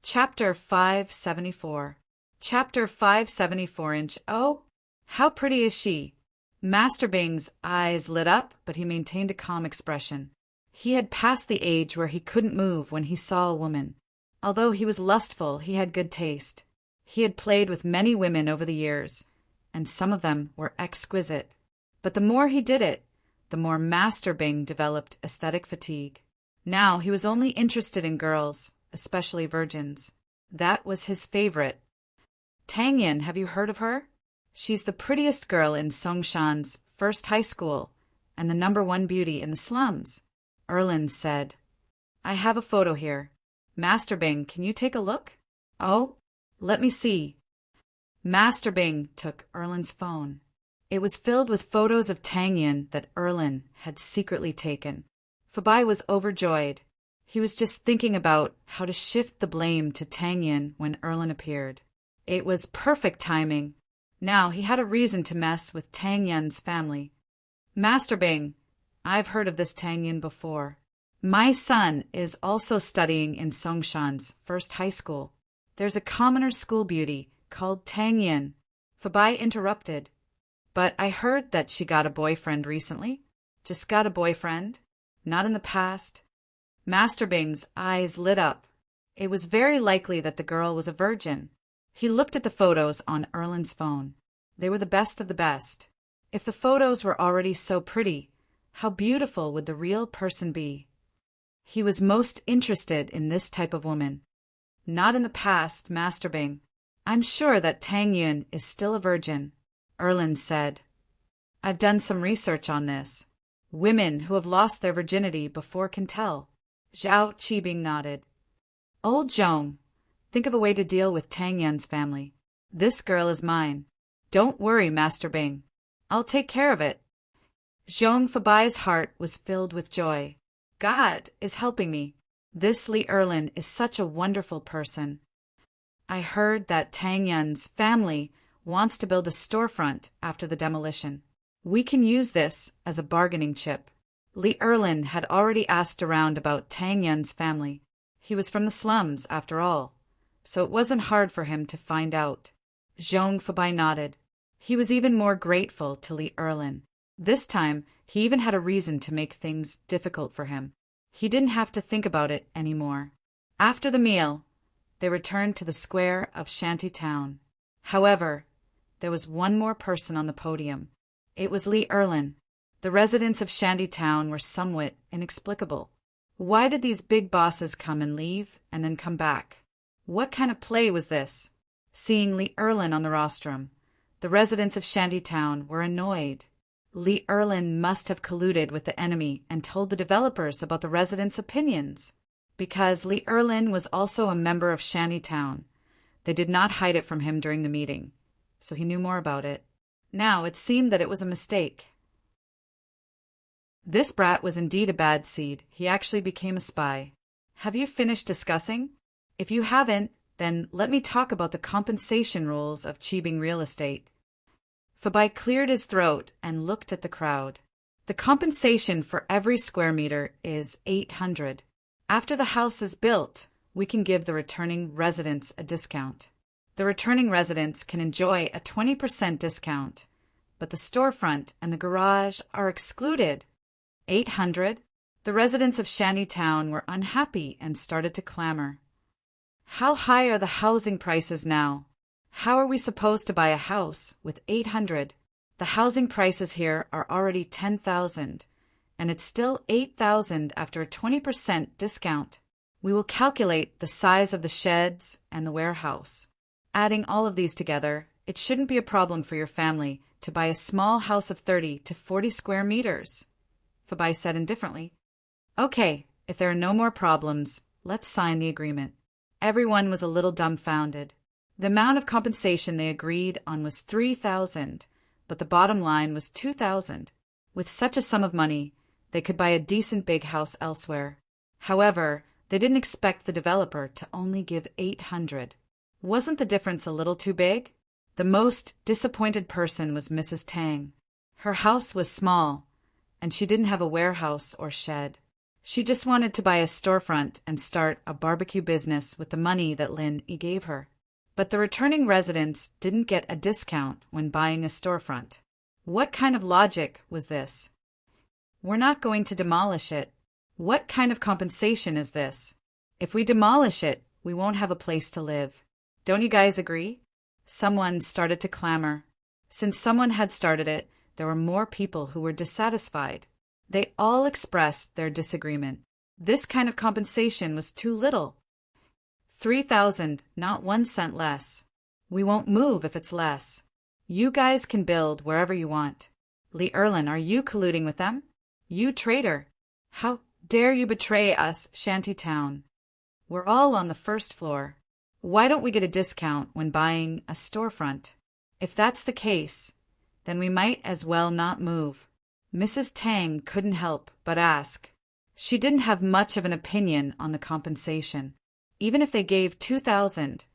Chapter 574. Chapter 574 Oh, how pretty is she? Master Bing's eyes lit up, but he maintained a calm expression. He had passed the age where he couldn't move when he saw a woman. Although he was lustful, he had good taste. He had played with many women over the years, and some of them were exquisite. But the more he did it, the more Master Bing developed aesthetic fatigue. Now he was only interested in girls, especially virgins. That was his favorite. Tang Yin, have you heard of her? She's the prettiest girl in Songshan's first high school, and the #1 beauty in the slums, Erlin said. I have a photo here. Master Bing, can you take a look? Oh, let me see. Master Bing took Erlin's phone. It was filled with photos of Tang Yin that Erlin had secretly taken. Fabai was overjoyed. He was just thinking about how to shift the blame to Tang Yin when Erlin appeared. It was perfect timing. Now he had a reason to mess with Tang Yin's family. Master Bing, I've heard of this Tang Yin before. My son is also studying in Songshan's first high school. There's a commoner school beauty called Tang Yin. Fabai interrupted. But I heard that she got a boyfriend recently. Just got a boyfriend. Not in the past. Master Bing's eyes lit up. It was very likely that the girl was a virgin. He looked at the photos on Erlin's phone. They were the best of the best. If the photos were already so pretty, how beautiful would the real person be? He was most interested in this type of woman. Not in the past, Master Bing. I'm sure that Tang Yin is still a virgin, Erlin said. I've done some research on this. Women who have lost their virginity before can tell. Zhao Qibing nodded. Old Zhong, think of a way to deal with Tang Yin's family. This girl is mine. Don't worry, Master Bing. I'll take care of it. Zhong Fabai's heart was filled with joy. God is helping me. This Li Erlin is such a wonderful person. I heard that Tang Yin's family wants to build a storefront after the demolition. We can use this as a bargaining chip. Li Erlin had already asked around about Tang Yin's family. He was from the slums, after all, so it wasn't hard for him to find out. Zhong Fabai nodded. He was even more grateful to Li Erlin. This time, he even had a reason to make things difficult for him. He didn't have to think about it anymore. After the meal, they returned to the square of Shanty Town. However, there was one more person on the podium. It was Li Erlin. The residents of Shanty Town were somewhat inexplicable. Why did these big bosses come and leave and then come back? What kind of play was this? Seeing Li Erlin on the rostrum, the residents of Shanty Town were annoyed. Li Erlin must have colluded with the enemy and told the developers about the residents' opinions. Because Li Erlin was also a member of Shanty Town, they did not hide it from him during the meeting, so he knew more about it. Now it seemed that it was a mistake. This brat was indeed a bad seed. He actually became a spy. Have you finished discussing? If you haven't, then let me talk about the compensation rules of Qibing real estate. Fabai cleared his throat and looked at the crowd. The compensation for every square meter is 800. After the house is built, we can give the returning residents a discount. The returning residents can enjoy a 20% discount, but the storefront and the garage are excluded. 800? The residents of Shanty Town were unhappy and started to clamor. How high are the housing prices now? How are we supposed to buy a house with 800? The housing prices here are already 10,000, and it's still 8,000 after a 20% discount. We will calculate the size of the sheds and the warehouse. Adding all of these together, it shouldn't be a problem for your family to buy a small house of 30 to 40 square meters, Fabai said indifferently. Okay, if there are no more problems, let's sign the agreement. Everyone was a little dumbfounded. The amount of compensation they agreed on was 3,000, but the bottom line was 2,000. With such a sum of money, they could buy a decent big house elsewhere. However, they didn't expect the developer to only give 800. Wasn't the difference a little too big? The most disappointed person was Mrs. Tang. Her house was small, and she didn't have a warehouse or shed. She just wanted to buy a storefront and start a barbecue business with the money that Lin Yi gave her. But the returning residents didn't get a discount when buying a storefront. What kind of logic was this? We're not going to demolish it. What kind of compensation is this? If we demolish it, we won't have a place to live. Don't you guys agree? Someone started to clamor. Since someone had started it, there were more people who were dissatisfied. They all expressed their disagreement. This kind of compensation was too little. 3,000, not 1 cent less. We won't move if it's less. You guys can build wherever you want. Lee Erlin, are you colluding with them? You traitor! How dare you betray us, Shantytown? We're all on the first floor. Why don't we get a discount when buying a storefront? If that's the case, then we might as well not move. Mrs. Tang couldn't help but ask. She didn't have much of an opinion on the compensation. Even if they gave 2,000,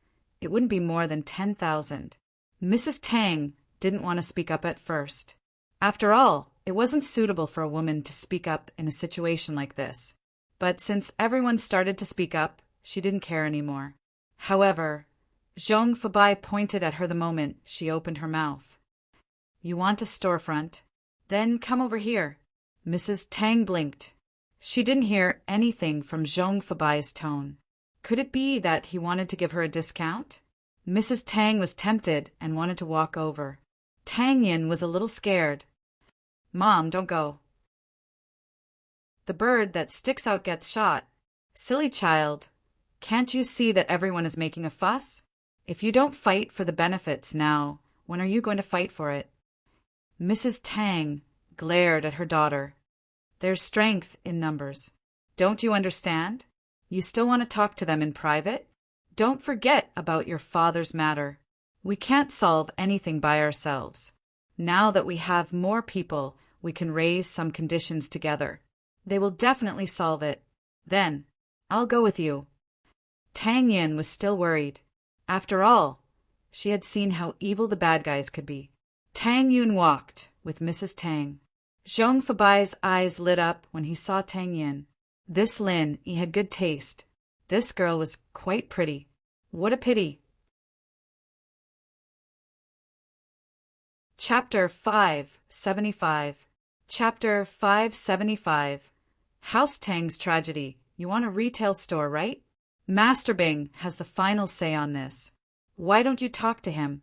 it wouldn't be more than 10,000. Mrs. Tang didn't want to speak up at first. After all, it wasn't suitable for a woman to speak up in a situation like this. But since everyone started to speak up, she didn't care anymore. However, Zhong Fabai pointed at her the moment she opened her mouth. You want a storefront? Then come over here. Mrs. Tang blinked. She didn't hear anything from Zhong Fabai's tone. Could it be that he wanted to give her a discount? Mrs. Tang was tempted and wanted to walk over. Tang Yin was a little scared. Mom, don't go. The bird that sticks out gets shot. Silly child. Can't you see that everyone is making a fuss? If you don't fight for the benefits now, when are you going to fight for it? Mrs. Tang glared at her daughter. There's strength in numbers. Don't you understand? You still want to talk to them in private? Don't forget about your father's matter. We can't solve anything by ourselves. Now that we have more people, we can raise some conditions together. They will definitely solve it. Then, I'll go with you. Tang Yin was still worried. After all, she had seen how evil the bad guys could be. Tang Yun walked with Mrs. Tang. Zhong Fabai's eyes lit up when he saw Tang Yin. This Lin, he had good taste. This girl was quite pretty. What a pity. Chapter 575. Chapter 575. House Tang's tragedy. You want a retail store, right? Master Bing has the final say on this. Why don't you talk to him?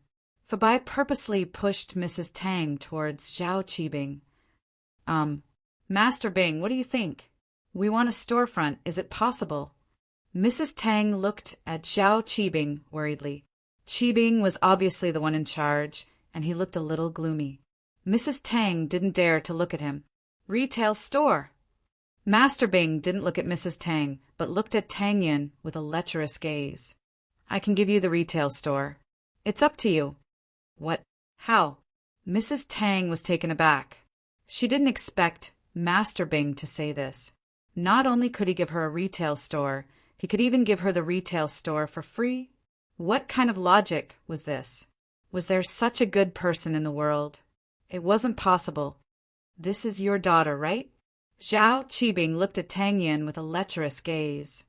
Fabai purposely pushed Mrs. Tang towards Zhao Qibing. Master Bing, what do you think? We want a storefront. Is it possible? Mrs. Tang looked at Zhao Qibing worriedly. Qibing was obviously the one in charge, and he looked a little gloomy. Mrs. Tang didn't dare to look at him. Retail store. Master Bing didn't look at Mrs. Tang, but looked at Tang Yin with a lecherous gaze. I can give you the retail store. It's up to you. What? How? Mrs. Tang was taken aback. She didn't expect Master Bing to say this. Not only could he give her a retail store, he could even give her the retail store for free. What kind of logic was this? Was there such a good person in the world? It wasn't possible. This is your daughter, right? Zhao Qibing looked at Tang Yin with a lecherous gaze.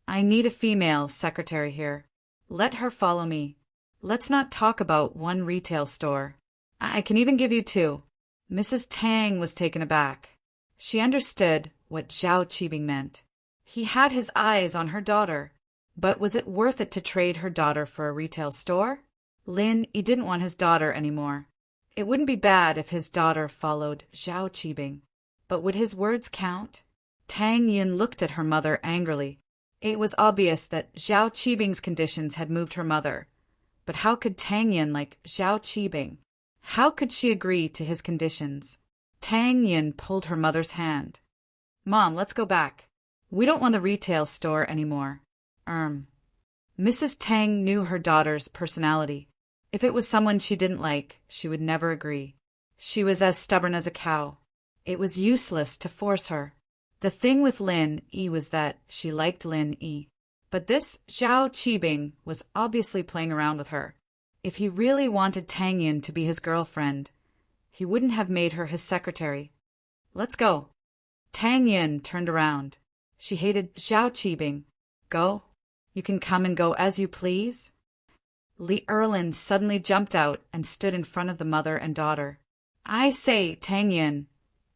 I need a female secretary here. Let her follow me. Let's not talk about one retail store. I can even give you 2. Mrs. Tang was taken aback. She understood what Zhao Qibing meant. He had his eyes on her daughter. But was it worth it to trade her daughter for a retail store? Lin, he didn't want his daughter anymore. It wouldn't be bad if his daughter followed Zhao Qibing. But would his words count? Tang Yin looked at her mother angrily. It was obvious that Zhao Qibing's conditions had moved her mother. But how could Tang Yin like Zhao Qibing? How could she agree to his conditions? Tang Yin pulled her mother's hand. Mom, let's go back. We don't want the retail store anymore. Mrs. Tang knew her daughter's personality. If it was someone she didn't like, she would never agree. She was as stubborn as a cow. It was useless to force her. The thing with Lin Yi was that she liked Lin Yi. But this Zhao Qibing was obviously playing around with her. If he really wanted Tang Yin to be his girlfriend, he wouldn't have made her his secretary. Let's go. Tang Yin turned around. She hated Zhao Qibing. Go? You can come and go as you please? Li Erlin suddenly jumped out and stood in front of the mother and daughter. I say, Tang Yin,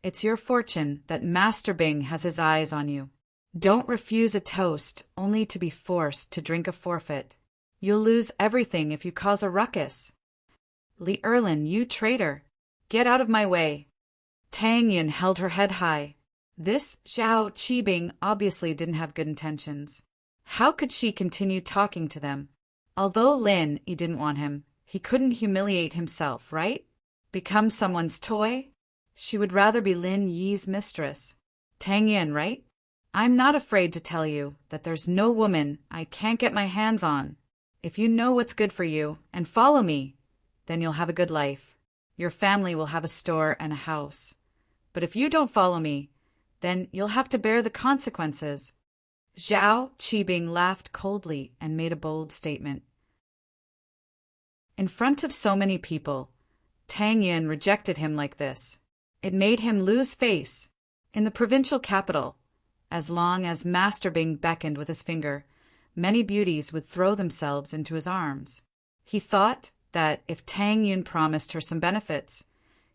it's your fortune that Master Bing has his eyes on you. Don't refuse a toast only to be forced to drink a forfeit. You'll lose everything if you cause a ruckus. Li Erlin, you traitor! Get out of my way! Tang Yin held her head high. This Zhao Qibing obviously didn't have good intentions. How could she continue talking to them? Although Lin Yi didn't want him, he couldn't humiliate himself, right? Become someone's toy? She would rather be Lin Yi's mistress. Tang Yin, right? I'm not afraid to tell you that there's no woman I can't get my hands on. If you know what's good for you and follow me, then you'll have a good life. Your family will have a store and a house. But if you don't follow me, then you'll have to bear the consequences. Zhao Qibing laughed coldly and made a bold statement. In front of so many people, Tang Yin rejected him like this. It made him lose face. In the provincial capital, as long as Master Bing beckoned with his finger, many beauties would throw themselves into his arms. He thought that if Tang Yin promised her some benefits,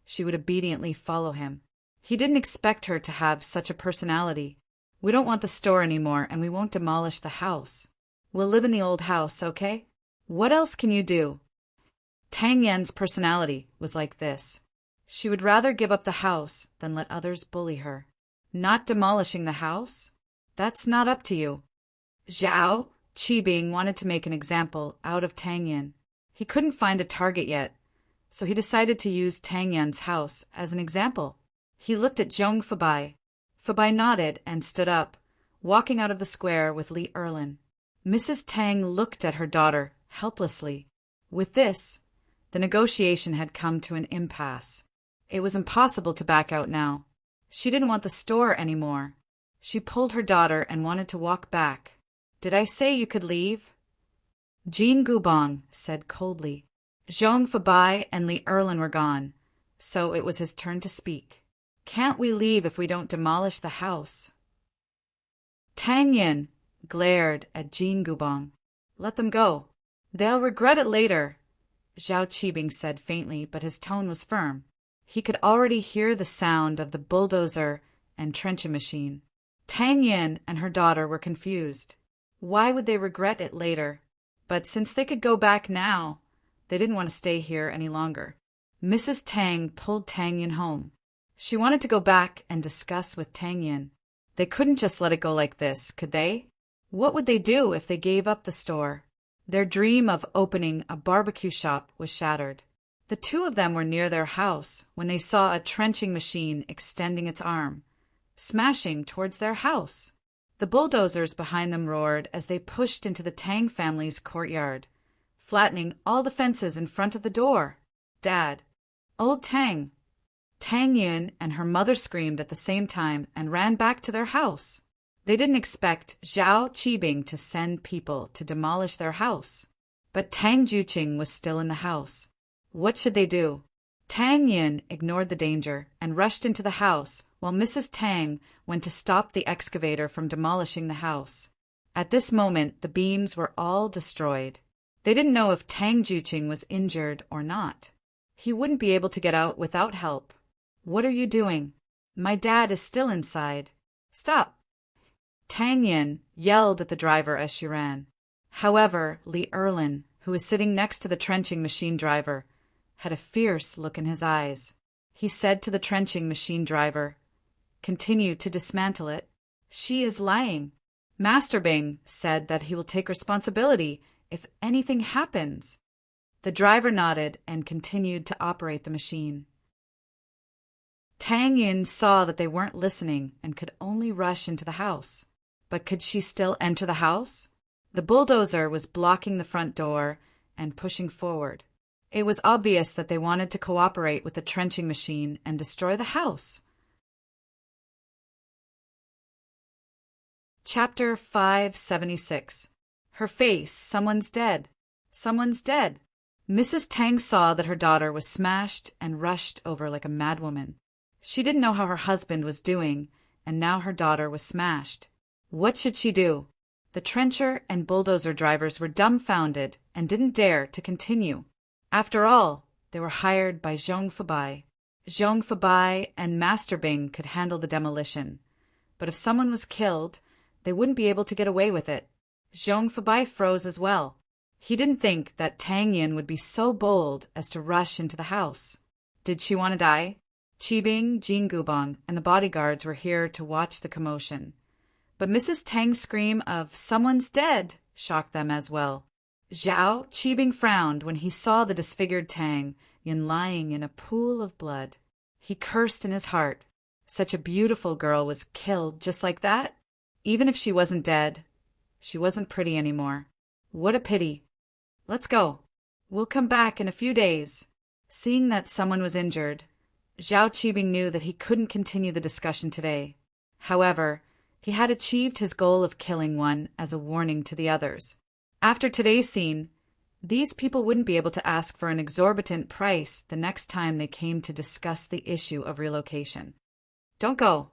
she would obediently follow him. He didn't expect her to have such a personality. We don't want the store anymore, and we won't demolish the house. We'll live in the old house, okay? What else can you do? Tang Yin's personality was like this. She would rather give up the house than let others bully her. Not demolishing the house? That's not up to you. Zhao Qibing wanted to make an example out of Tang Yin. He couldn't find a target yet, so he decided to use Tang Yin's house as an example. He looked at Zhong Fabai. Fabai nodded and stood up, walking out of the square with Li Erlin. Mrs. Tang looked at her daughter helplessly. With this, the negotiation had come to an impasse. It was impossible to back out now. She didn't want the store anymore. She pulled her daughter and wanted to walk back. Did I say you could leave? Jean Gubong said coldly. Zhong Fabai and Li Erlin were gone, so it was his turn to speak. Can't we leave if we don't demolish the house? Tang Yin glared at Jean Gubong. Let them go. They'll regret it later, Zhao Qibing said faintly, but his tone was firm. He could already hear the sound of the bulldozer and trenching machine. Tang Yin and her daughter were confused. Why would they regret it later? But since they could go back now, they didn't want to stay here any longer. Mrs. Tang pulled Tang Yin home. She wanted to go back and discuss with Tang Yin. They couldn't just let it go like this, could they? What would they do if they gave up the store? Their dream of opening a barbecue shop was shattered. The two of them were near their house when they saw a trenching machine extending its arm, smashing towards their house. The bulldozers behind them roared as they pushed into the Tang family's courtyard, flattening all the fences in front of the door. Dad! Old Tang! Tang Yin and her mother screamed at the same time and ran back to their house. They didn't expect Zhao Qibing to send people to demolish their house. But Tang Juqing was still in the house. What should they do? Tang Yin ignored the danger and rushed into the house, while Mrs. Tang went to stop the excavator from demolishing the house. At this moment, the beams were all destroyed. They didn't know if Tang Juqing was injured or not. He wouldn't be able to get out without help. What are you doing? My dad is still inside. Stop! Tang Yin yelled at the driver as she ran. However, Li Erlin, who was sitting next to the trenching machine driver, had a fierce look in his eyes. He said to the trenching machine driver, "Continue to dismantle it." She is lying. Master Bing said that he will take responsibility if anything happens. The driver nodded and continued to operate the machine. Tang Yin saw that they weren't listening and could only rush into the house. But could she still enter the house? The bulldozer was blocking the front door and pushing forward. It was obvious that they wanted to cooperate with the trenching machine and destroy the house. Chapter 576. Her face, someone's dead. Someone's dead. Mrs. Tang saw that her daughter was smashed and rushed over like a madwoman. She didn't know how her husband was doing, and now her daughter was smashed. What should she do? The trencher and bulldozer drivers were dumbfounded and didn't dare to continue. After all, they were hired by Zhong Fabai. Zhong Fabai and Master Bing could handle the demolition. But if someone was killed, they wouldn't be able to get away with it. Zhong Fabai froze as well. He didn't think that Tang Yin would be so bold as to rush into the house. Did she want to die? Qi Bing, Jin Gubong, and the bodyguards were here to watch the commotion. But Mrs. Tang's scream of "Someone's dead" shocked them as well. Zhao Qi Bing frowned when he saw the disfigured Tang Yin lying in a pool of blood. He cursed in his heart. Such a beautiful girl was killed just like that? Even if she wasn't dead, she wasn't pretty anymore. What a pity. Let's go. We'll come back in a few days. Seeing that someone was injured, Zhao Qibing knew that he couldn't continue the discussion today. However, he had achieved his goal of killing one as a warning to the others. After today's scene, these people wouldn't be able to ask for an exorbitant price the next time they came to discuss the issue of relocation. Don't go.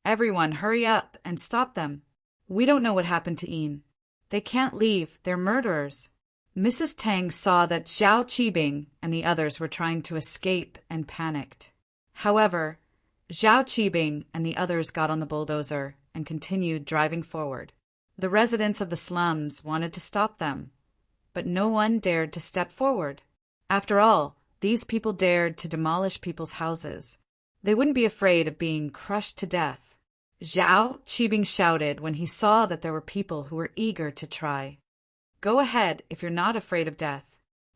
Everyone, hurry up and stop them. We don't know what happened to Yin. They can't leave. They're murderers. Mrs. Tang saw that Zhao Qibing and the others were trying to escape and panicked. However, Zhao Qibing and the others got on the bulldozer and continued driving forward. The residents of the slums wanted to stop them, but no one dared to step forward. After all, these people dared to demolish people's houses. They wouldn't be afraid of being crushed to death. Zhao Qibing shouted when he saw that there were people who were eager to try. Go ahead if you're not afraid of death.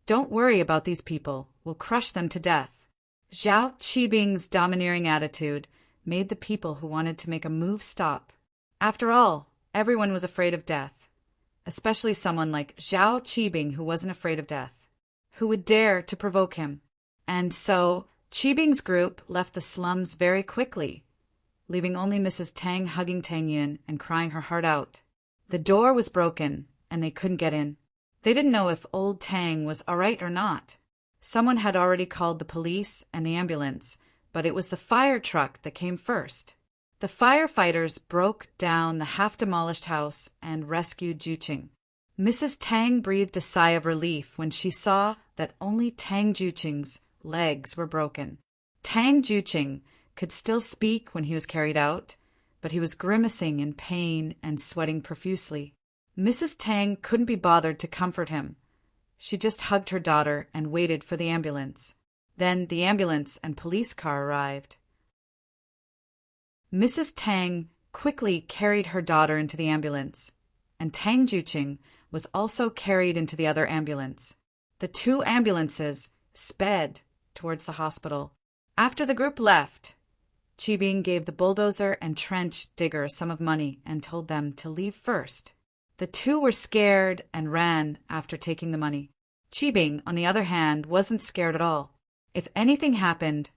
Don't worry about these people. We'll crush them to death. Zhao Qibing's domineering attitude made the people who wanted to make a move stop. After all, everyone was afraid of death, especially someone like Zhao Qibing who wasn't afraid of death. Who would dare to provoke him? And so, Qibing's group left the slums very quickly, leaving only Mrs. Tang hugging Tang Yin and crying her heart out. The door was broken, and they couldn't get in. They didn't know if old Tang was all right or not. Someone had already called the police and the ambulance, but it was the fire truck that came first. The firefighters broke down the half-demolished house and rescued Juqing. Mrs. Tang breathed a sigh of relief when she saw that only Tang Juqing's legs were broken. Tang Juqing could still speak when he was carried out, but he was grimacing in pain and sweating profusely. Mrs. Tang couldn't be bothered to comfort him. She just hugged her daughter and waited for the ambulance. Then the ambulance and police car arrived. Mrs. Tang quickly carried her daughter into the ambulance, and Tang Juqing was also carried into the other ambulance. The two ambulances sped towards the hospital. After the group left, Qibing gave the bulldozer and trench digger a sum of money and told them to leave first. The two were scared and ran after taking the money. Qibing, on the other hand, wasn't scared at all. If anything happened,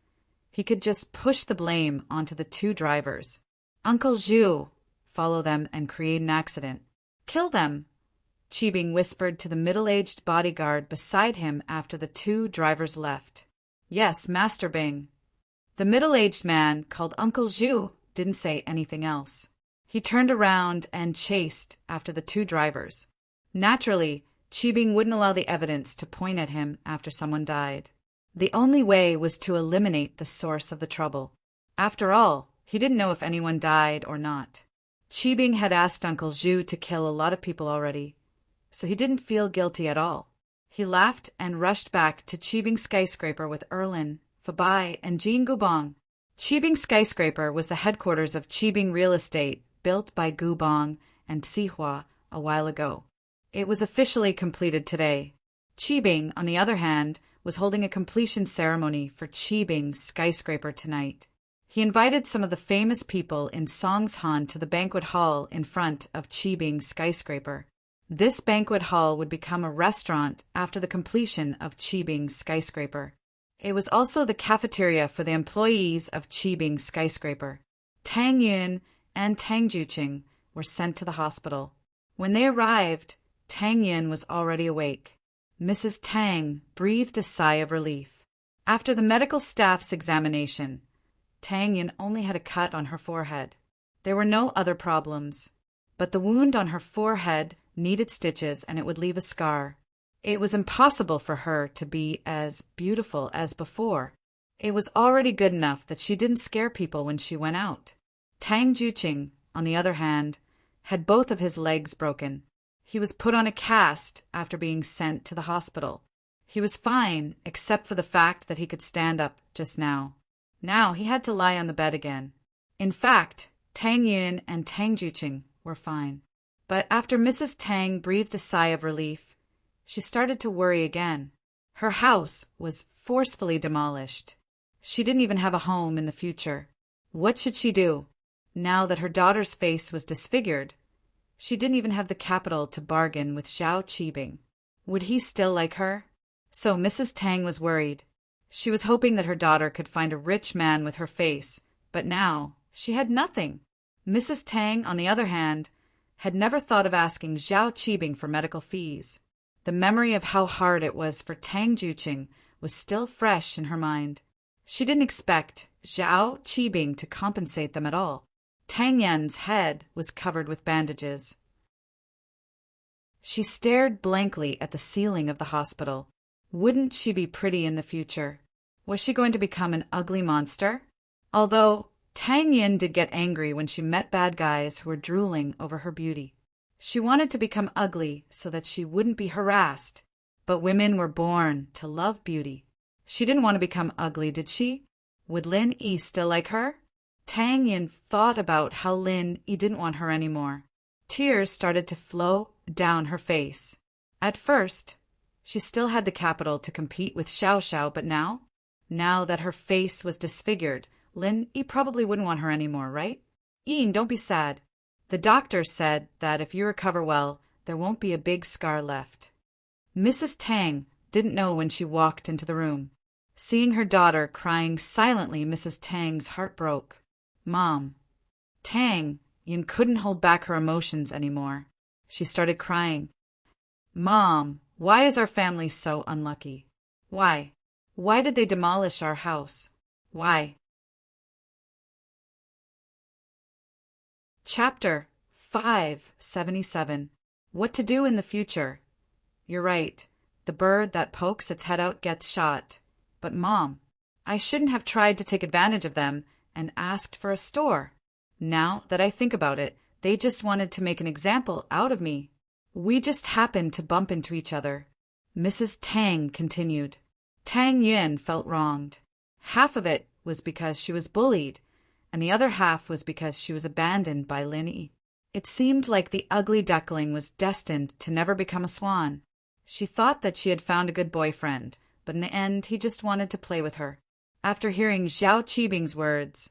he could just push the blame onto the two drivers. Uncle Zhu, follow them and create an accident. Kill them, Qibing whispered to the middle-aged bodyguard beside him after the two drivers left. Yes, Master Bing. The middle-aged man, called Uncle Zhu, didn't say anything else. He turned around and chased after the two drivers. Naturally, Qibing wouldn't allow the evidence to point at him after someone died. The only way was to eliminate the source of the trouble. After all, he didn't know if anyone died or not. Qibing had asked Uncle Zhu to kill a lot of people already, so he didn't feel guilty at all. He laughed and rushed back to Qibing skyscraper with Erlin, Fabai, and Jin Gubong. Qibing skyscraper was the headquarters of Qibing Real Estate, built by Gubong and Sihua a while ago. It was officially completed today. Qibing, on the other hand, was holding a completion ceremony for Qibing skyscraper tonight. He invited some of the famous people in Songshan to the banquet hall in front of Qibing skyscraper. This banquet hall would become a restaurant after the completion of Qibing skyscraper. It was also the cafeteria for the employees of Qibing skyscraper. Tang Yun and Tang Juqing were sent to the hospital. When they arrived, Tang Yin was already awake. Mrs. Tang breathed a sigh of relief. After the medical staff's examination, Tang Yin only had a cut on her forehead. There were no other problems. But the wound on her forehead needed stitches and it would leave a scar. It was impossible for her to be as beautiful as before. It was already good enough that she didn't scare people when she went out. Tang Juqing, on the other hand, had both of his legs broken. He was put on a cast after being sent to the hospital. He was fine, except for the fact that he could stand up just now. Now he had to lie on the bed again. In fact, Tang Yin and Tang Juqing were fine. But after Mrs. Tang breathed a sigh of relief, she started to worry again. Her house was forcefully demolished. She didn't even have a home in the future. What should she do? Now that her daughter's face was disfigured, she didn't even have the capital to bargain with Zhao Qibing. Would he still like her? So Mrs. Tang was worried. She was hoping that her daughter could find a rich man with her face, but now she had nothing. Mrs. Tang, on the other hand, had never thought of asking Zhao Qibing for medical fees. The memory of how hard it was for Tang Juqing was still fresh in her mind. She didn't expect Zhao Qibing to compensate them at all. Tang Yan's head was covered with bandages. She stared blankly at the ceiling of the hospital. Wouldn't she be pretty in the future? Was she going to become an ugly monster? Although Tang Yin did get angry when she met bad guys who were drooling over her beauty. She wanted to become ugly so that she wouldn't be harassed. But women were born to love beauty. She didn't want to become ugly, did she? Would Lin Yi still like her? Tang Yin thought about how Lin Yi didn't want her anymore. Tears started to flow down her face. At first, she still had the capital to compete with Xiao Xiao, but now that her face was disfigured, Lin Yi probably wouldn't want her anymore, right? Yin, don't be sad. The doctor said that if you recover well, there won't be a big scar left. Mrs. Tang didn't know when she walked into the room. Seeing her daughter crying silently, Mrs. Tang's heart broke. Mom. Tang Yin couldn't hold back her emotions anymore. She started crying. Mom, why is our family so unlucky? Why? Why did they demolish our house? Why? Chapter 577. What to do in the future. You're right. The bird that pokes its head out gets shot. But Mom, I shouldn't have tried to take advantage of them and asked for a store. Now that I think about it, they just wanted to make an example out of me. We just happened to bump into each other. Mrs. Tang continued. Tang Yin felt wronged. Half of it was because she was bullied, and the other half was because she was abandoned by Lin Yi. It seemed like the ugly duckling was destined to never become a swan. She thought that she had found a good boyfriend, but in the end he just wanted to play with her. After hearing Zhao Qibing's words,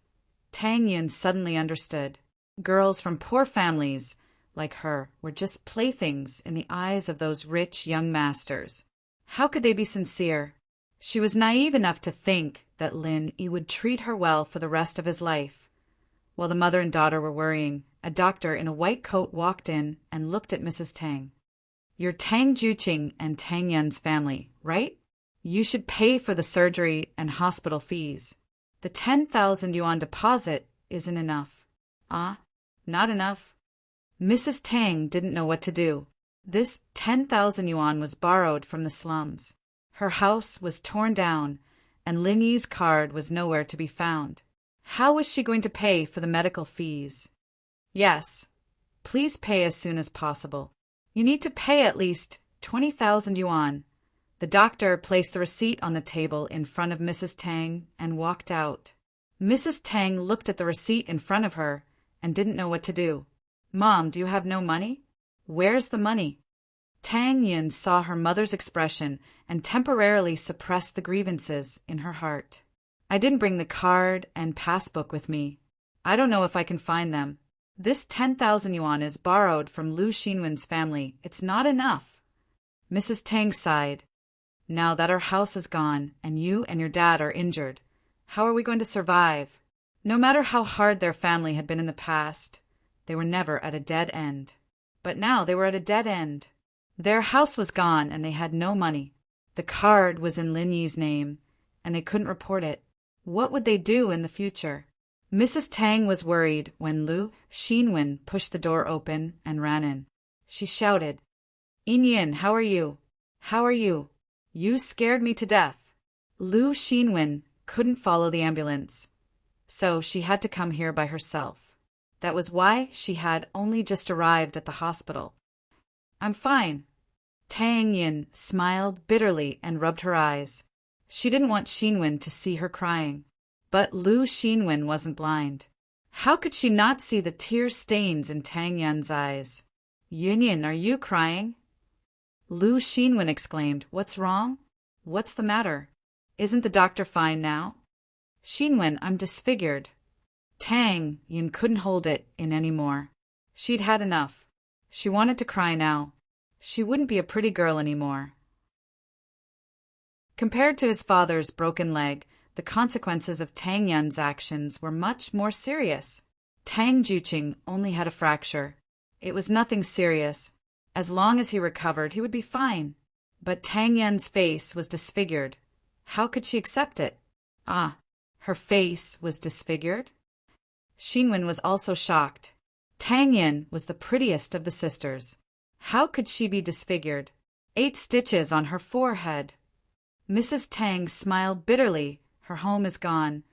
Tang Yin suddenly understood. Girls from poor families, like her, were just playthings in the eyes of those rich young masters. How could they be sincere? She was naive enough to think that Lin Yi would treat her well for the rest of his life. While the mother and daughter were worrying, a doctor in a white coat walked in and looked at Mrs. Tang. You're Tang Juqing and Tang Yin's family, right? You should pay for the surgery and hospital fees. The 10,000 yuan deposit isn't enough. Not enough. Mrs. Tang didn't know what to do. This 10,000 yuan was borrowed from the slums. Her house was torn down, and Lin Yi's card was nowhere to be found. How was she going to pay for the medical fees? Yes, please pay as soon as possible. You need to pay at least 20,000 yuan. The doctor placed the receipt on the table in front of Mrs. Tang and walked out. Mrs. Tang looked at the receipt in front of her and didn't know what to do. Mom, do you have no money? Where's the money? Tang Yin saw her mother's expression and temporarily suppressed the grievances in her heart. I didn't bring the card and passbook with me. I don't know if I can find them. This 10,000 yuan is borrowed from Lu Xinwen's family. It's not enough. Mrs. Tang sighed. Now that our house is gone and you and your dad are injured, how are we going to survive? No matter how hard their family had been in the past, they were never at a dead end. But now they were at a dead end. Their house was gone and they had no money. The card was in Lin Yi's name, and they couldn't report it. What would they do in the future? Mrs. Tang was worried when Lu Xinwen pushed the door open and ran in. She shouted, "Yin, how are you? How are you? You scared me to death." Lu Xinwen couldn't follow the ambulance, so she had to come here by herself. That was why she had only just arrived at the hospital. "I'm fine." Tang Yin smiled bitterly and rubbed her eyes. She didn't want Xinwen to see her crying. But Lu Xinwen wasn't blind. How could she not see the tear stains in Tang Yin's eyes? "Yin, are you crying?" Lu Xinwen exclaimed. "What's wrong? What's the matter? Isn't the doctor fine now?" "Xinwen, I'm disfigured." Tang Yin couldn't hold it in any more. She'd had enough. She wanted to cry now. She wouldn't be a pretty girl anymore. Compared to his father's broken leg, the consequences of Tang Yun's actions were much more serious. Tang Juqing only had a fracture. It was nothing serious. As long as he recovered, he would be fine. But Tang Yun's face was disfigured. How could she accept it? Ah, her face was disfigured? Xinwen was also shocked. Tang Yun was the prettiest of the sisters. How could she be disfigured? 8 stitches on her forehead. Mrs. Tang smiled bitterly. Her home is gone,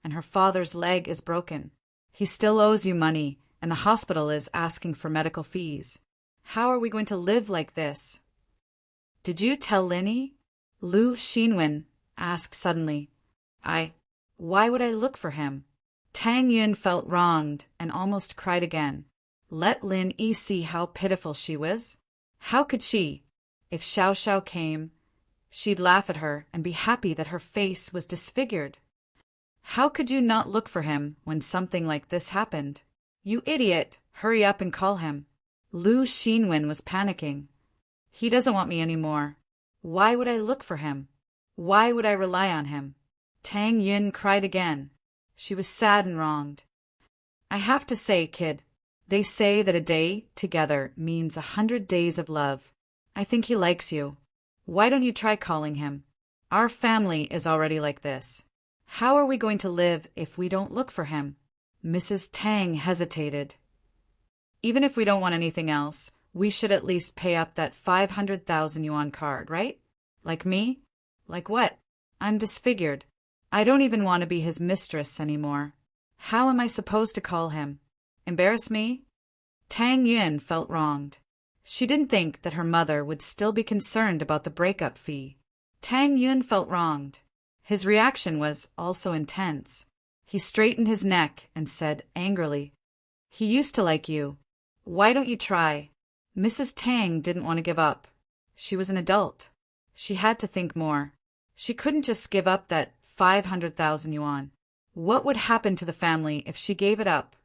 and her father's leg is broken. He still owes you money, and the hospital is asking for medical fees. How are we going to live like this? Did you tell Linny? Lu Xinwen asked suddenly. Why would I look for him? Tang Yun felt wronged and almost cried again. Let Lin Yi see how pitiful she was. How could she? If Xiao Xiao came, she'd laugh at her and be happy that her face was disfigured. How could you not look for him when something like this happened? You idiot! Hurry up and call him. Lu Xinwen was panicking. He doesn't want me anymore. Why would I look for him? Why would I rely on him? Tang Yun cried again. She was sad and wronged. I have to say, kid, they say that a day together means 100 days of love. I think he likes you. Why don't you try calling him? Our family is already like this. How are we going to live if we don't look for him? Mrs. Tang hesitated. Even if we don't want anything else, we should at least pay up that 500,000 yuan card, right? Like me? Like what? I'm disfigured. I don't even want to be his mistress anymore. How am I supposed to call him? Embarrass me? Tang Yun felt wronged. She didn't think that her mother would still be concerned about the breakup fee. Tang Yun felt wronged. His reaction was also intense. He straightened his neck and said angrily, He used to like you. Why don't you try? Mrs. Tang didn't want to give up. She was an adult. She had to think more. She couldn't just give up that 500,000 yuan. What would happen to the family if she gave it up?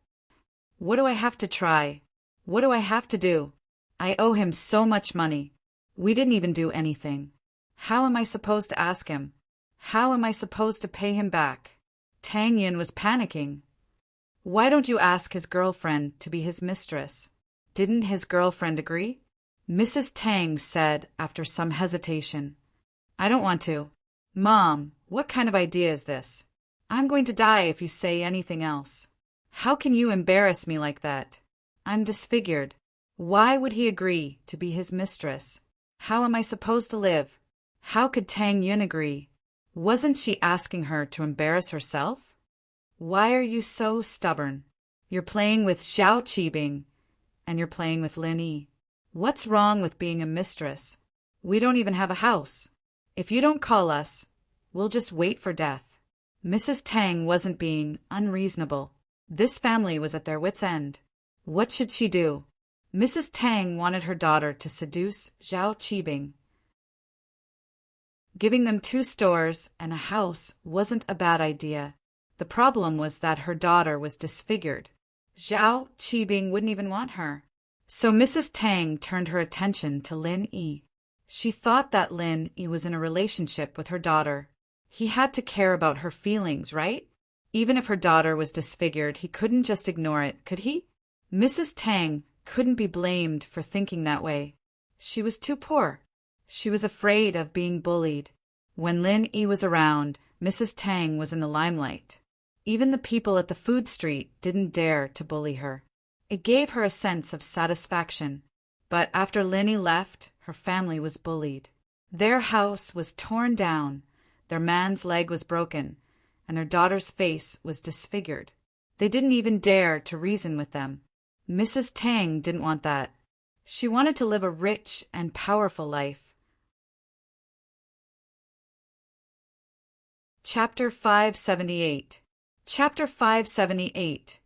What do I have to try? What do I have to do? I owe him so much money. We didn't even do anything. How am I supposed to ask him? How am I supposed to pay him back? Tang Yun was panicking. Why don't you ask his girlfriend to be his mistress? Didn't his girlfriend agree? Mrs. Tang said after some hesitation. I don't want to. Mom, what kind of idea is this? I'm going to die if you say anything else. How can you embarrass me like that? I'm disfigured. Why would he agree to be his mistress? How am I supposed to live? How could Tang Yun agree? Wasn't she asking her to embarrass herself? Why are you so stubborn? You're playing with Xiao Qibing, and you're playing with Lin Yi. What's wrong with being a mistress? We don't even have a house. If you don't call us, we'll just wait for death. Mrs. Tang wasn't being unreasonable. This family was at their wits' end. What should she do? Mrs. Tang wanted her daughter to seduce Xiao Qibing. Giving them 2 stores and a house wasn't a bad idea. The problem was that her daughter was disfigured. Xiao Qibing wouldn't even want her. So Mrs. Tang turned her attention to Lin Yi. She thought that Lin Yi was in a relationship with her daughter. He had to care about her feelings, right? Even if her daughter was disfigured, he couldn't just ignore it, could he? Mrs. Tang couldn't be blamed for thinking that way. She was too poor. She was afraid of being bullied. When Lin Yi was around, Mrs. Tang was in the limelight. Even the people at the food street didn't dare to bully her. It gave her a sense of satisfaction. But after Linny left, her family was bullied. Their house was torn down, their man's leg was broken, and their daughter's face was disfigured. They didn't even dare to reason with them. Mrs. Tang didn't want that. She wanted to live a rich and powerful life. Chapter 578. Chapter 578.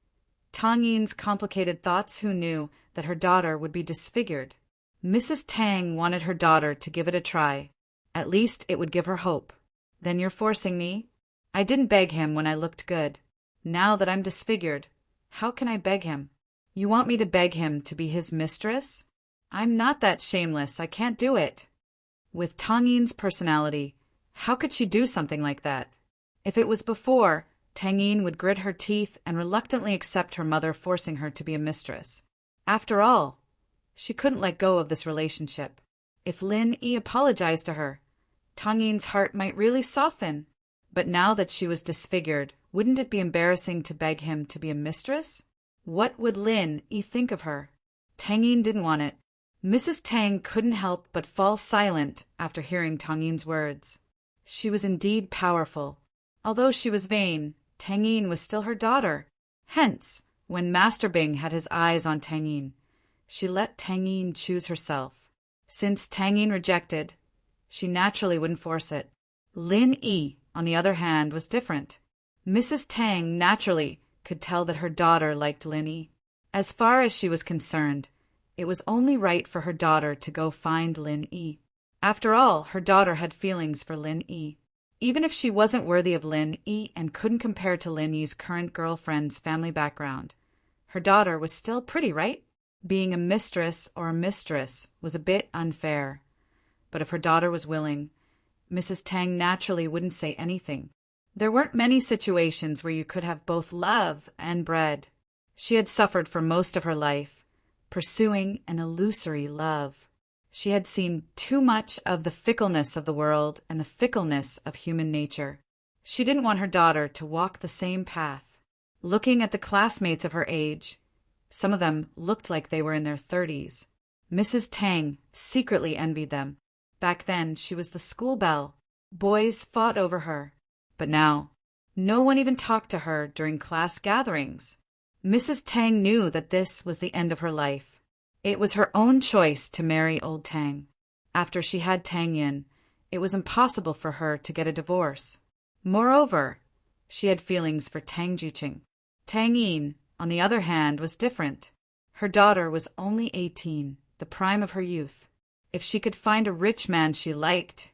Tang Yin's complicated thoughts. Who knew that her daughter would be disfigured? Mrs. Tang wanted her daughter to give it a try. At least it would give her hope. Then you're forcing me? I didn't beg him when I looked good. Now that I'm disfigured, how can I beg him? You want me to beg him to be his mistress? I'm not that shameless. I can't do it. With Tang Yin's personality, how could she do something like that? If it was before, Tang Yin would grit her teeth and reluctantly accept her mother forcing her to be a mistress. After all, she couldn't let go of this relationship. If Lin Yi apologized to her, Tang Yin's heart might really soften. But now that she was disfigured, wouldn't it be embarrassing to beg him to be a mistress? What would Lin Yi think of her? Tang Yin didn't want it. Mrs. Tang couldn't help but fall silent after hearing Tang Yin's words. She was indeed powerful. Although she was vain, Tang Yin was still her daughter. Hence, when Master Bing had his eyes on Tang Yin, she let Tang Yin choose herself. Since Tang Yin rejected, she naturally wouldn't force it. Lin Yi, on the other hand, was different. Mrs. Tang naturally could tell that her daughter liked Lin Yi. As far as she was concerned, it was only right for her daughter to go find Lin Yi. After all, her daughter had feelings for Lin Yi. Even if she wasn't worthy of Lin Yi and couldn't compare to Lin Yi's current girlfriend's family background, her daughter was still pretty, right? Being a mistress or a mistress was a bit unfair. But if her daughter was willing, Mrs. Tang naturally wouldn't say anything. There weren't many situations where you could have both love and bread. She had suffered for most of her life, pursuing an illusory love. She had seen too much of the fickleness of the world and the fickleness of human nature. She didn't want her daughter to walk the same path. Looking at the classmates of her age, some of them looked like they were in their 30s. Mrs. Tang secretly envied them. Back then, she was the school belle. Boys fought over her. But now, no one even talked to her during class gatherings. Mrs. Tang knew that this was the end of her life. It was her own choice to marry old Tang. After she had Tang Yin, it was impossible for her to get a divorce. Moreover, she had feelings for Tang Jiqing. Tang Yin, on the other hand, was different. Her daughter was only 18, the prime of her youth. If she could find a rich man she liked,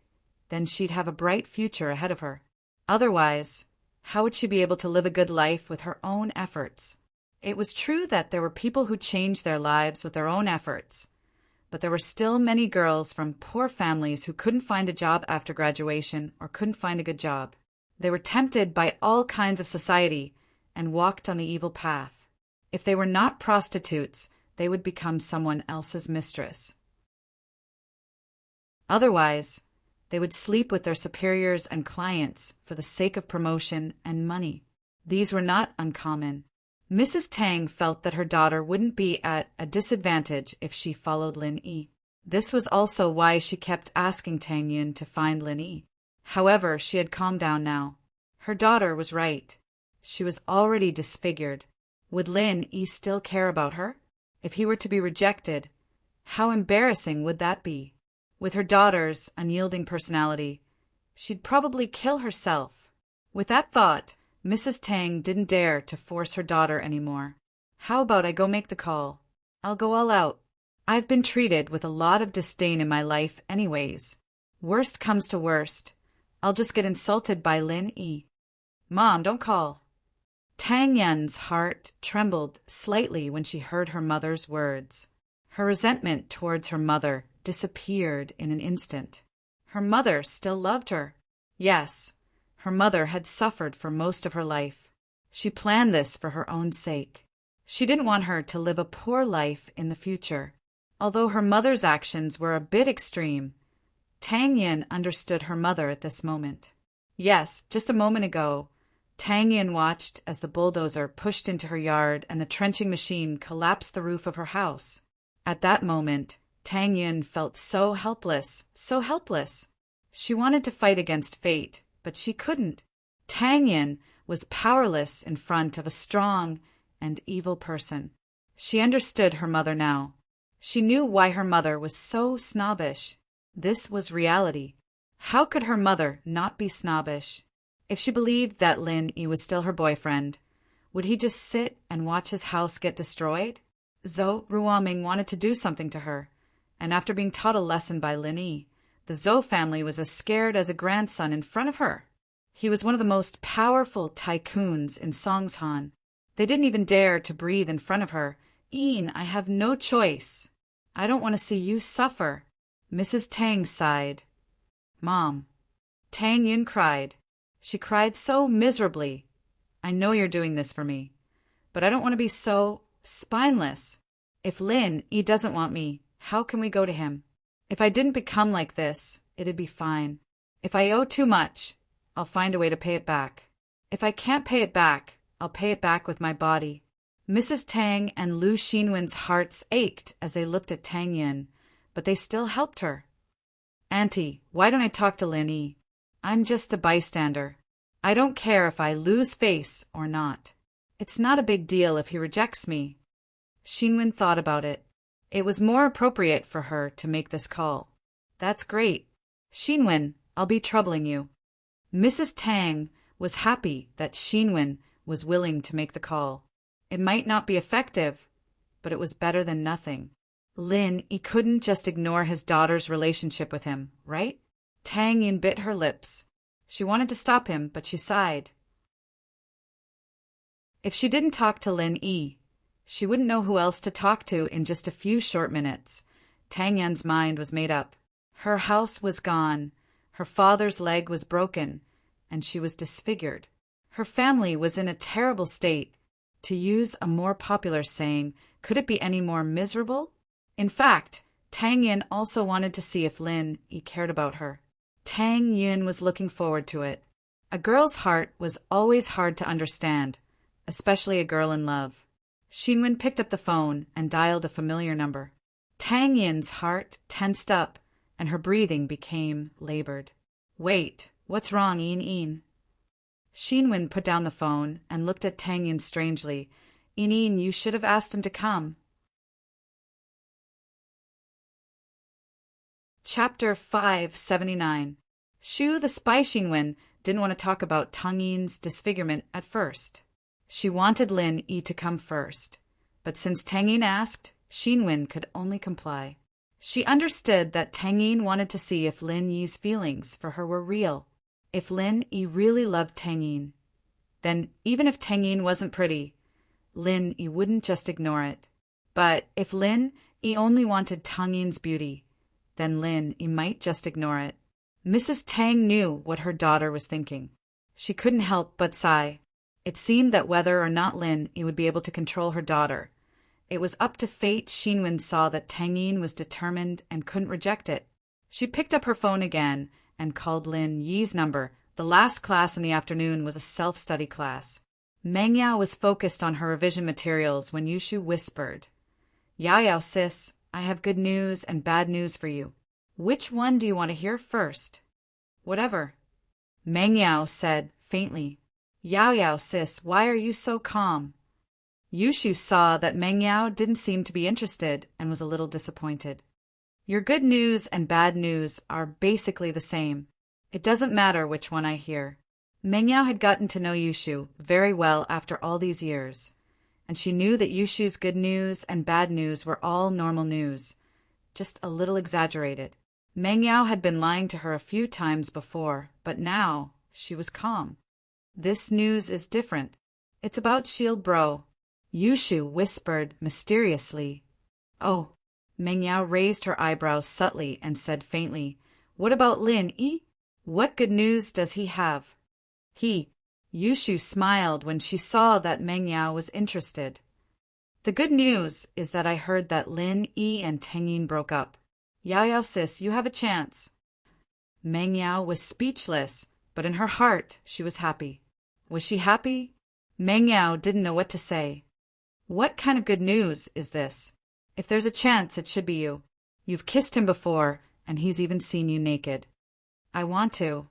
then she'd have a bright future ahead of her. Otherwise, how would she be able to live a good life with her own efforts? It was true that there were people who changed their lives with their own efforts, but there were still many girls from poor families who couldn't find a job after graduation or couldn't find a good job. They were tempted by all kinds of society and walked on the evil path. If they were not prostitutes, they would become someone else's mistress. Otherwise, they would sleep with their superiors and clients for the sake of promotion and money. These were not uncommon. Mrs. Tang felt that her daughter wouldn't be at a disadvantage if she followed Lin Yi. This was also why she kept asking Tang Yin to find Lin Yi. However, she had calmed down now. Her daughter was right. She was already disfigured. Would Lin Yi still care about her? If he were to be rejected, how embarrassing would that be? With her daughter's unyielding personality, she'd probably kill herself. With that thought, Mrs. Tang didn't dare to force her daughter anymore. How about I go make the call? I'll go all out. I've been treated with a lot of disdain in my life anyways. Worst comes to worst, I'll just get insulted by Lin Yi. Mom, don't call. Tang Yin's heart trembled slightly when she heard her mother's words. Her resentment towards her mother disappeared in an instant. Her mother still loved her. Yes, her mother had suffered for most of her life. She planned this for her own sake. She didn't want her to live a poor life in the future. Although her mother's actions were a bit extreme, Tang Yin understood her mother at this moment. Yes, just a moment ago, Tang Yin watched as the bulldozer pushed into her yard and the trenching machine collapsed the roof of her house. At that moment, Tang Yin felt so helpless, so helpless. She wanted to fight against fate, but she couldn't. Tang Yin was powerless in front of a strong and evil person. She understood her mother now. She knew why her mother was so snobbish. This was reality. How could her mother not be snobbish? If she believed that Lin Yi was still her boyfriend, would he just sit and watch his house get destroyed? Zhou Ruoming wanted to do something to her, and after being taught a lesson by Lin Yi, the Zhou family was as scared as a grandson in front of her. He was one of the most powerful tycoons in Songshan. They didn't even dare to breathe in front of her. "Yin, I have no choice. I don't want to see you suffer." Mrs. Tang sighed. "Mom." Tang Yin cried. She cried so miserably. "I know you're doing this for me, but I don't want to be so spineless. If Lin Yi doesn't want me, how can we go to him? If I didn't become like this, it'd be fine. If I owe too much, I'll find a way to pay it back. If I can't pay it back, I'll pay it back with my body." Mrs. Tang and Lu Xinwen's hearts ached as they looked at Tang Yin, but they still helped her. "Auntie, why don't I talk to Lin Yi? I'm just a bystander. I don't care if I lose face or not. It's not a big deal if he rejects me." Xinwen thought about it. It was more appropriate for her to make this call. "That's great. Xinwen, I'll be troubling you." Mrs. Tang was happy that Xinwen was willing to make the call. It might not be effective, but it was better than nothing. Lin Yi couldn't just ignore his daughter's relationship with him, right? Tang Yin bit her lips. She wanted to stop him, but she sighed. If she didn't talk to Lin Yi, she wouldn't know who else to talk to in just a few short minutes. Tang Yin's mind was made up. Her house was gone, her father's leg was broken, and she was disfigured. Her family was in a terrible state. To use a more popular saying, could it be any more miserable? In fact, Tang Yin also wanted to see if Lin Yi cared about her. Tang Yin was looking forward to it. A girl's heart was always hard to understand, especially a girl in love. Xinwen picked up the phone and dialed a familiar number. Tang Yin's heart tensed up, and her breathing became labored. "Wait, what's wrong, Yin?" Xinwen put down the phone and looked at Tang Yin strangely. "Yin, you should have asked him to come." Chapter 579. Shu the spy Xinwen didn't want to talk about Tang Yin's disfigurement at first. She wanted Lin Yi to come first, but since Tang Yin asked, Xinwen could only comply. She understood that Tang Yin wanted to see if Lin Yi's feelings for her were real. If Lin Yi really loved Tang Yin, then even if Tang Yin wasn't pretty, Lin Yi wouldn't just ignore it. But if Lin Yi only wanted Tang Yin's beauty, then Lin Yi might just ignore it. Mrs. Tang knew what her daughter was thinking. She couldn't help but sigh. It seemed that whether or not Lin Yi would be able to control her daughter, it was up to fate. Xinwen saw that Tang Yin was determined and couldn't reject it. She picked up her phone again and called Lin Yi's number. The last class in the afternoon was a self-study class. Meng Yao was focused on her revision materials when Yushu whispered, Yao sis, I have good news and bad news for you. Which one do you want to hear first?" "Whatever." Meng Yao said faintly, Yao sis, why are you so calm?" Yushu saw that Meng Yao didn't seem to be interested and was a little disappointed. "Your good news and bad news are basically the same. It doesn't matter which one I hear." Meng Yao had gotten to know Yushu very well after all these years, and she knew that Yushu's good news and bad news were all normal news, just a little exaggerated. Meng Yao had been lying to her a few times before, but now she was calm. "This news is different. It's about Shield Bro," Yushu whispered mysteriously. "Oh." Meng Yao raised her eyebrows subtly and said faintly, "What about Lin Yi? What good news does he have?" Yushu smiled when she saw that Meng Yao was interested. "The good news is that I heard that Lin Yi and Tang Yin broke up. Yao sis, you have a chance." Meng Yao was speechless, but in her heart she was happy. Was she happy? Meng Yao didn't know what to say. What kind of good news is this? If there's a chance, it should be you. You've kissed him before, and he's even seen you naked. I want to,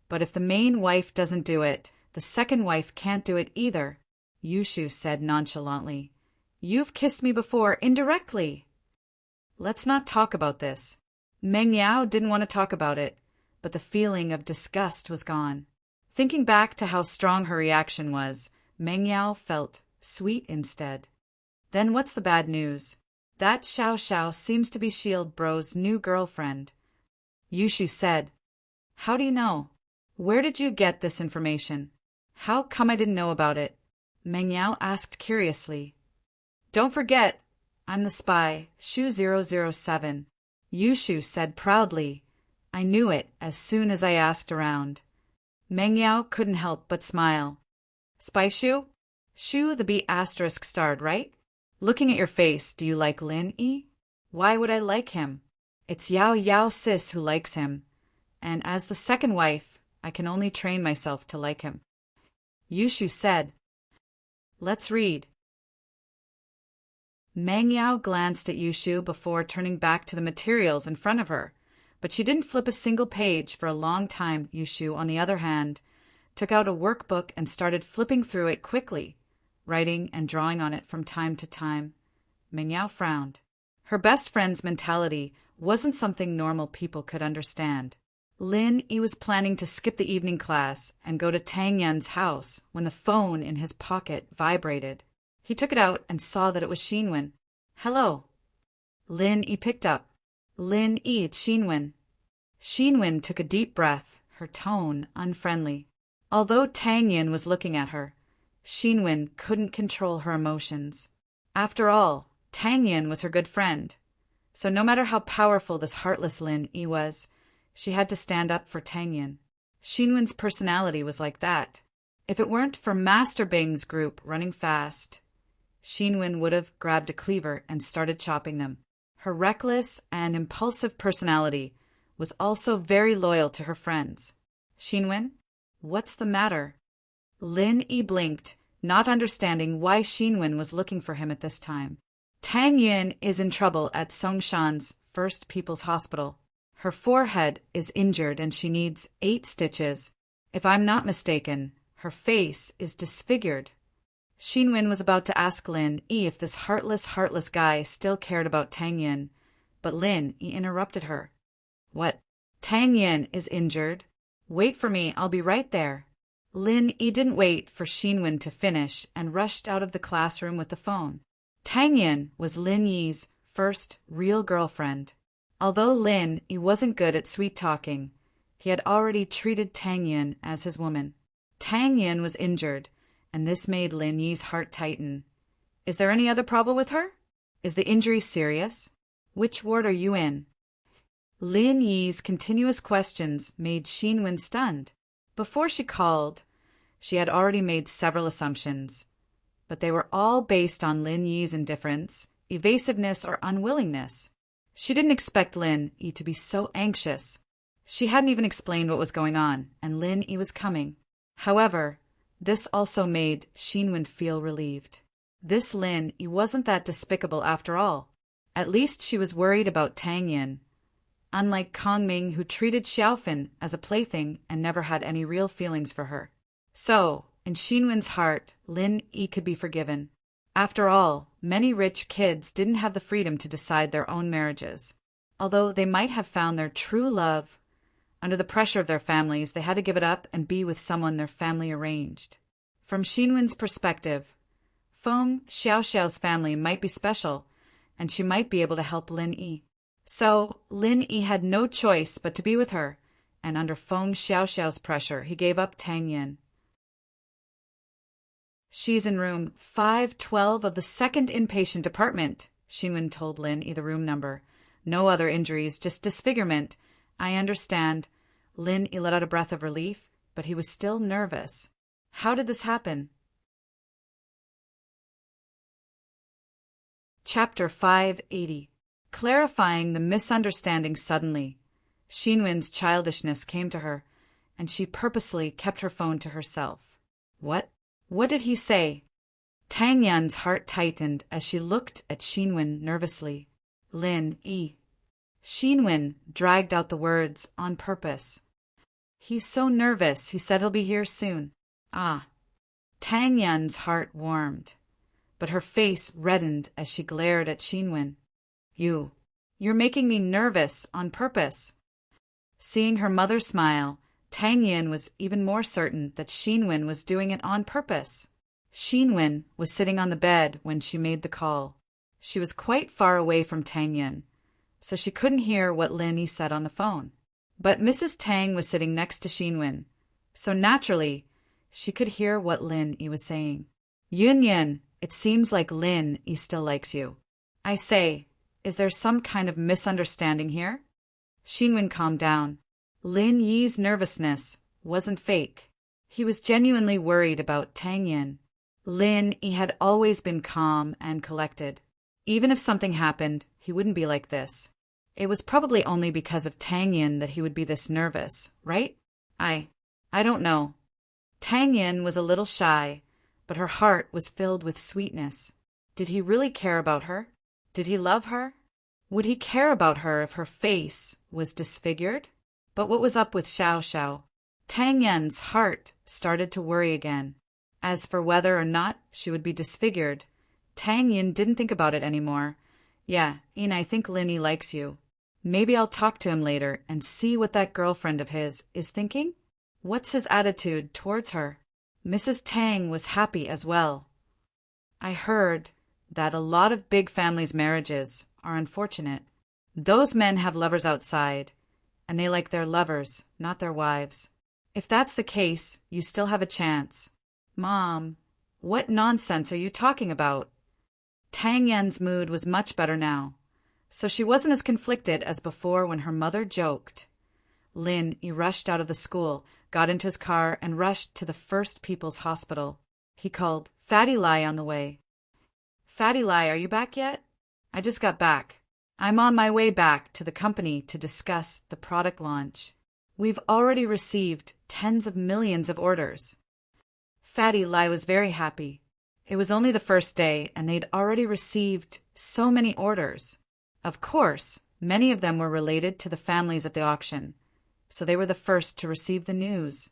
but if the main wife doesn't do it, the second wife can't do it either, Yushu said nonchalantly. You've kissed me before indirectly. Let's not talk about this. Meng Yao didn't want to talk about it, but the feeling of disgust was gone. Thinking back to how strong her reaction was, Meng Yao felt sweet instead. Then what's the bad news? That Xiao Xiao seems to be Shield Bro's new girlfriend. Yushu said. How do you know? Where did you get this information? How come I didn't know about it? Meng Yao asked curiously. Don't forget, I'm the spy, Shu 007. Yushu said proudly. I knew it as soon as I asked around. Meng Yao couldn't help but smile. Spy Shu? Shu the B** starred, right? Looking at your face, do you like Lin Yi? Why would I like him? It's Yao Yao sis who likes him. And as the second wife, I can only train myself to like him. Yushu said. Let's read. Meng Yao glanced at Yushu before turning back to the materials in front of her, but she didn't flip a single page for a long time. Yushu, on the other hand, took out a workbook and started flipping through it quickly, writing and drawing on it from time to time. Meng Yao frowned. Her best friend's mentality wasn't something normal people could understand. Lin Yi was planning to skip the evening class and go to Tang Yan's house when the phone in his pocket vibrated. He took it out and saw that it was Xinwen. Hello. Lin Yi picked up. Lin Yi, it's Xinwen. Xinwen took a deep breath, her tone unfriendly. Although Tang Yan was looking at her, Xinwen couldn't control her emotions. After all, Tang Yan was her good friend. So no matter how powerful this heartless Lin Yi was, she had to stand up for Tang Yan. Xinwen's personality was like that. If it weren't for Master Bing's group running fast, Xinwen would have grabbed a cleaver and started chopping them. Her reckless and impulsive personality was also very loyal to her friends. Xinwen, what's the matter? Lin Yi blinked, not understanding why Xinwen was looking for him at this time. Tang Yan is in trouble at Songshan's First People's Hospital. Her forehead is injured and she needs 8 stitches. If I'm not mistaken, her face is disfigured. Xinwen was about to ask Lin Yi if this heartless guy still cared about Tang Yan, but Lin Yi interrupted her. What? Tang Yan is injured? Wait for me, I'll be right there. Lin Yi didn't wait for Xinwen to finish and rushed out of the classroom with the phone. Tang Yan was Lin Yi's first real girlfriend. Although Lin Yi wasn't good at sweet-talking, he had already treated Tang Yan as his woman. Tang Yan was injured, and this made Lin Yi's heart tighten. Is there any other problem with her? Is the injury serious? Which ward are you in? Lin Yi's continuous questions made Xinwen stunned. Before she called, she had already made several assumptions, but they were all based on Lin Yi's indifference, evasiveness, or unwillingness. She didn't expect Lin Yi to be so anxious. She hadn't even explained what was going on, and Lin Yi was coming. However, this also made Xinwen feel relieved. This Lin Yi wasn't that despicable after all. At least she was worried about Tang Yan, unlike Kong Ming, who treated Xiaofan as a plaything and never had any real feelings for her. So, in Xinwen's heart, Lin Yi could be forgiven. After all, many rich kids didn't have the freedom to decide their own marriages. Although they might have found their true love, under the pressure of their families, they had to give it up and be with someone their family arranged. From Xinwen's perspective, Feng Xiaoxiao's family might be special, and she might be able to help Lin Yi. So, Lin Yi had no choice but to be with her, and under Feng Xiaoxiao's pressure, he gave up Tang Yan. She's in room 512 of the second inpatient department, Xinwen told Lin Yi the room number. No other injuries, just disfigurement. I understand. Lin Yi let out a breath of relief, but he was still nervous. How did this happen? Chapter 580. Clarifying the misunderstanding suddenly. Xinwen's childishness came to her, and she purposely kept her phone to herself. What? What did he say? Tang Yan's heart tightened as she looked at Xinwen nervously. Lin Yi. Xinwen dragged out the words on purpose. He's so nervous, he said he'll be here soon. Ah. Tang Yan's heart warmed, but her face reddened as she glared at Xinwen. You're making me nervous on purpose. Seeing her mother smile, Tang Yin was even more certain that Xinwen was doing it on purpose. Xinwen was sitting on the bed when she made the call. She was quite far away from Tang Yin, so she couldn't hear what Lin Yi said on the phone. But Mrs. Tang was sitting next to Xinwen, so naturally, she could hear what Lin Yi was saying. Yin, it seems like Lin Yi still likes you. I say, is there some kind of misunderstanding here? Xinwen calmed down. Lin Yi's nervousness wasn't fake. He was genuinely worried about Tang Yin. Lin Yi had always been calm and collected. Even if something happened, he wouldn't be like this. It was probably only because of Tang Yin that he would be this nervous, right? I don't know. Tang Yin was a little shy, but her heart was filled with sweetness. Did he really care about her? Did he love her? Would he care about her if her face was disfigured? But what was up with Xiao Xiao? Tang Yin's heart started to worry again. As for whether or not she would be disfigured, Tang Yin didn't think about it anymore. Yeah, Yin, I think Lin Yi likes you. Maybe I'll talk to him later and see what that girlfriend of his is thinking. What's his attitude towards her? Mrs. Tang was happy as well. I heard that a lot of big families' marriages are unfortunate. Those men have lovers outside, and they like their lovers, not their wives. If that's the case, you still have a chance. Mom, what nonsense are you talking about? Tang Yan's mood was much better now, so she wasn't as conflicted as before when her mother joked. Lin Yi rushed out of the school, got into his car, and rushed to the First People's Hospital. He called Fatty Lai on the way. Fatty Lai, are you back yet? I just got back. I'm on my way back to the company to discuss the product launch. We've already received tens of millions of orders. Fatty Lai was very happy. It was only the first day, and they'd already received so many orders. Of course, many of them were related to the families at the auction, so they were the first to receive the news.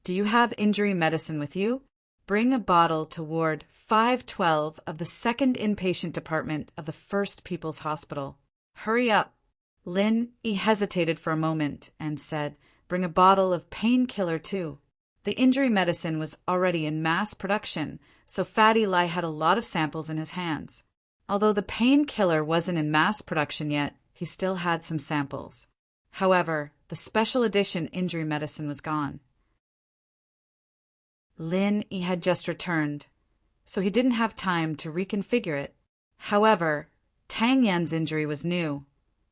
Do you have injury medicine with you? Bring a bottle to Ward 512 of the 2nd Inpatient Department of the First People's Hospital. Hurry up. Lin Yi hesitated for a moment and said, bring a bottle of painkiller too. The injury medicine was already in mass production, so Fatty Lai had a lot of samples in his hands. Although the painkiller wasn't in mass production yet, he still had some samples. However, the special edition injury medicine was gone. Lin Yi had just returned, so he didn't have time to reconfigure it. However, Tang Yan's injury was new,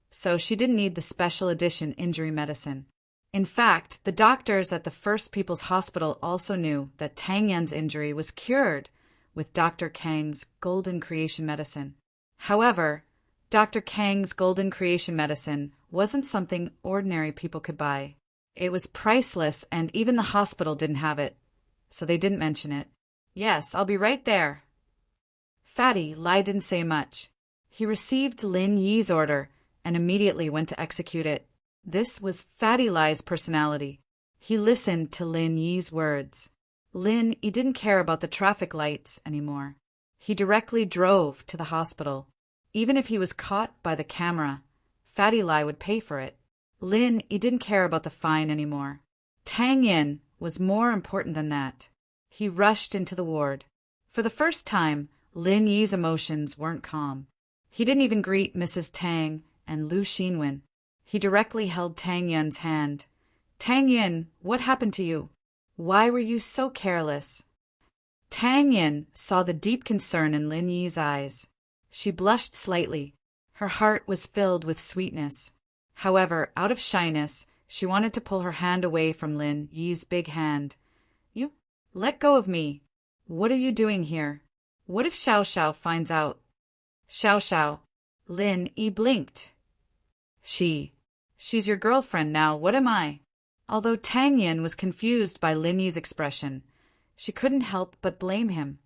so she didn't need the special edition injury medicine. In fact, the doctors at the First People's Hospital also knew that Tang Yan's injury was cured with Dr. Kang's Golden Creation Medicine. However, Dr. Kang's Golden Creation Medicine wasn't something ordinary people could buy. It was priceless, and even the hospital didn't have it, so they didn't mention it. Yes, I'll be right there. Fatty Lai didn't say much. He received Lin Yi's order and immediately went to execute it. This was Fatty Lai's personality. He listened to Lin Yi's words. Lin Yi didn't care about the traffic lights anymore. He directly drove to the hospital. Even if he was caught by the camera, Fatty Lai would pay for it. Lin Yi didn't care about the fine anymore. Tang Yin was more important than that. He rushed into the ward. For the first time, Lin Yi's emotions weren't calm. He didn't even greet Mrs. Tang and Lu Xinwen. He directly held Tang Yin's hand. Tang Yin, what happened to you? Why were you so careless? Tang Yin saw the deep concern in Lin Yi's eyes. She blushed slightly. Her heart was filled with sweetness. However, out of shyness, she wanted to pull her hand away from Lin Yi's big hand. You, let go of me. What are you doing here? What if Xiao Xiao finds out? Xiao Xiao. Lin Yi blinked. She's your girlfriend now, what am I? Although Tang Yin was confused by Lin Yi's expression, She couldn't help but blame him.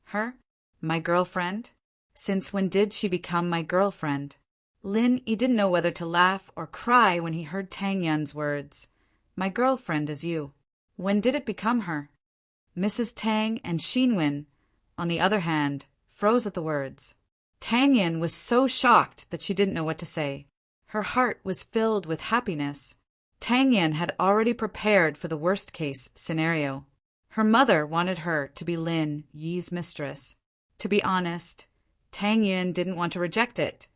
Her? My girlfriend? Since when did she become my girlfriend? Lin Yi didn't know whether to laugh or cry when he heard Tang Yun's words. My girlfriend is you. When did it become her? Mrs. Tang and Xinwen, on the other hand, froze at the words. Tang Yun was so shocked that she didn't know what to say. Her heart was filled with happiness. Tang Yun had already prepared for the worst-case scenario. Her mother wanted her to be Lin Yi's mistress. To be honest, Tang Yun didn't want to reject it,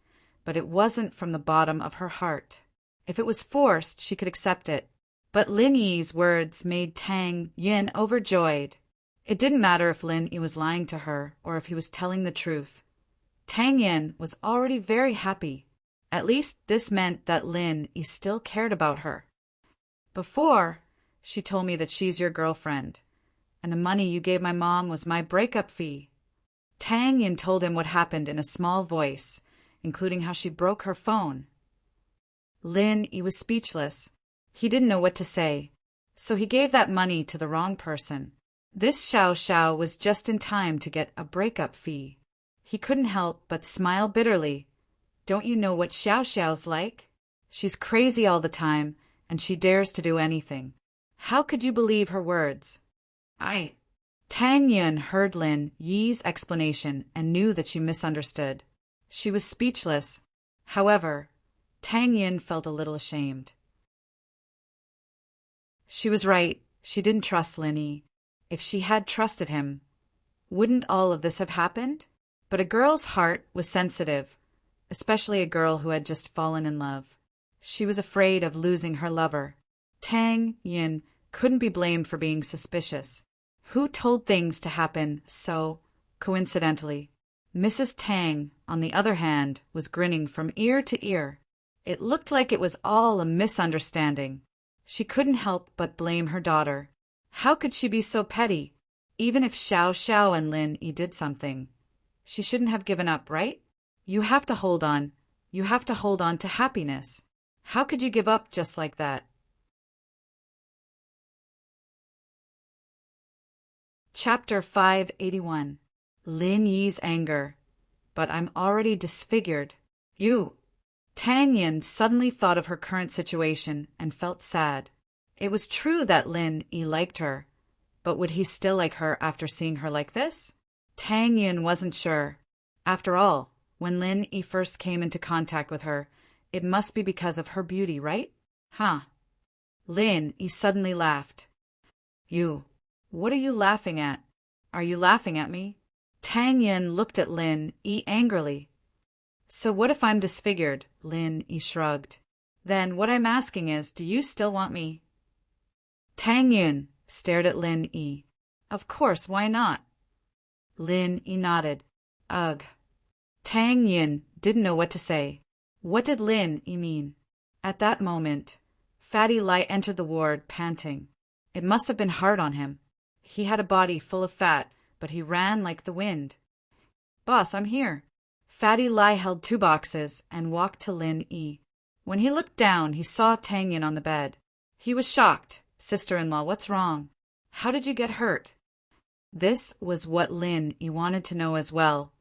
but it wasn't from the bottom of her heart. If it was forced, she could accept it. But Lin Yi's words made Tang Yun overjoyed. It didn't matter if Lin Yi was lying to her or if he was telling the truth. Tang Yun was already very happy. At least this meant that Lin Yi still cared about her. Before, she told me that she's your girlfriend, and the money you gave my mom was my breakup fee. Tang Yun told him what happened in a small voice, including how she broke her phone. Lin Yi was speechless. He didn't know what to say, so he gave that money to the wrong person. This Xiao Xiao was just in time to get a breakup fee. He couldn't help but smile bitterly. Don't you know what Xiao Xiao's like? She's crazy all the time, and she dares to do anything. How could you believe her words? Tang Yun heard Lin Yi's explanation and knew that she misunderstood. She was speechless. However, Tang Yun felt a little ashamed. She was right. She didn't trust Lin Yi. If she had trusted him, wouldn't all of this have happened? But a girl's heart was sensitive, especially a girl who had just fallen in love. She was afraid of losing her lover. Tang Yun couldn't be blamed for being suspicious. Who told things to happen so coincidentally? Mrs. Tang, on the other hand, was grinning from ear to ear. It looked like it was all a misunderstanding. She couldn't help but blame her daughter. How could she be so petty? Even if Xiao Xiao and Lin Yi did something, she shouldn't have given up, right? You have to hold on. You have to hold on to happiness. How could you give up just like that? Chapter 581. Lin Yi's anger. But I'm already disfigured. You. Tang Yun suddenly thought of her current situation and felt sad. It was true that Lin Yi liked her, but would he still like her after seeing her like this? Tang Yun wasn't sure. After all, when Lin Yi first came into contact with her, it must be because of her beauty, right? Huh. Lin Yi suddenly laughed. You. What are you laughing at? Are you laughing at me? Tang Yun looked at Lin Yi angrily. So what if I'm disfigured? Lin Yi shrugged. Then what I'm asking is, do you still want me? Tang Yun stared at Lin Yi. Of course, why not? Lin Yi nodded. Ugh. Tang Yun didn't know what to say. What did Lin Yi mean? At that moment, Fatty Lai entered the ward, panting. It must have been hard on him. He had a body full of fat, but he ran like the wind. Boss, I'm here. Fatty Lai held 2 boxes and walked to Lin Yi. When he looked down, he saw Tang Yun on the bed. He was shocked. Sister-in-law, what's wrong? How did you get hurt? This was what Lin Yi wanted to know as well,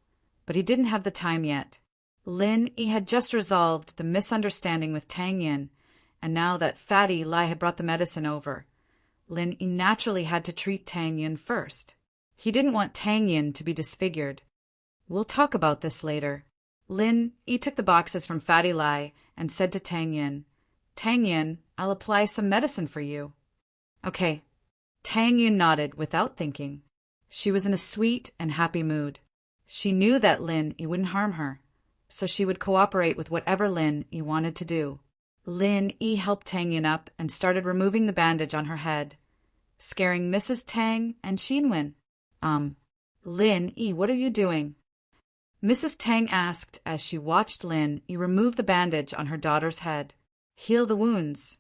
but he didn't have the time yet. Lin Yi had just resolved the misunderstanding with Tang Yun, and now that Fatty Lai had brought the medicine over, Lin Yi naturally had to treat Tang Yun first. He didn't want Tang Yun to be disfigured. We'll talk about this later. Lin Yi took the boxes from Fatty Lai and said to Tang Yun, Tang Yun, I'll apply some medicine for you. Okay. Tang Yun nodded without thinking. She was in a sweet and happy mood. She knew that Lin Yi wouldn't harm her, so she would cooperate with whatever Lin Yi wanted to do. Lin Yi helped Tang Yun up and started removing the bandage on her head, scaring Mrs. Tang and Xinwen. Lin Yi, what are you doing? Mrs. Tang asked as she watched Lin Yi remove the bandage on her daughter's head. Heal the wounds.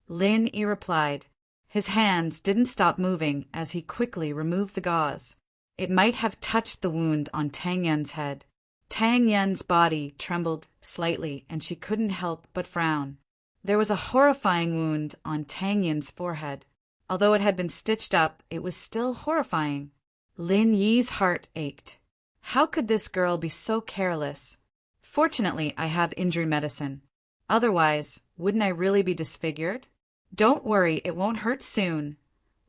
Lin Yi replied. His hands didn't stop moving as he quickly removed the gauze. It might have touched the wound on Tang Yun's head. Tang Yun's body trembled slightly and she couldn't help but frown. There was a horrifying wound on Tang Yun's forehead. Although it had been stitched up, it was still horrifying. Lin Yi's heart ached. How could this girl be so careless? Fortunately, I have injury medicine. Otherwise, wouldn't I really be disfigured? Don't worry, it won't hurt soon.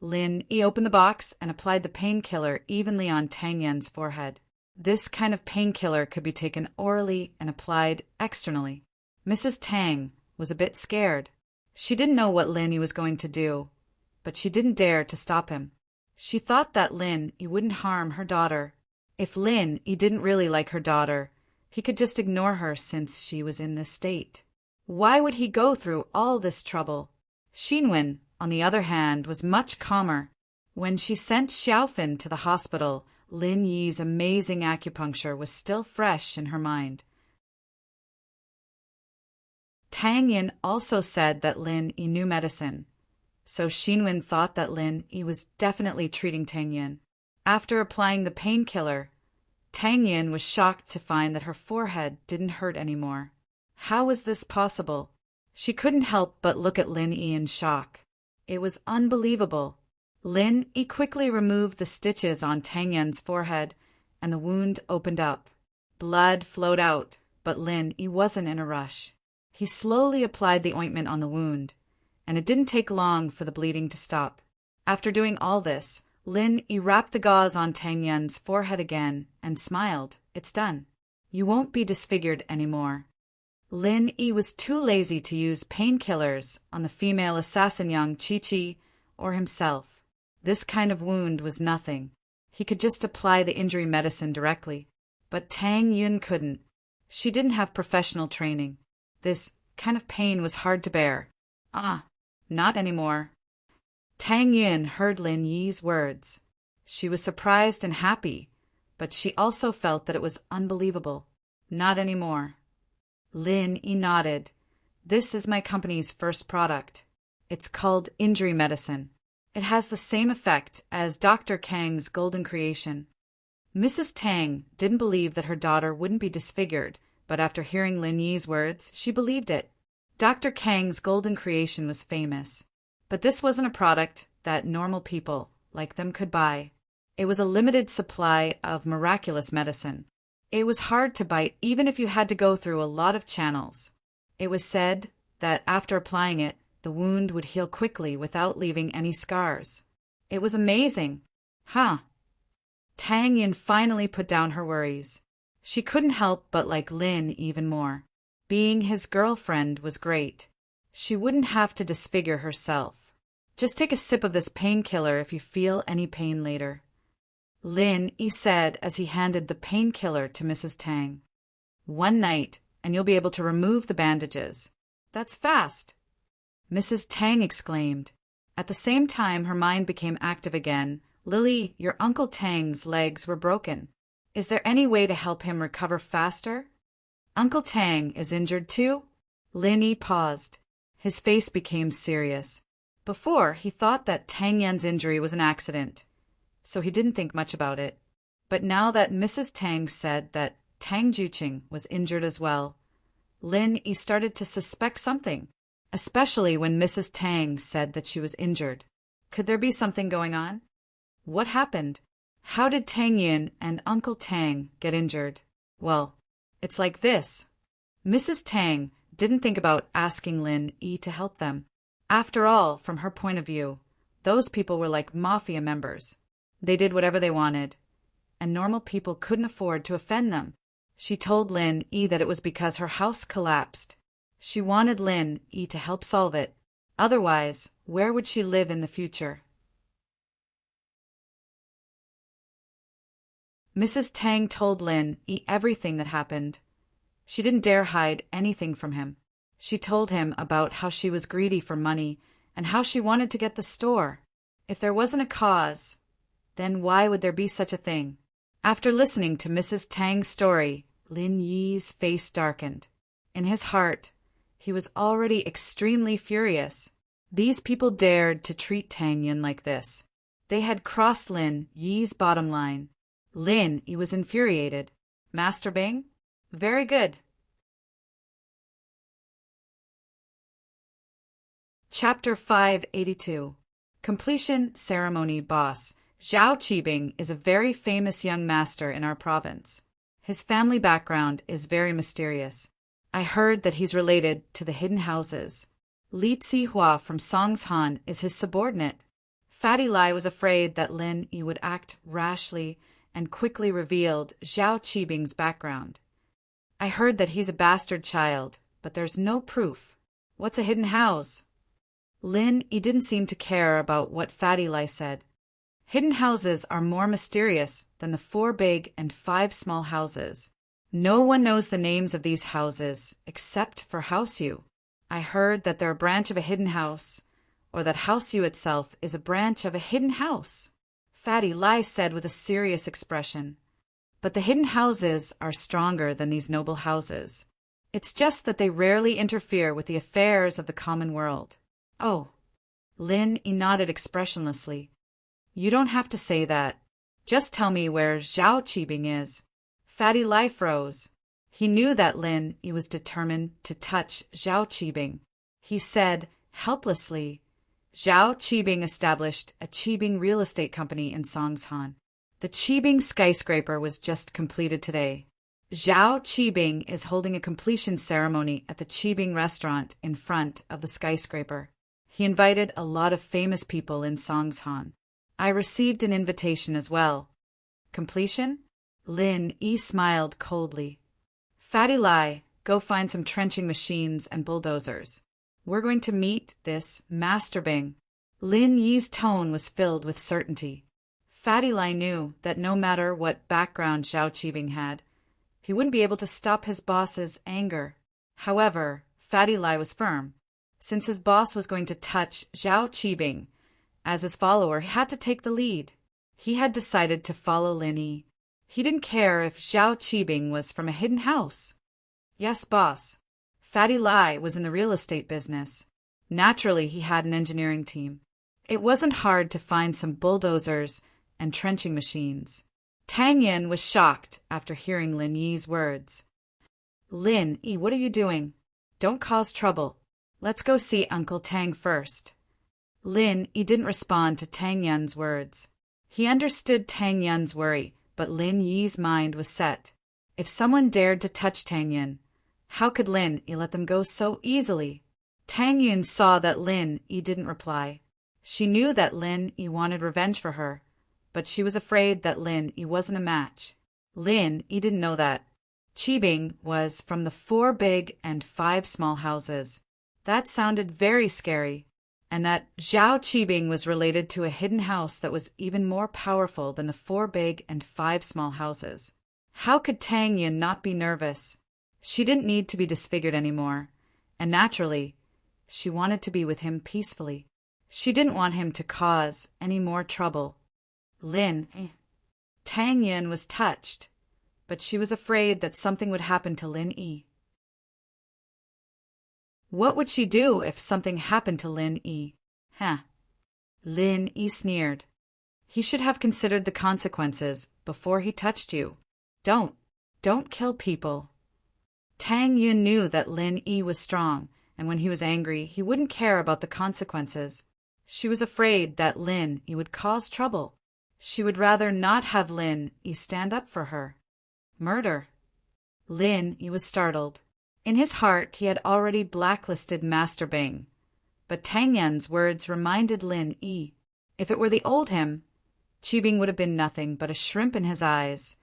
Lin Yi opened the box and applied the painkiller evenly on Tang Yan's forehead. This kind of painkiller could be taken orally and applied externally. Mrs. Tang was a bit scared. She didn't know what Lin Yi was going to do, but she didn't dare to stop him. She thought that Lin Yi wouldn't harm her daughter. If Lin Yi didn't really like her daughter, he could just ignore her since she was in this state. Why would he go through all this trouble? Xinwen, on the other hand, was much calmer. When she sent Xiaofan to the hospital, Lin Yi's amazing acupuncture was still fresh in her mind. Tang Yin also said that Lin Yi knew medicine, so Xinwen thought that Lin Yi was definitely treating Tang Yin. After applying the painkiller, Tang Yin was shocked to find that her forehead didn't hurt anymore. How was this possible? She couldn't help but look at Lin Yi in shock. It was unbelievable. Lin Yi quickly removed the stitches on Tang Yin's forehead, and the wound opened up. Blood flowed out, but Lin Yi wasn't in a rush. He slowly applied the ointment on the wound, and it didn't take long for the bleeding to stop. After doing all this, Lin Yi wrapped the gauze on Tang Yin's forehead again and smiled. It's done. You won't be disfigured anymore. Lin Yi was too lazy to use painkillers on the female assassin young Chi-Chi or himself. This kind of wound was nothing. He could just apply the injury medicine directly. But Tang Yun couldn't. She didn't have professional training. This kind of pain was hard to bear. Not anymore. Tang Yun heard Lin Yi's words. She was surprised and happy, but she also felt that it was unbelievable. Not anymore. Lin Yi nodded. This is my company's first product. It's called injury medicine. It has the same effect as Dr. Kang's golden creation. Mrs. Tang didn't believe that her daughter wouldn't be disfigured, but after hearing Lin Yi's words, she believed it. Dr. Kang's golden creation was famous, but this wasn't a product that normal people like them could buy. It was a limited supply of miraculous medicine. It was hard to bite even if you had to go through a lot of channels. It was said that after applying it, the wound would heal quickly without leaving any scars. It was amazing. Tang Yin finally put down her worries. She couldn't help but like Lin even more. Being his girlfriend was great. She wouldn't have to disfigure herself. Just take a sip of this painkiller if you feel any pain later. Lin Yi said as he handed the painkiller to Mrs. Tang. One night, and you'll be able to remove the bandages. That's fast, Mrs. Tang exclaimed. At the same time her mind became active again. Lily, your Uncle Tang's legs were broken. Is there any way to help him recover faster? Uncle Tang is injured too? Lin Yi paused. His face became serious. Before, he thought that Tang Yan's injury was an accident, so he didn't think much about it. But now that Mrs. Tang said that Tang Juqing was injured as well, Lin Yi started to suspect something, especially when Mrs. Tang said that she was injured. Could there be something going on? What happened? How did Tang Yin and Uncle Tang get injured? Well, it's like this. Mrs. Tang didn't think about asking Lin Yi to help them. After all, from her point of view, those people were like mafia members. They did whatever they wanted, and normal people couldn't afford to offend them. She told Lin Yi that it was because her house collapsed. She wanted Lin Yi to help solve it. Otherwise, where would she live in the future? Mrs. Tang told Lin Yi everything that happened. She didn't dare hide anything from him. She told him about how she was greedy for money and how she wanted to get the store. If there wasn't a cause, then why would there be such a thing? After listening to Mrs. Tang's story, Lin Yi's face darkened. In his heart, he was already extremely furious. These people dared to treat Tang Yin like this. They had crossed Lin Yi's bottom line. Lin Yi was infuriated. Master Bing? Very good. Chapter 582. Completion ceremony boss. Zhao Qibing is a very famous young master in our province. His family background is very mysterious. I heard that he's related to the hidden houses. Li Zihua from Songshan is his subordinate. Fatty Lai was afraid that Lin Yi would act rashly and quickly revealed Zhao Qibing's background. I heard that he's a bastard child, but there's no proof. What's a hidden house? Lin Yi didn't seem to care about what Fatty Lai said. Hidden houses are more mysterious than the 4 big and 5 small houses. No one knows the names of these houses except for House Yu. I heard that they're a branch of a hidden house, or that House Yu itself is a branch of a hidden house. Fatty Lai said with a serious expression. But the hidden houses are stronger than these noble houses. It's just that they rarely interfere with the affairs of the common world. Oh. Lin Yi nodded expressionlessly. You don't have to say that. Just tell me where Zhao Qibing is. Fatty Lai froze. He knew that Lin Yi was determined to touch Zhao Qibing. He said, helplessly, Zhao Qibing established a Qibing real estate company in Songshan. The Qibing skyscraper was just completed today. Zhao Qibing is holding a completion ceremony at the Qibing restaurant in front of the skyscraper. He invited a lot of famous people in Songshan. I received an invitation as well. Completion? Lin Yi smiled coldly. Fatty Lai, go find some trenching machines and bulldozers. We're going to meet this Master Bing. Lin Yi's tone was filled with certainty. Fatty Lai knew that no matter what background Zhao Qibing had, he wouldn't be able to stop his boss's anger. However, Fatty Lai was firm. Since his boss was going to touch Zhao Qibing, as his follower, he had to take the lead. He had decided to follow Lin Yi. He didn't care if Zhao Qibing was from a hidden house. Yes, boss. Fatty Lai was in the real estate business. Naturally, he had an engineering team. It wasn't hard to find some bulldozers and trenching machines. Tang Yin was shocked after hearing Lin Yi's words. Lin Yi, what are you doing? Don't cause trouble. Let's go see Uncle Tang first. Lin Yi didn't respond to Tang Yun's words. He understood Tang Yun's worry, but Lin Yi's mind was set. If someone dared to touch Tang Yun, how could Lin Yi let them go so easily? Tang Yun saw that Lin Yi didn't reply. She knew that Lin Yi wanted revenge for her, but she was afraid that Lin Yi wasn't a match. Lin Yi didn't know that Qibing was from the 4 big and 5 small houses. That sounded very scary, and that Zhao Qibing was related to a hidden house that was even more powerful than the 4 big and 5 small houses. How could Tang Yun not be nervous? She didn't need to be disfigured anymore, and naturally, she wanted to be with him peacefully. She didn't want him to cause any more trouble. Tang Yun was touched, but she was afraid that something would happen to Lin Yi. What would she do if something happened to Lin Yi? Lin Yi sneered. He should have considered the consequences before he touched you. Don't kill people. Tang Yun knew that Lin Yi was strong, and when he was angry, he wouldn't care about the consequences. She was afraid that Lin Yi would cause trouble. She would rather not have Lin Yi stand up for her. Murder. Lin Yi was startled. In his heart, he had already blacklisted Master Bing. But Tang Yun's words reminded Lin Yi. If it were the old him, Qibing would have been nothing but a shrimp in his eyes,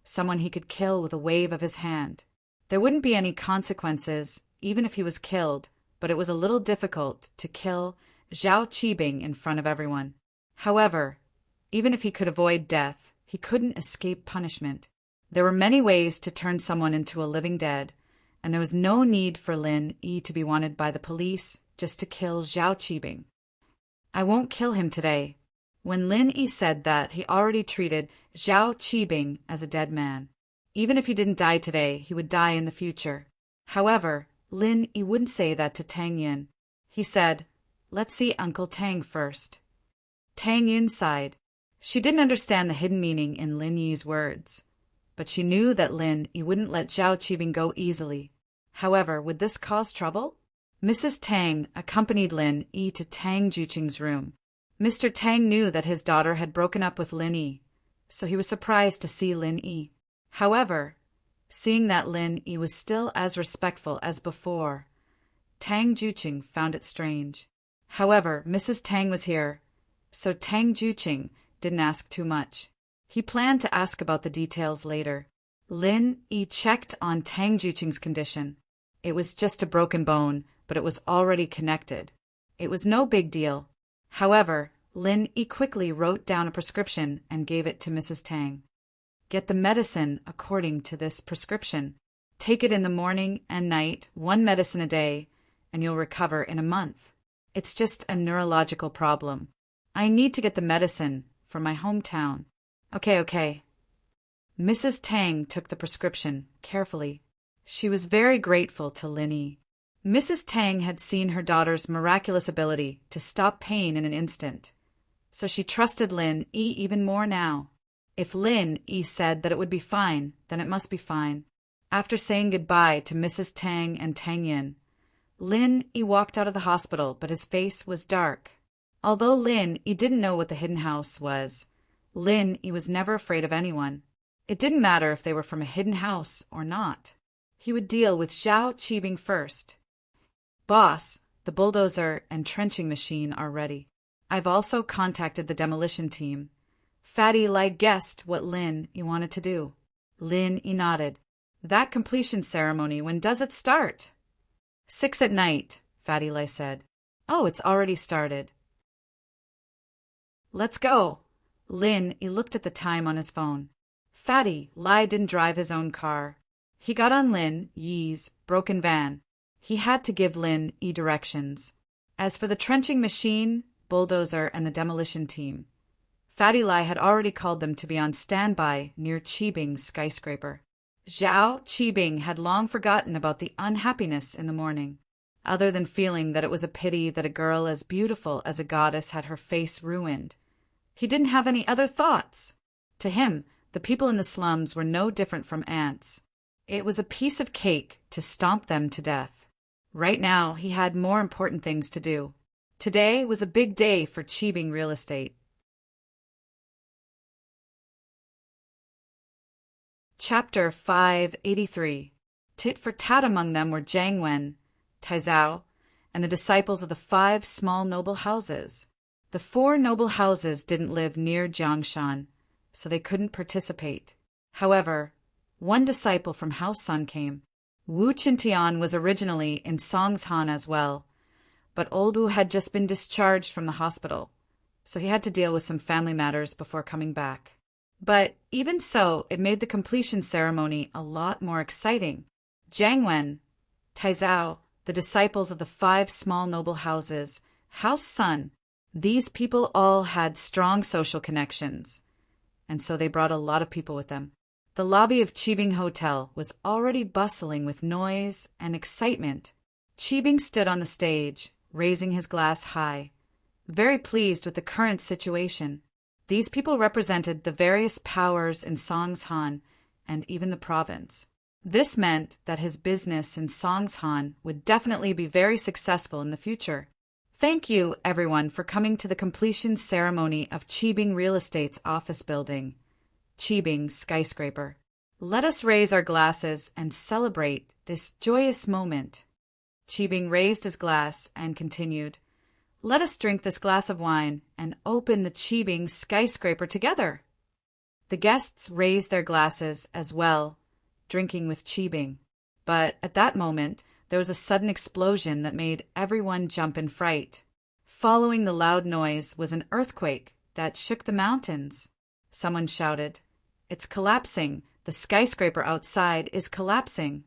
someone he could kill with a wave of his hand. There wouldn't be any consequences, even if he was killed, but it was a little difficult to kill Zhao Qibing in front of everyone. However, even if he could avoid death, he couldn't escape punishment. There were many ways to turn someone into a living dead, and there was no need for Lin Yi to be wanted by the police just to kill Zhao Qibing. I won't kill him today. When Lin Yi said that, he already treated Zhao Qibing as a dead man. Even if he didn't die today, he would die in the future. However, Lin Yi wouldn't say that to Tang Yun. He said, "Let's see Uncle Tang first." Tang Yun sighed. She didn't understand the hidden meaning in Lin Yi's words, but she knew that Lin Yi wouldn't let Zhao Qibing go easily. However, would this cause trouble? Mrs. Tang accompanied Lin Yi to Tang Juqing's room. Mr. Tang knew that his daughter had broken up with Lin Yi, so he was surprised to see Lin Yi. However, seeing that Lin Yi was still as respectful as before, Tang Juqing found it strange. However, Mrs. Tang was here, so Tang Juqing didn't ask too much. He planned to ask about the details later. Lin Yi checked on Tang Juqing's condition. It was just a broken bone, but it was already connected. It was no big deal. However, Lin Yi quickly wrote down a prescription and gave it to Mrs. Tang. Get the medicine according to this prescription. Take it in the morning and night, 1 medicine a day, and you'll recover in a month. It's just a neurological problem. I need to get the medicine from my hometown. Okay. Mrs. Tang took the prescription carefully. She was very grateful to Lin Yi. Mrs. Tang had seen her daughter's miraculous ability to stop pain in an instant, so she trusted Lin Yi even more now. If Lin Yi said that it would be fine, then it must be fine. After saying goodbye to Mrs. Tang and Tang Yin, Lin Yi walked out of the hospital, but his face was dark. Although Lin Yi didn't know what the hidden house was, Lin Yi was never afraid of anyone. It didn't matter if they were from a hidden house or not. He would deal with Zhao Qibing first. Boss, the bulldozer and trenching machine are ready. I've also contacted the demolition team. Fatty Lai guessed what Lin Yi wanted to do. Lin Yi nodded. That completion ceremony, when does it start? 6 at night, Fatty Lai said. Oh, it's already started. Let's go. Lin Yi looked at the time on his phone. Fatty Lai didn't drive his own car. He got on Lin Yi's broken van. He had to give Lin Yi directions. As for the trenching machine, bulldozer, and the demolition team, Fatty Lai had already called them to be on standby near Qibing's skyscraper. Zhao Qibing had long forgotten about the unhappiness in the morning, other than feeling that it was a pity that a girl as beautiful as a goddess had her face ruined. He didn't have any other thoughts. To him, the people in the slums were no different from ants. It was a piece of cake to stomp them to death. Right now, he had more important things to do. Today was a big day for Qibing real estate. Chapter 583. Tit for tat among them were Jiang Wen, Taizao, and the disciples of the 5 small noble houses. The 4 noble houses didn't live near Jiangshan, so they couldn't participate. However, one disciple from House Sun came. Wu Qintian was originally in Songshan as well, but old Wu had just been discharged from the hospital, so he had to deal with some family matters before coming back. But even so, it made the completion ceremony a lot more exciting. Jiang Wen, Taizao, the disciples of the 5 small noble houses, House Sun, these people all had strong social connections, and so they brought a lot of people with them. The lobby of Qibing Hotel was already bustling with noise and excitement. Qibing stood on the stage, raising his glass high, very pleased with the current situation. These people represented the various powers in Songshan and even the province. This meant that his business in Songshan would definitely be very successful in the future. Thank you, everyone, for coming to the completion ceremony of Qibing Real Estate's office building, Qibing skyscraper. Let us raise our glasses and celebrate this joyous moment. Qibing raised his glass and continued, Let us drink this glass of wine and open the Qibing skyscraper together. The guests raised their glasses as well, drinking with Qibing. But at that moment, there was a sudden explosion that made everyone jump in fright. Following the loud noise was an earthquake that shook the mountains. Someone shouted, It's collapsing. The skyscraper outside is collapsing.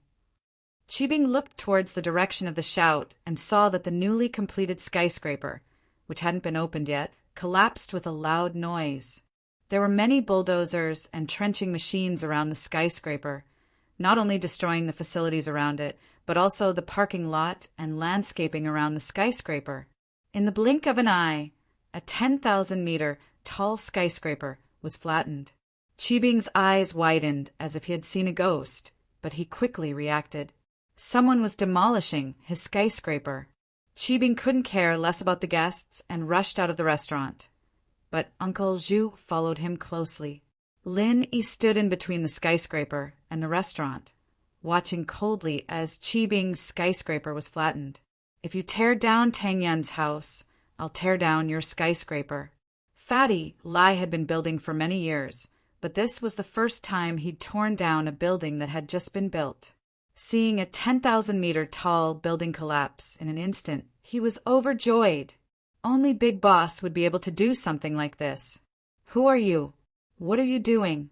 Qibing looked towards the direction of the shout and saw that the newly completed skyscraper, which hadn't been opened yet, collapsed with a loud noise. There were many bulldozers and trenching machines around the skyscraper, not only destroying the facilities around it, but also the parking lot and landscaping around the skyscraper. In the blink of an eye, a 10,000-meter tall skyscraper was flattened. Qibing's eyes widened as if he had seen a ghost, but he quickly reacted. Someone was demolishing his skyscraper. Qibing couldn't care less about the guests and rushed out of the restaurant. But Uncle Zhu followed him closely. Lin Yi stood in between the skyscraper and the restaurant, watching coldly as Qibing's skyscraper was flattened. If you tear down Tang Yun's house, I'll tear down your skyscraper. Fatty Lai had been building for many years, but this was the first time he'd torn down a building that had just been built. Seeing a 10,000-meter-tall building collapse in an instant, he was overjoyed. Only Big Boss would be able to do something like this. Who are you? What are you doing?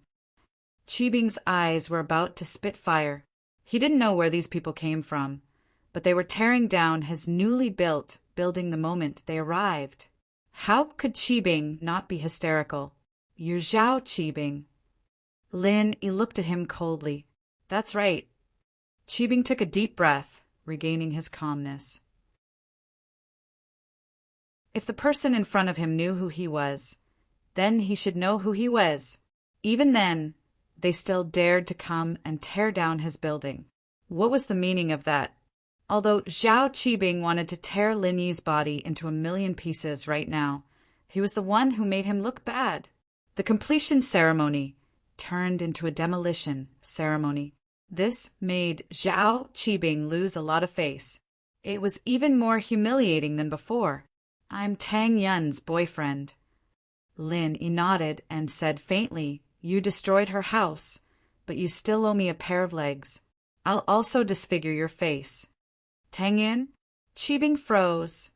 Qibing's eyes were about to spit fire. He didn't know where these people came from, but they were tearing down his newly built building the moment they arrived. How could Qibing not be hysterical? You're Zhao Qibing. Lin Yi looked at him coldly. That's right. Qibing took a deep breath, regaining his calmness. If the person in front of him knew who he was, then he should know who he was. Even then, they still dared to come and tear down his building. What was the meaning of that? Although Zhao Qibing wanted to tear Lin Yi's body into a million pieces right now, he was the one who made him look bad. The completion ceremony turned into a demolition ceremony. This made Zhao Qibing lose a lot of face. It was even more humiliating than before. I'm Tang Yun's boyfriend. Lin Yi nodded and said faintly, You destroyed her house, but you still owe me a pair of legs. I'll also disfigure your face. Tang Yun? Qibing froze,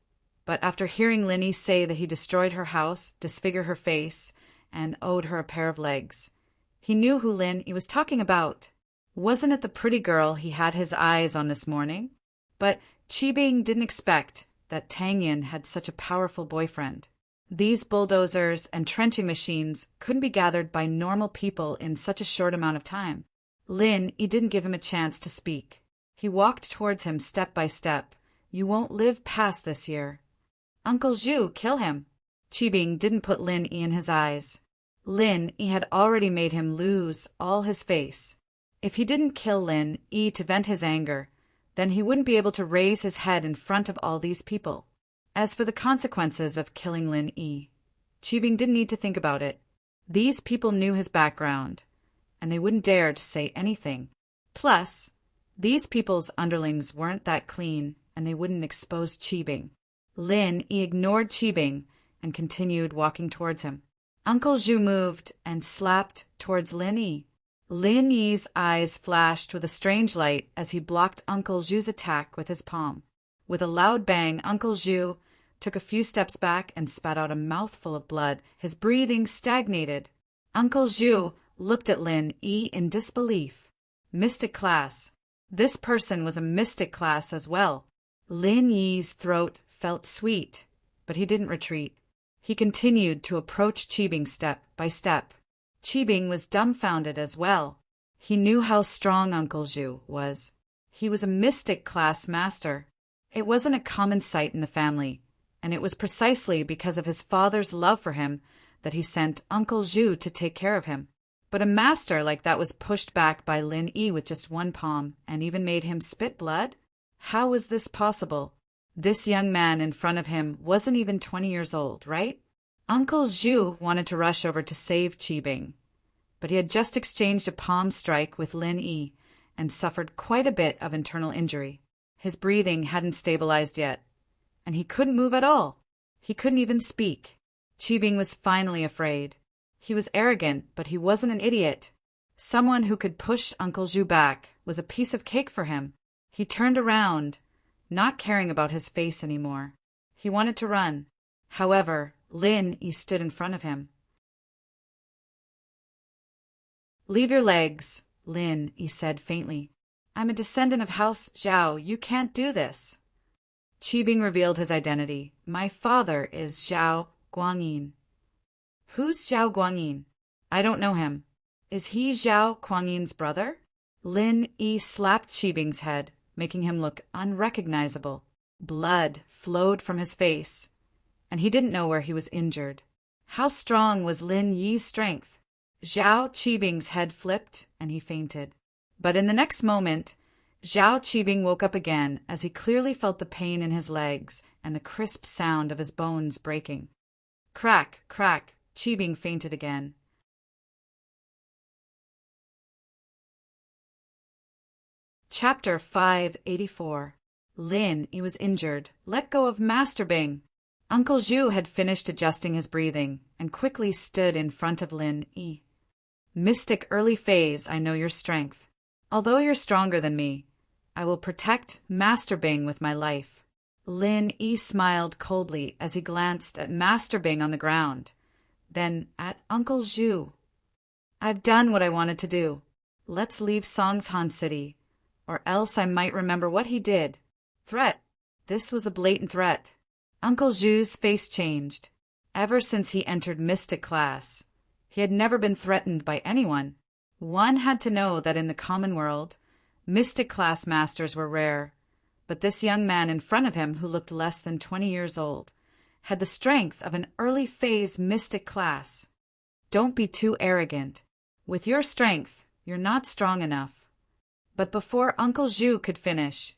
but after hearing Lin Yi say that he destroyed her house, disfigure her face, and owed her a pair of legs, he knew who Lin Yi was talking about. Wasn't it the pretty girl he had his eyes on this morning? But Qibing didn't expect that Tang Yun had such a powerful boyfriend. These bulldozers and trenching machines couldn't be gathered by normal people in such a short amount of time. Lin Yi didn't give him a chance to speak. He walked towards him step by step. You won't live past this year. Uncle Zhu, kill him. Qibing didn't put Lin Yi in his eyes. Lin Yi had already made him lose all his face. If he didn't kill Lin Yi to vent his anger, then he wouldn't be able to raise his head in front of all these people. As for the consequences of killing Lin Yi, Qibing didn't need to think about it. These people knew his background, and they wouldn't dare to say anything. Plus, these people's underlings weren't that clean, and they wouldn't expose Qibing. Lin Yi ignored Qibing and continued walking towards him. Uncle Zhu moved and slapped towards Lin Yi. Lin Yi's eyes flashed with a strange light as he blocked Uncle Zhu's attack with his palm. With a loud bang, Uncle Zhu took a few steps back and spat out a mouthful of blood. His breathing stagnated. Uncle Zhu looked at Lin Yi in disbelief. Mystic class. This person was a mystic class as well. Lin Yi's throat felt sweet, but he didn't retreat. He continued to approach Qibing step by step. Qibing was dumbfounded as well. He knew how strong Uncle Zhu was. He was a mystic class master. It wasn't a common sight in the family, and it was precisely because of his father's love for him that he sent Uncle Zhu to take care of him. But a master like that was pushed back by Lin Yi with just one palm and even made him spit blood? How was this possible? This young man in front of him wasn't even 20 years old, right? Uncle Zhu wanted to rush over to save Qibing, but he had just exchanged a palm strike with Lin Yi and suffered quite a bit of internal injury. His breathing hadn't stabilized yet, and he couldn't move at all. He couldn't even speak. Qibing was finally afraid. He was arrogant, but he wasn't an idiot. Someone who could push Uncle Zhu back was a piece of cake for him. He turned around, not caring about his face anymore. He wanted to run. However, Lin Yi stood in front of him. Leave your legs, Lin Yi said faintly. I'm a descendant of House Zhao. You can't do this. Qibing revealed his identity. My father is Zhao Guangyin. Who's Zhao Guangyin? I don't know him. Is he Zhao Guangyin's brother? Lin Yi slapped Qibing's head, making him look unrecognizable. Blood flowed from his face, and he didn't know where he was injured. How strong was Lin Yi's strength? Zhao Qibing's head flipped, and he fainted. But in the next moment, Zhao Qibing woke up again as he clearly felt the pain in his legs and the crisp sound of his bones breaking. Crack, crack, Qibing fainted again. Chapter 584. Lin Yi was injured. Let go of Master Bing. Uncle Zhu had finished adjusting his breathing and quickly stood in front of Lin Yi. Mystic early phase, I know your strength. Although you're stronger than me, I will protect Master Bing with my life. Lin Yi smiled coldly as he glanced at Master Bing on the ground, then at Uncle Zhu. I've done what I wanted to do. Let's leave Songshan City, or else I might remember what he did. Threat. This was a blatant threat. Uncle Zhu's face changed. Ever since he entered Mystic class, he had never been threatened by anyone. One had to know that in the common world, Mystic class masters were rare, but this young man in front of him, who looked less than 20 years old, had the strength of an early phase Mystic class. Don't be too arrogant. With your strength, you're not strong enough. But before Uncle Zhu could finish,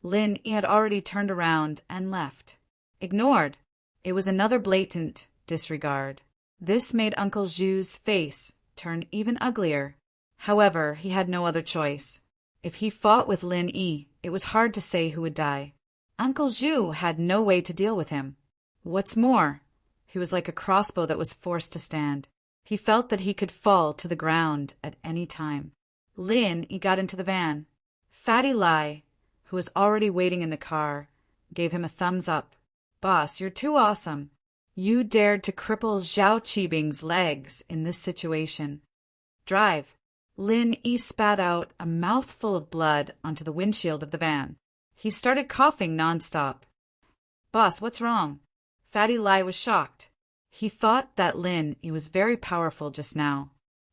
Lin Yi had already turned around and left. Ignored. It was another blatant disregard. This made Uncle Zhu's face turn even uglier. However, he had no other choice. If he fought with Lin Yi, it was hard to say who would die. Uncle Zhu had no way to deal with him. What's more, he was like a crossbow that was forced to stand. He felt that he could fall to the ground at any time. Lin Yi got into the van. Fatty Lai, who was already waiting in the car, gave him a thumbs up. Boss, you're too awesome. You dared to cripple Zhao Qibing's legs in this situation. Drive. Lin Yi spat out a mouthful of blood onto the windshield of the van. He started coughing nonstop. Boss, what's wrong? Fatty Lai was shocked. He thought that Lin Yi was very powerful just now.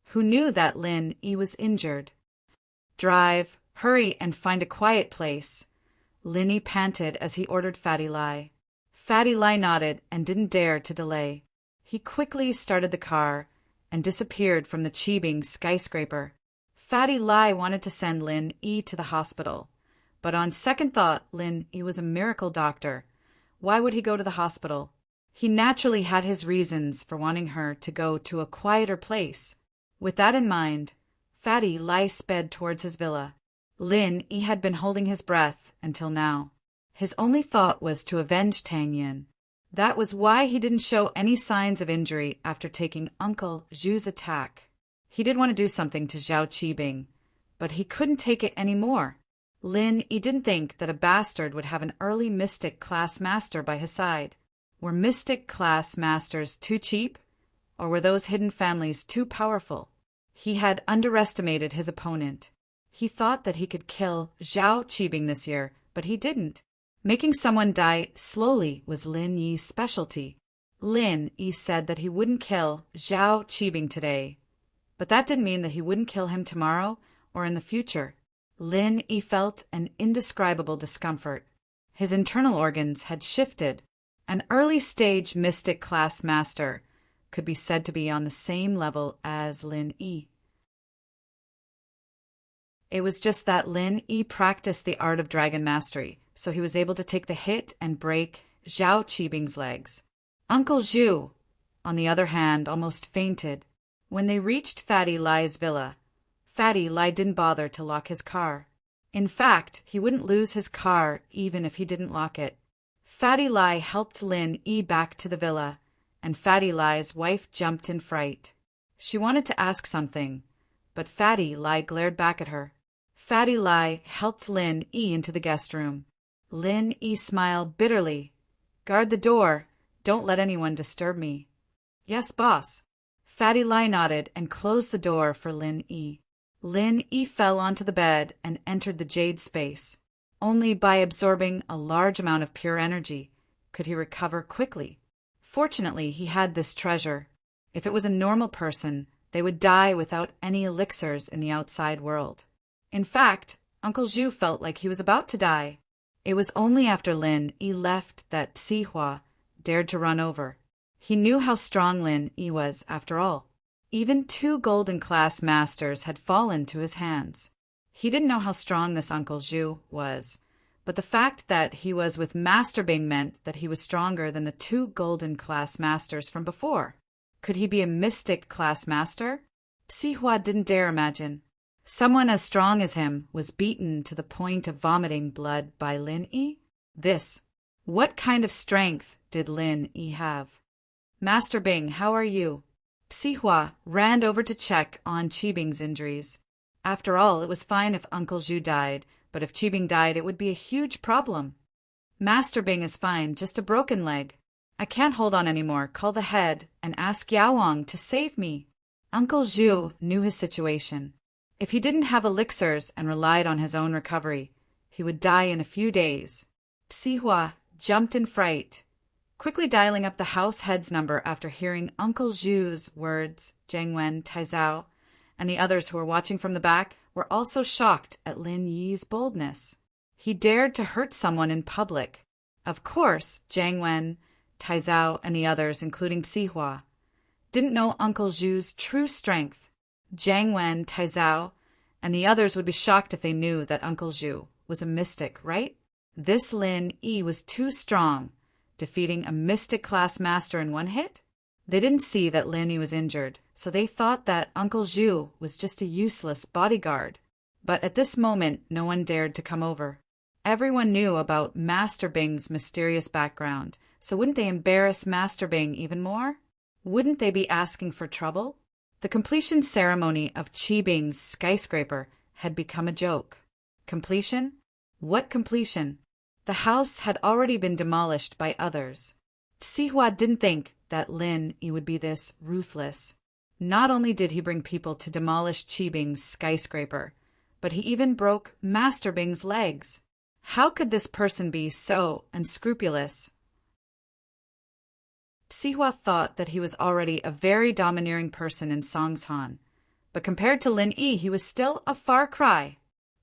Who knew that Lin Yi was injured? Drive, hurry, and find a quiet place. Lin Yi panted as he ordered Fatty Lai. Fatty Lai nodded and didn't dare to delay. He quickly started the car and disappeared from the Qibing skyscraper. Fatty Lai wanted to send Lin Yi to the hospital, but on second thought, Lin Yi was a miracle doctor. Why would he go to the hospital? He naturally had his reasons for wanting her to go to a quieter place. With that in mind, Fatty Lai sped towards his villa. Lin Yi had been holding his breath until now. His only thought was to avenge Tang Yin. That was why he didn't show any signs of injury after taking Uncle Zhu's attack. He did want to do something to Zhao Qibing, but he couldn't take it anymore. Lin Yi didn't think that a bastard would have an early Mystic class master by his side. Were Mystic class masters too cheap, or were those hidden families too powerful? He had underestimated his opponent. He thought that he could kill Zhao Qibing this year, but he didn't. Making someone die slowly was Lin Yi's specialty. Lin Yi said that he wouldn't kill Zhao Qibing today, but that didn't mean that he wouldn't kill him tomorrow or in the future. Lin Yi felt an indescribable discomfort. His internal organs had shifted. An early-stage Mystic class master could be said to be on the same level as Lin Yi. It was just that Lin Yi practiced the art of dragon mastery, so he was able to take the hit and break Zhao Qibing's legs. Uncle Zhu, on the other hand, almost fainted. When they reached Fatty Lai's villa, Fatty Lai didn't bother to lock his car. In fact, he wouldn't lose his car even if he didn't lock it. Fatty Lai helped Lin Yi back to the villa, and Fatty Lai's wife jumped in fright. She wanted to ask something, but Fatty Lai glared back at her. Fatty Lai helped Lin Yi into the guest room. Lin Yi smiled bitterly. Guard the door. Don't let anyone disturb me. Yes, boss. Fatty Lai nodded and closed the door for Lin Yi. Lin Yi fell onto the bed and entered the jade space. Only by absorbing a large amount of pure energy could he recover quickly. Fortunately, he had this treasure. If it was a normal person, they would die without any elixirs in the outside world. In fact, Uncle Zhu felt like he was about to die. It was only after Lin Yi left that Sihua dared to run over. He knew how strong Lin Yi was, after all. Even 2 golden class masters had fallen to his hands. He didn't know how strong this Uncle Zhu was, but the fact that he was with Master Bing meant that he was stronger than the two golden class masters from before. Could he be a mystic class master? Sihua didn't dare imagine. Someone as strong as him was beaten to the point of vomiting blood by Lin Yi? What kind of strength did Lin Yi have? Master Bing, how are you? Sihua ran over to check on Qibing's injuries. After all, it was fine if Uncle Zhu died, but if Qibing died, it would be a huge problem. Master Bing is fine, just a broken leg. I can't hold on anymore. Call the head and ask Yao Wang to save me. Uncle Zhu knew his situation. If he didn't have elixirs and relied on his own recovery, he would die in a few days. Sihua jumped in fright, quickly dialing up the house head's number after hearing Uncle Zhu's words. Jiang Wen, Tai Zhao, and the others who were watching from the back were also shocked at Lin Yi's boldness. He dared to hurt someone in public. Of course, Jiang Wen, Tai Zhao, and the others, including Sihua, didn't know Uncle Zhu's true strength. Jiang Wen, Tai Zhao, and the others would be shocked if they knew that Uncle Zhu was a mystic, right? This Lin Yi was too strong, defeating a mystic class master in one hit? They didn't see that Lin Yi was injured, so they thought that Uncle Zhu was just a useless bodyguard. But at this moment, no one dared to come over. Everyone knew about Master Bing's mysterious background, so wouldn't they embarrass Master Bing even more? Wouldn't they be asking for trouble? The completion ceremony of Qibing's skyscraper had become a joke. Completion? What completion? The house had already been demolished by others. Sihua didn't think that Lin Yi would be this ruthless. Not only did he bring people to demolish Qibing's skyscraper, but he even broke Master Bing's legs. How could this person be so unscrupulous? Sihua thought that he was already a very domineering person in Songshan, but compared to Lin Yi, he was still a far cry.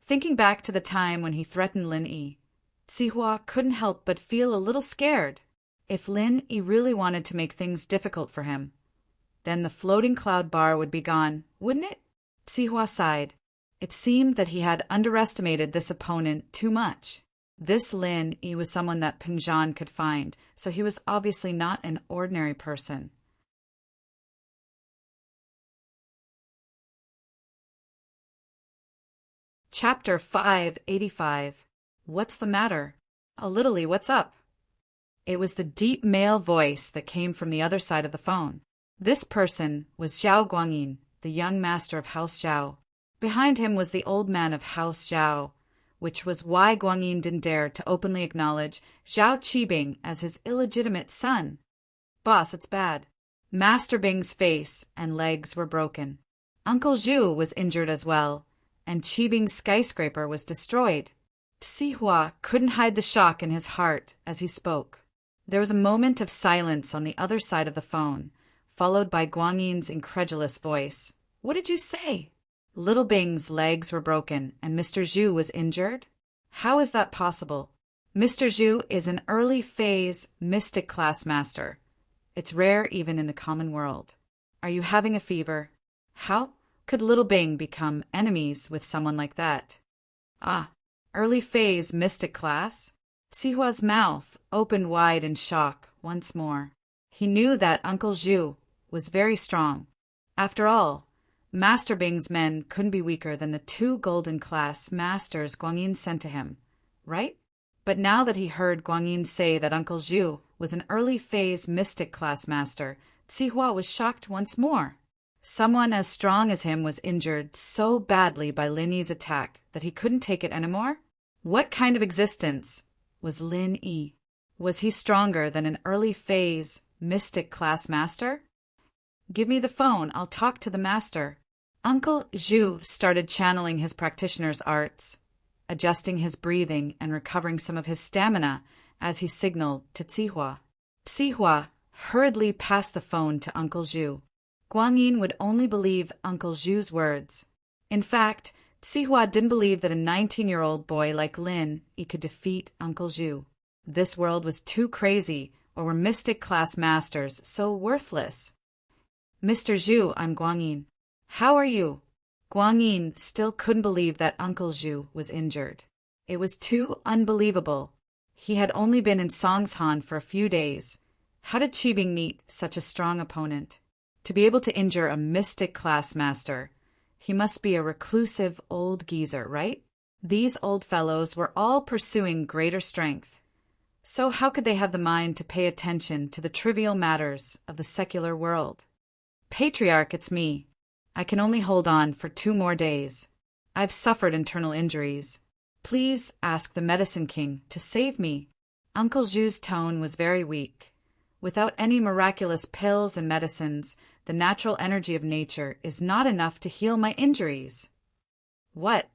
Thinking back to the time when he threatened Lin Yi, Sihua couldn't help but feel a little scared. If Lin Yi really wanted to make things difficult for him, then the floating cloud bar would be gone, wouldn't it? Sihua sighed. It seemed that he had underestimated this opponent too much. This Lin Yi was someone that Pingzhan could find, so he was obviously not an ordinary person. Chapter 585. What's the matter? Oh, Littly, what's up? It was the deep male voice that came from the other side of the phone. This person was Zhao Guangyin, the young master of House Zhao. Behind him was the old man of House Zhao, which was why Guangyin didn't dare to openly acknowledge Zhao Qibing as his illegitimate son. Boss, it's bad. Master Bing's face and legs were broken. Uncle Zhu was injured as well, and Qibing's skyscraper was destroyed. Sihua couldn't hide the shock in his heart as he spoke. There was a moment of silence on the other side of the phone, followed by Guangyin's incredulous voice. What did you say? Little Bing's legs were broken and Mr. Zhu was injured? How is that possible? Mr. Zhu is an early phase mystic class master. It's rare even in the common world. Are you having a fever? How could Little Bing become enemies with someone like that? Early phase mystic class? Sihua's mouth opened wide in shock once more. He knew that Uncle Zhu was very strong. After all, Master Bing's men couldn't be weaker than the two golden class masters Guangyin sent to him, right? But now that he heard Guangyin say that Uncle Zhu was an early phase mystic class master, Sihua was shocked once more. Someone as strong as him was injured so badly by Lin Yi's attack that he couldn't take it anymore? What kind of existence was Lin Yi? Was he stronger than an early phase mystic class master? Give me the phone, I'll talk to the master. Uncle Zhu started channeling his practitioner's arts, adjusting his breathing and recovering some of his stamina as he signaled to Sihua. Sihua hurriedly passed the phone to Uncle Zhu. Guangyin would only believe Uncle Zhu's words. In fact, Sihua didn't believe that a 19-year-old boy like Lin Yi could defeat Uncle Zhu. This world was too crazy, or were mystic class masters so worthless? Mr. Zhu, I'm Guangyin. How are you? Guanyin still couldn't believe that Uncle Zhu was injured. It was too unbelievable. He had only been in Songshan for a few days. How did Qibing meet such a strong opponent? To be able to injure a mystic class master, he must be a reclusive old geezer, right? These old fellows were all pursuing greater strength. So how could they have the mind to pay attention to the trivial matters of the secular world? Patriarch, it's me. I can only hold on for 2 more days. I've suffered internal injuries. Please ask the Medicine King to save me. Uncle Zhu's tone was very weak. Without any miraculous pills and medicines, the natural energy of nature is not enough to heal my injuries. What?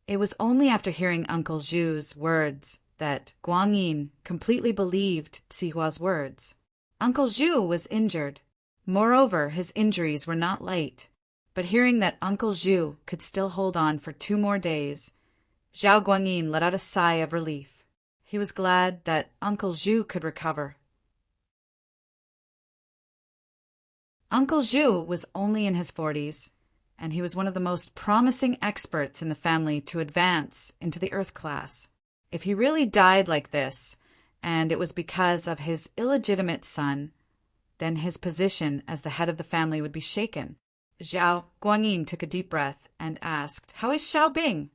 It was only after hearing Uncle Zhu's words that Guanyin completely believed Zihua's words. Uncle Zhu was injured. Moreover, his injuries were not light. But hearing that Uncle Zhu could still hold on for 2 more days, Zhao Guanyin let out a sigh of relief. He was glad that Uncle Zhu could recover. Uncle Zhu was only in his 40s, and he was one of the most promising experts in the family to advance into the Earth class. If he really died like this, and it was because of his illegitimate son, then his position as the head of the family would be shaken. Zhao Guanyin took a deep breath and asked, "How is Xiao Bing?"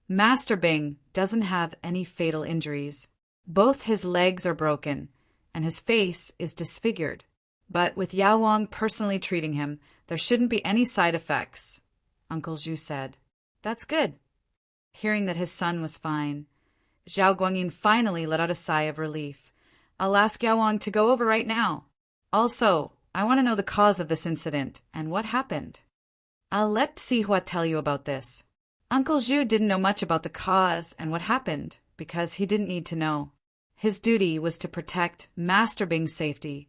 Master Bing doesn't have any fatal injuries. Both his legs are broken, and his face is disfigured. But with Yao Wang personally treating him, there shouldn't be any side effects, Uncle Zhu said. That's good. Hearing that his son was fine, Zhao Guanyin finally let out a sigh of relief. I'll ask Yao Wang to go over right now. Also, I want to know the cause of this incident and what happened. I'll let Zihua tell you about this. Uncle Zhu didn't know much about the cause and what happened because he didn't need to know. His duty was to protect Master Bing's safety,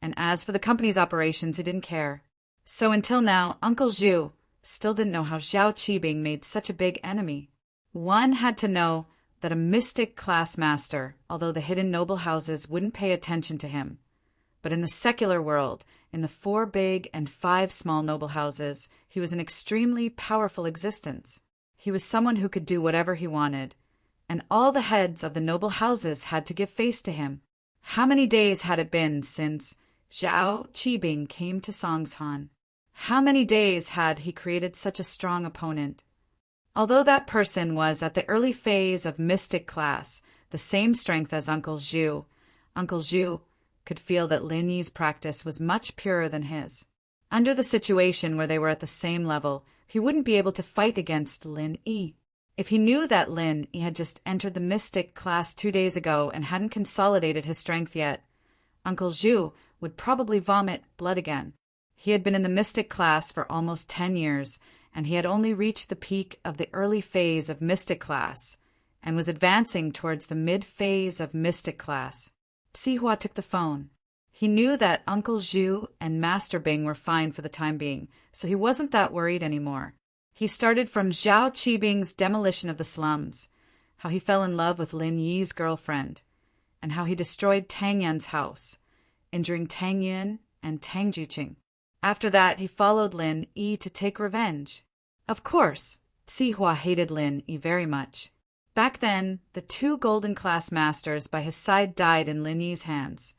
and as for the company's operations, he didn't care. So until now, Uncle Zhu still didn't know how Zhao Qibing made such a big enemy. One had to know that a mystic class master, although the hidden noble houses wouldn't pay attention to him. But in the secular world, in the 4 big and 5 small noble houses, he was an extremely powerful existence. He was someone who could do whatever he wanted, and all the heads of the noble houses had to give face to him. How many days had it been since Zhao Qibing came to Songshan? How many days had he created such a strong opponent? Although that person was at the early phase of mystic class, the same strength as Uncle Zhu could feel that Lin Yi's practice was much purer than his. Under the situation where they were at the same level, he wouldn't be able to fight against Lin Yi. If he knew that Lin Yi had just entered the mystic class 2 days ago and hadn't consolidated his strength yet, Uncle Zhu would probably vomit blood again. He had been in the mystic class for almost 10 years, and he had only reached the peak of the early phase of mystic class, and was advancing towards the mid-phase of mystic class. Zihua took the phone. He knew that Uncle Zhu and Master Bing were fine for the time being, so he wasn't that worried anymore. He started from Zhao Qibing's demolition of the slums, how he fell in love with Lin Yi's girlfriend, and how he destroyed Tang Yan's house, injuring Tang Yan and Tang Juqing. After that, he followed Lin Yi to take revenge. Of course, Zihua hated Lin Yi very much. Back then, the 2 golden class masters by his side died in Lin Yi's hands,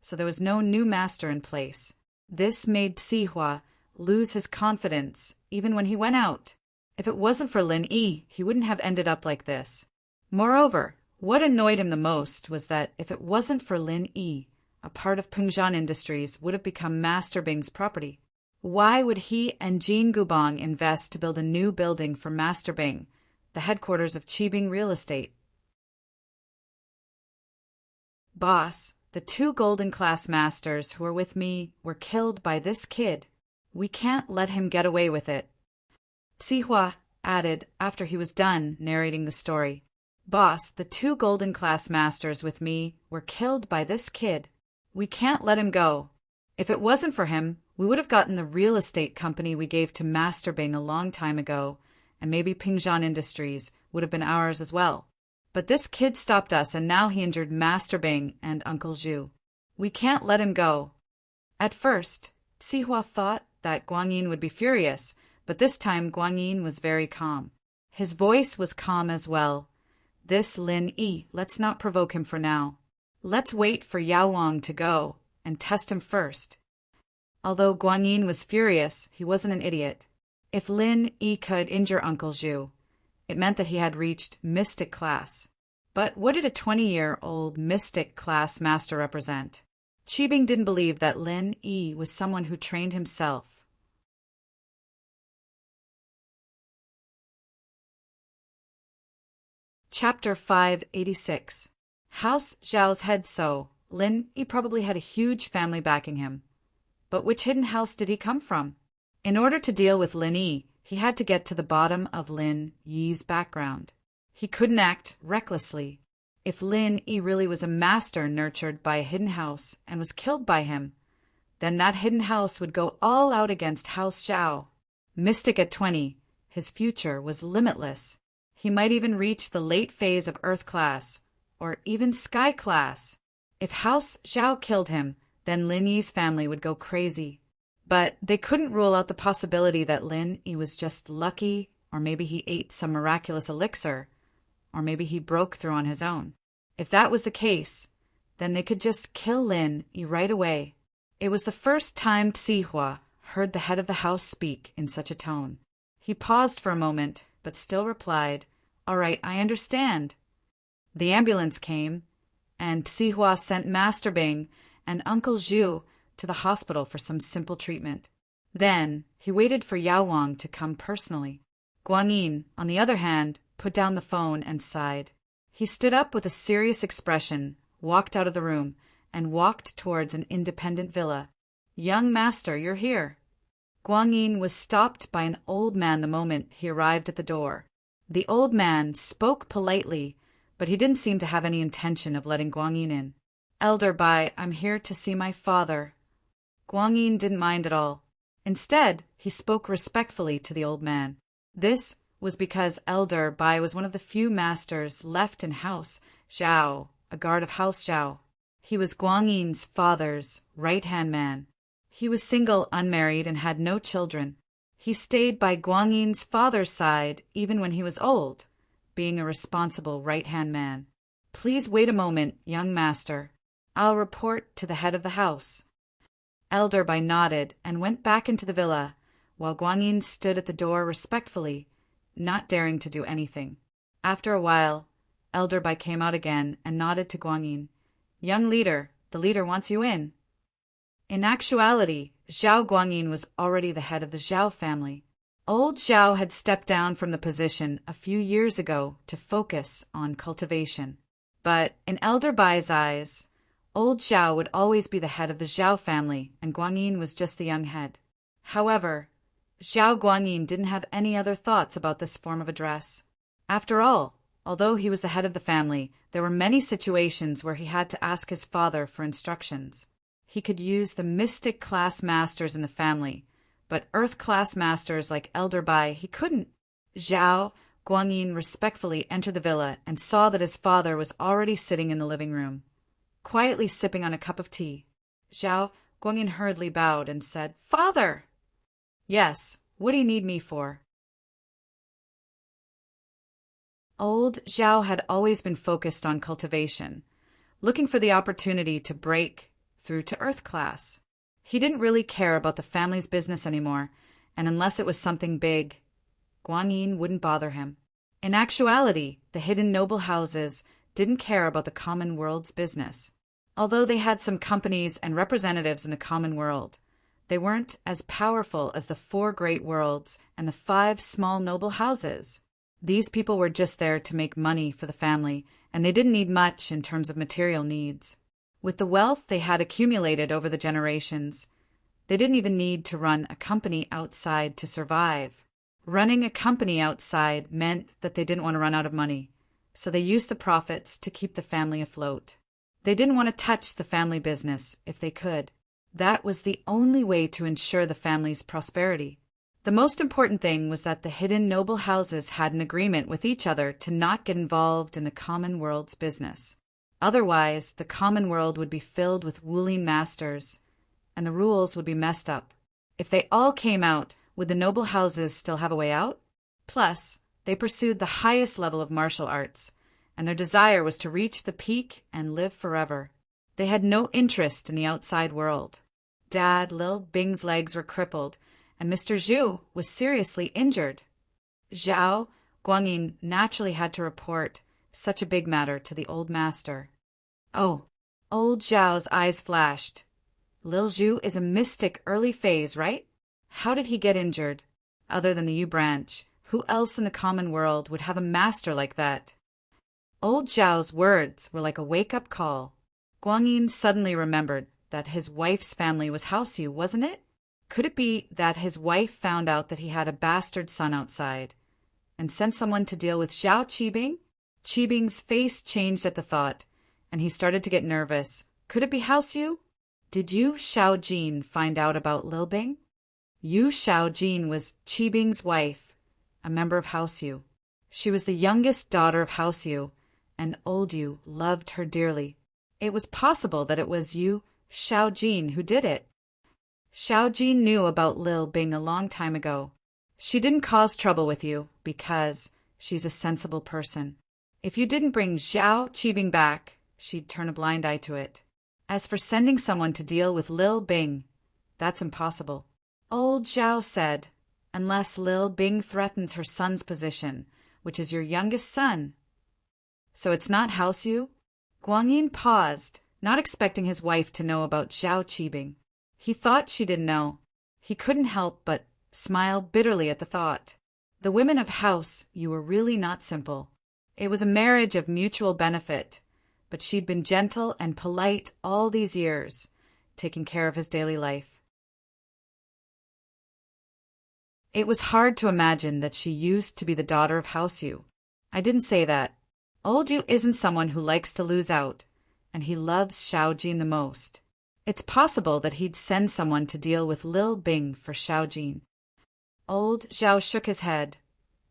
so there was no new master in place. This made Zihua lose his confidence even when he went out. If it wasn't for Lin Yi, he wouldn't have ended up like this. Moreover, what annoyed him the most was that if it wasn't for Lin Yi, a part of Pengzhan Industries would have become Master Bing's property. Why would he and Jin Gubong invest to build a new building for Master Bing, the headquarters of Qibing Real Estate? Boss, the 2 golden class masters who were with me were killed by this kid. We can't let him get away with it. Zihua added after he was done narrating the story. Boss, the 2 golden class masters with me were killed by this kid. We can't let him go. If it wasn't for him, we would have gotten the real estate company we gave to Master Bing a long time ago, and maybe Pengzhan Industries would have been ours as well. But this kid stopped us, and now he injured Master Bing and Uncle Zhu. We can't let him go. At first, Zihua thought that Guanyin would be furious, but this time Guanyin was very calm. His voice was calm as well. This Lin Yi, let's not provoke him for now. Let's wait for Yao Wang to go and test him first. Although Guanyin was furious, he wasn't an idiot. If Lin Yi could injure Uncle Zhu, it meant that he had reached mystic class. But what did a 20-year-old mystic class master represent? Qibing didn't believe that Lin Yi was someone who trained himself. Chapter 586. House Zhao's head so. Lin Yi probably had a huge family backing him. But which hidden house did he come from? In order to deal with Lin Yi, he had to get to the bottom of Lin Yi's background. He couldn't act recklessly. If Lin Yi really was a master nurtured by a hidden house and was killed by him, then that hidden house would go all out against House Zhao. Mystic at 20, his future was limitless. He might even reach the late phase of Earth class, or even Sky class. If House Zhao killed him, then Lin Yi's family would go crazy. But they couldn't rule out the possibility that Lin Yi was just lucky, or maybe he ate some miraculous elixir, or maybe he broke through on his own. If that was the case, then they could just kill Lin Yi right away. It was the first time Sihua heard the head of the house speak in such a tone. He paused for a moment, but still replied, "All right, I understand." The ambulance came, and Sihua sent Master Bing and Uncle Zhu to the hospital for some simple treatment. Then he waited for Yao Wang to come personally. Guanyin, on the other hand, put down the phone and sighed. He stood up with a serious expression, walked out of the room, and walked towards an independent villa. "Young master, you're here." Guanyin was stopped by an old man the moment he arrived at the door. The old man spoke politely, but he didn't seem to have any intention of letting Guanyin in. "Elder Bai, I'm here to see my father." Guanyin didn't mind at all. Instead, he spoke respectfully to the old man. This was because Elder Bai was one of the few masters left in House Zhao, a guard of House Zhao. He was Guanyin's father's right-hand man. He was single, unmarried, and had no children. He stayed by Guanyin's father's side even when he was old, being a responsible right-hand man. "Please wait a moment, young master. I'll report to the head of the house." Elder Bai nodded and went back into the villa, while Guanyin stood at the door respectfully, not daring to do anything. After a while, Elder Bai came out again and nodded to Guanyin. "Young leader, the leader wants you in." In actuality, Zhao Guanyin was already the head of the Zhao family. Old Zhao had stepped down from the position a few years ago to focus on cultivation. But in Elder Bai's eyes, Old Zhao would always be the head of the Zhao family, and Guanyin was just the young head. However, Zhao Guanyin didn't have any other thoughts about this form of address. After all, although he was the head of the family, there were many situations where he had to ask his father for instructions. He could use the mystic class masters in the family, but earth class masters like Elder Bai he couldn't. Zhao Guanyin respectfully entered the villa and saw that his father was already sitting in the living room, quietly sipping on a cup of tea. Zhao Guanyin hurriedly bowed and said, "Father!" "Yes, what do you need me for?" Old Zhao had always been focused on cultivation, looking for the opportunity to break through to Earth class. He didn't really care about the family's business anymore, and unless it was something big, Guanyin wouldn't bother him. In actuality, the hidden noble houses didn't care about the common world's business. Although they had some companies and representatives in the common world, they weren't as powerful as the 4 great worlds and the 5 small noble houses. These people were just there to make money for the family, and they didn't need much in terms of material needs. With the wealth they had accumulated over the generations, they didn't even need to run a company outside to survive. Running a company outside meant that they didn't want to run out of money, so they used the profits to keep the family afloat. They didn't want to touch the family business if they could. That was the only way to ensure the family's prosperity. The most important thing was that the hidden noble houses had an agreement with each other to not get involved in the common world's business. Otherwise, the common world would be filled with Wuling masters, and the rules would be messed up. If they all came out would the noble houses still have a way out? Plus, they pursued the highest level of martial arts, and their desire was to reach the peak and live forever. They had no interest in the outside world. Dad, Lil Bing's legs were crippled, and Mr. Zhu was seriously injured. Zhao Guanyin naturally had to report such a big matter to the old master. Oh, old Zhao's eyes flashed. Lil Zhu is a mystic early phase, right? How did he get injured? Other than the U branch, who else in the common world would have a master like that? Old Zhao's words were like a wake-up call. Guanyin suddenly remembered that his wife's family was Haosu, wasn't it? Could it be that his wife found out that he had a bastard son outside and sent someone to deal with Zhao Qibing? Qibing's face changed at the thought, and he started to get nervous. Could it be Haosu? Did Yu Shaojin find out about Lil Bing? Yu Shaojin was Qibing's wife, a member of Haosu. She was the youngest daughter of Haosu, and old Yu loved her dearly. It was possible that it was Yu Shaojin who did it. Shaojin knew about Lil Bing a long time ago. She didn't cause trouble with you because she's a sensible person. If you didn't bring Zhao Qibing back, she'd turn a blind eye to it. As for sending someone to deal with Lil Bing, that's impossible. Old Zhao said, unless Lil Bing threatens her son's position, which is your youngest son. So it's not Haosu? Guanyin paused, not expecting his wife to know about Zhao Qibing. He thought she didn't know. He couldn't help but smile bitterly at the thought. The women of House, you were really not simple. It was a marriage of mutual benefit, but she'd been gentle and polite all these years, taking care of his daily life. It was hard to imagine that she used to be the daughter of Haosu. I didn't say that. Old Yu isn't someone who likes to lose out, and he loves Shaojin the most. It's possible that he'd send someone to deal with Lil Bing for Shaojin. Old Zhao shook his head.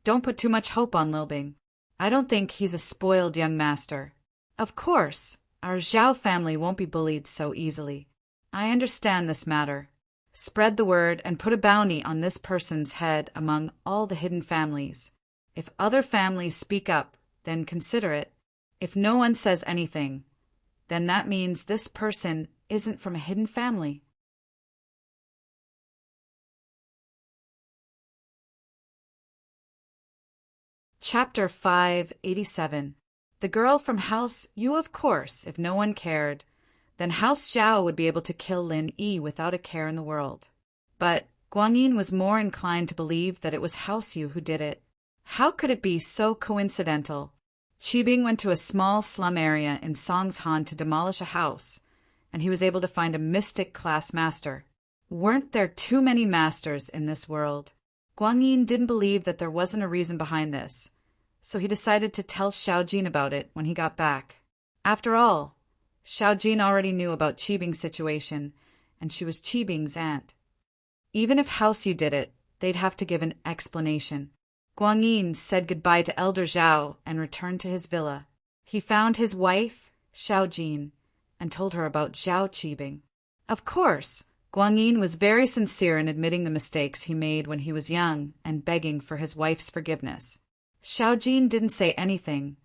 Don't put too much hope on Lil Bing. I don't think he's a spoiled young master. Of course, our Zhao family won't be bullied so easily. I understand this matter. Spread the word and put a bounty on this person's head among all the hidden families. If other families speak up, then consider it. If no one says anything, then that means this person isn't from a hidden family. Chapter 587. The girl from House Yu, of course, if no one cared. Then House Zhao would be able to kill Lin Yi without a care in the world. But Guanyin was more inclined to believe that it was House Yu who did it. How could it be so coincidental? Qibing went to a small slum area in Songshan to demolish a house, and he was able to find a mystic class master. Weren't there too many masters in this world? Guanyin didn't believe that there wasn't a reason behind this, so he decided to tell Shaojin about it when he got back. After all, Shaojin already knew about Qibing's situation, and she was Qibing's aunt. Even if Haosu did it, they'd have to give an explanation. Guanyin said goodbye to Elder Zhao and returned to his villa. He found his wife, Shaojin, and told her about Zhao Qibing. Of course, Guanyin was very sincere in admitting the mistakes he made when he was young and begging for his wife's forgiveness. Shaojin didn't say anything,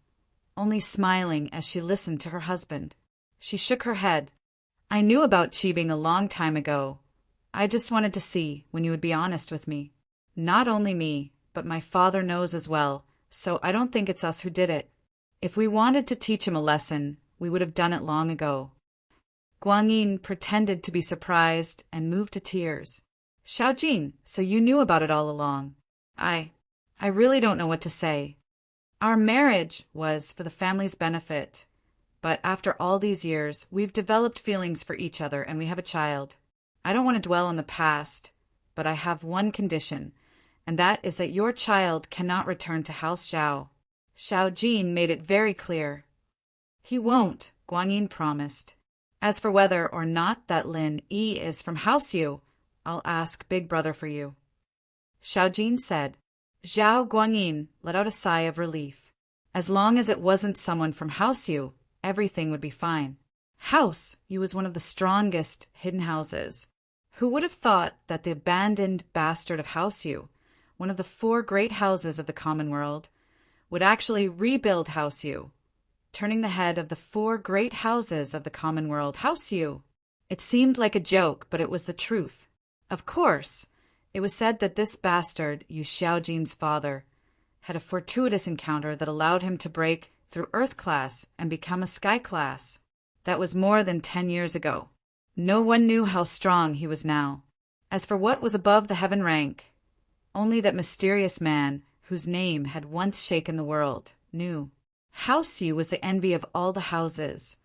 only smiling as she listened to her husband. She shook her head. I knew about Qibing a long time ago. I just wanted to see when you would be honest with me. Not only me, but my father knows as well, so I don't think it's us who did it. If we wanted to teach him a lesson, we would have done it long ago. Guanyin pretended to be surprised and moved to tears. Shaojin, so you knew about it all along. I really don't know what to say. Our marriage was for the family's benefit, but after all these years, we've developed feelings for each other and we have a child. I don't want to dwell on the past, but I have one condition, and that is that your child cannot return to House Zhao. Shaojin made it very clear. He won't, Guanyin promised. As for whether or not that Lin Yi is from House Yu, I'll ask Big Brother for you. Shaojin said. Zhao Guanyin let out a sigh of relief. As long as it wasn't someone from House Yu, everything would be fine. House Yu was one of the strongest hidden houses. Who would have thought that the abandoned bastard of Houseu, one of the 4 great houses of the common world, would actually rebuild Houseu, turning the head of the 4 great houses of the common world. Houseu! It seemed like a joke, but it was the truth. Of course, it was said that this bastard, Yu Xiaojin's father, had a fortuitous encounter that allowed him to break through Earth class and become a Sky class. That was more than 10 years ago. No one knew how strong he was now. As for what was above the heaven rank, only that mysterious man, whose name had once shaken the world, knew. Houseu was the envy of all the houses,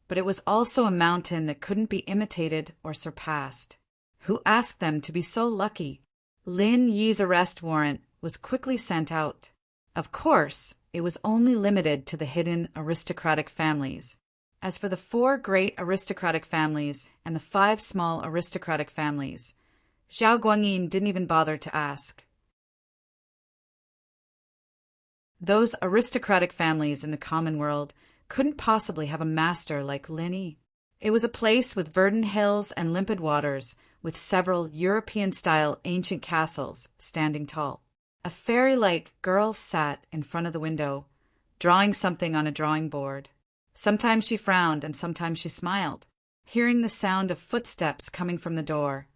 but it was also a mountain that couldn't be imitated or surpassed. Who asked them to be so lucky? Lin Yi's arrest warrant was quickly sent out. Of course, it was only limited to the hidden aristocratic families. As for the 4 great aristocratic families and the 5 small aristocratic families, Zhao Guangyin didn't even bother to ask. Those aristocratic families in the common world couldn't possibly have a master like Lin Yi. It was a place with verdant hills and limpid waters, with several European-style ancient castles standing tall. A fairy-like girl sat in front of the window, drawing something on a drawing board. Sometimes she frowned and sometimes she smiled. Hearing the sound of footsteps coming from the door,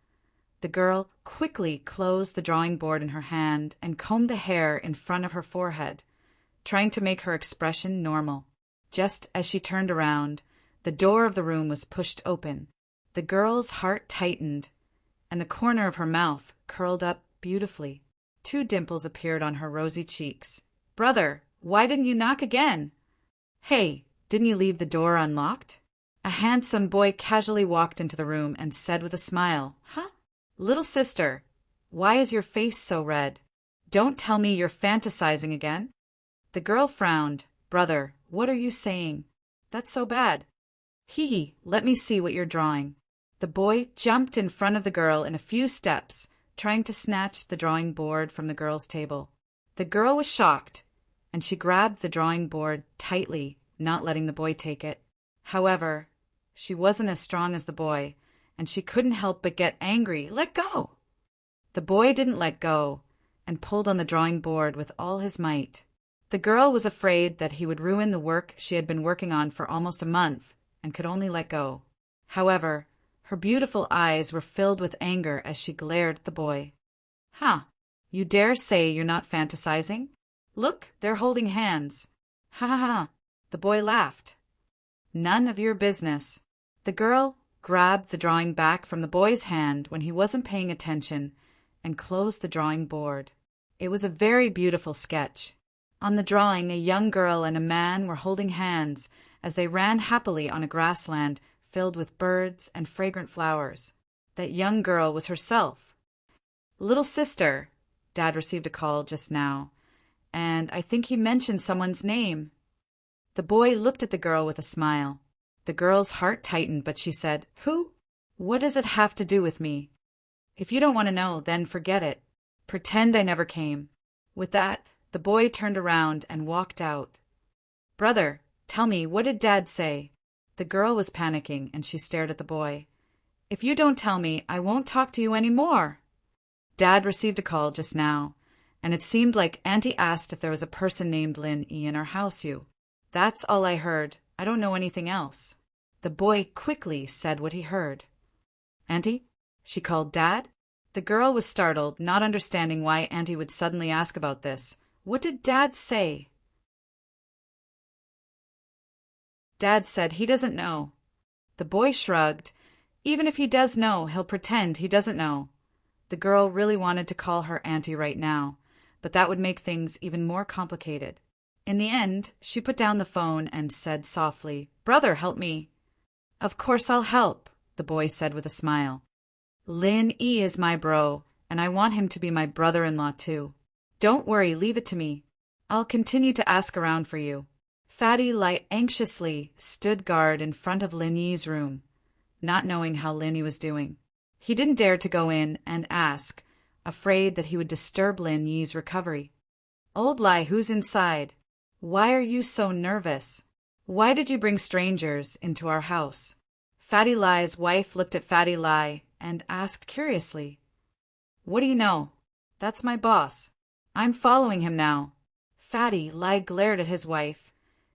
the girl quickly closed the drawing board in her hand and combed the hair in front of her forehead, trying to make her expression normal. Just as she turned around, the door of the room was pushed open. The girl's heart tightened, and the corner of her mouth curled up beautifully. 2 dimples appeared on her rosy cheeks. "Brother, why didn't you knock again?" "Hey, didn't you leave the door unlocked?" A handsome boy casually walked into the room and said with a smile, "Huh? Little sister, why is your face so red? Don't tell me you're fantasizing again." The girl frowned. "Brother, what are you saying? That's so bad." "Hee, let me see what you're drawing." The boy jumped in front of the girl in a few steps, trying to snatch the drawing board from the girl's table. The girl was shocked, and she grabbed the drawing board tightly, not letting the boy take it. However, she wasn't as strong as the boy, and she couldn't help but get angry. "Let go!" The boy didn't let go, and pulled on the drawing board with all his might. The girl was afraid that he would ruin the work she had been working on for almost a month, and could only let go. However, her beautiful eyes were filled with anger as she glared at the boy. "Huh, you dare say you're not fantasizing? Look, they're holding hands." "Ha ha ha," the boy laughed. "None of your business." The girl grabbed the drawing back from the boy's hand when he wasn't paying attention and closed the drawing board. It was a very beautiful sketch. On the drawing, a young girl and a man were holding hands as they ran happily on a grassland filled with birds and fragrant flowers. That young girl was herself. "Little sister," Dad received a call just now, and I think he mentioned someone's name. The boy looked at the girl with a smile. The girl's heart tightened, but she said, "Who? What does it have to do with me? If you don't want to know, then forget it. Pretend I never came." With that, the boy turned around and walked out. "Brother, tell me, what did Dad say?" The girl was panicking, and she stared at the boy. "If you don't tell me, I won't talk to you any more." Dad received a call just now, and it seemed like Auntie asked if there was a person named Lin Yi in our house. That's all I heard. I don't know anything else. The boy quickly said what he heard. "Auntie?" She called Dad. The girl was startled, not understanding why Auntie would suddenly ask about this. What did Dad say? Dad said he doesn't know. The boy shrugged. Even if he does know, he'll pretend he doesn't know. The girl really wanted to call her auntie right now, but that would make things even more complicated. In the end, she put down the phone and said softly, "Brother, help me." "Of course I'll help," the boy said with a smile. "Lin Yi is my bro, and I want him to be my brother-in-law too. Don't worry, leave it to me. I'll continue to ask around for you." Fatty Lai anxiously stood guard in front of Lin Yi's room, not knowing how Lin Yi was doing. He didn't dare to go in and ask, afraid that he would disturb Lin Yi's recovery. "Old Lai, who's inside? Why are you so nervous? Why did you bring strangers into our house?" Fatty Lai's wife looked at Fatty Lai, and asked curiously, "What do you know?" "That's my boss. I'm following him now." Fatty Lie glared at his wife.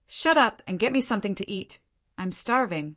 "Shut up and get me something to eat. I'm starving."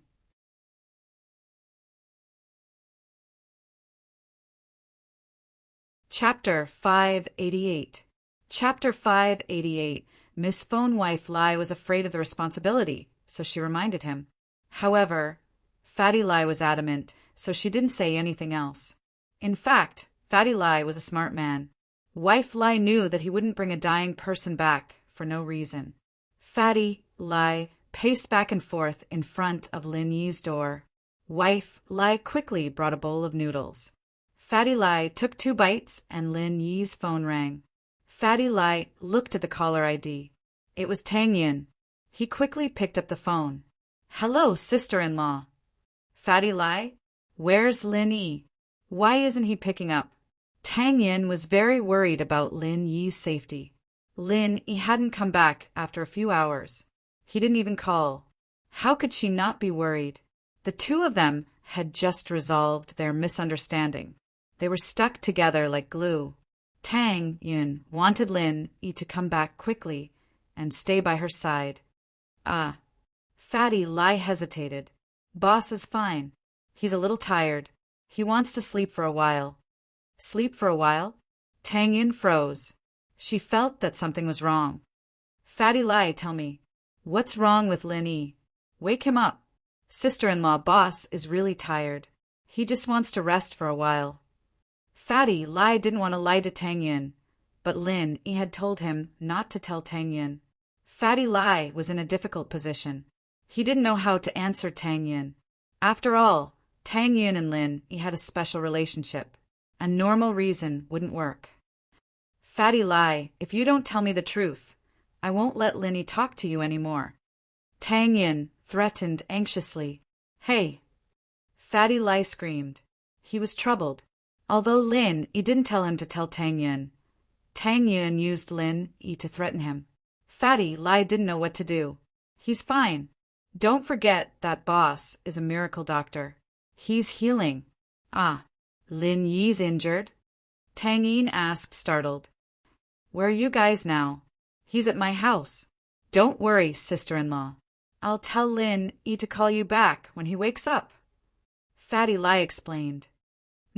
Chapter 588. Chapter 588. Miss Phone Wife Lie was afraid of the responsibility, so she reminded him. However, Fatty Lie was adamant, so she didn't say anything else. In fact, Fatty Lie was a smart man. Wife Lie knew that he wouldn't bring a dying person back for no reason. Fatty Lie paced back and forth in front of Lin Yi's door. Wife Lie quickly brought a bowl of noodles. Fatty Lie took 2 bites and Lin Yi's phone rang. Fatty Lie looked at the caller ID. It was Tang Yin. He quickly picked up the phone. "Hello, sister-in-law." "Fatty Lie? Where's Lin Yi? Why isn't he picking up?" Tang Yin was very worried about Lin Yi's safety. Lin Yi hadn't come back after a few hours. He didn't even call. How could she not be worried? The two of them had just resolved their misunderstanding. They were stuck together like glue. Tang Yin wanted Lin Yi to come back quickly and stay by her side. Fatty Lie hesitated. "Boss is fine. He's a little tired. He wants to sleep for a while." "Sleep for a while?" Tang Yin froze. She felt that something was wrong. "Fatty Lie, tell me, what's wrong with Lin Yi? Wake him up. Sister-in-law boss is really tired. He just wants to rest for a while." Fatty Lie didn't want to lie to Tang Yin, but Lin Yi had told him not to tell Tang Yin. Fatty Lie was in a difficult position. He didn't know how to answer Tang Yin. After all, Tang Yin and Lin Yi had a special relationship. A normal reason wouldn't work. "Fatty Lie, if you don't tell me the truth, I won't let Lin Yi talk to you anymore." Tang Yin threatened anxiously. "Hey!" Fatty Lie screamed. He was troubled. Although Lin Yi didn't tell him to tell Tang Yin used Lin Yi to threaten him. Fatty Lie didn't know what to do. "He's fine. Don't forget that boss is a miracle doctor. He's healing." Lin Yi's injured?" Tang Yin asked, startled. "Where are you guys now?" "He's at my house." "Don't worry, sister-in-law. I'll tell Lin Yi to call you back when he wakes up." Fatty Lie explained.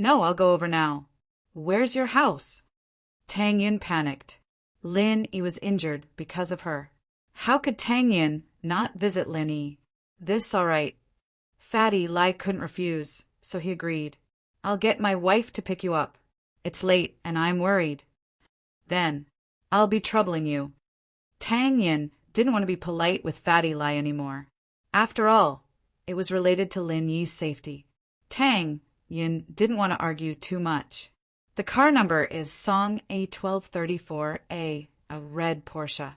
"No, I'll go over now." "Where's your house?" Tang Yin panicked. Lin Yi was injured because of her. How could Tang Yin not visit Lin Yi? "This all right." Fatty Lie couldn't refuse, so he agreed. "I'll get my wife to pick you up. It's late and I'm worried." "Then I'll be troubling you." Tang Yin didn't want to be polite with Fatty Lie anymore. After all, it was related to Lin Yi's safety. Tang Yin didn't want to argue too much. "The car number is Song A1234A, a red Porsche."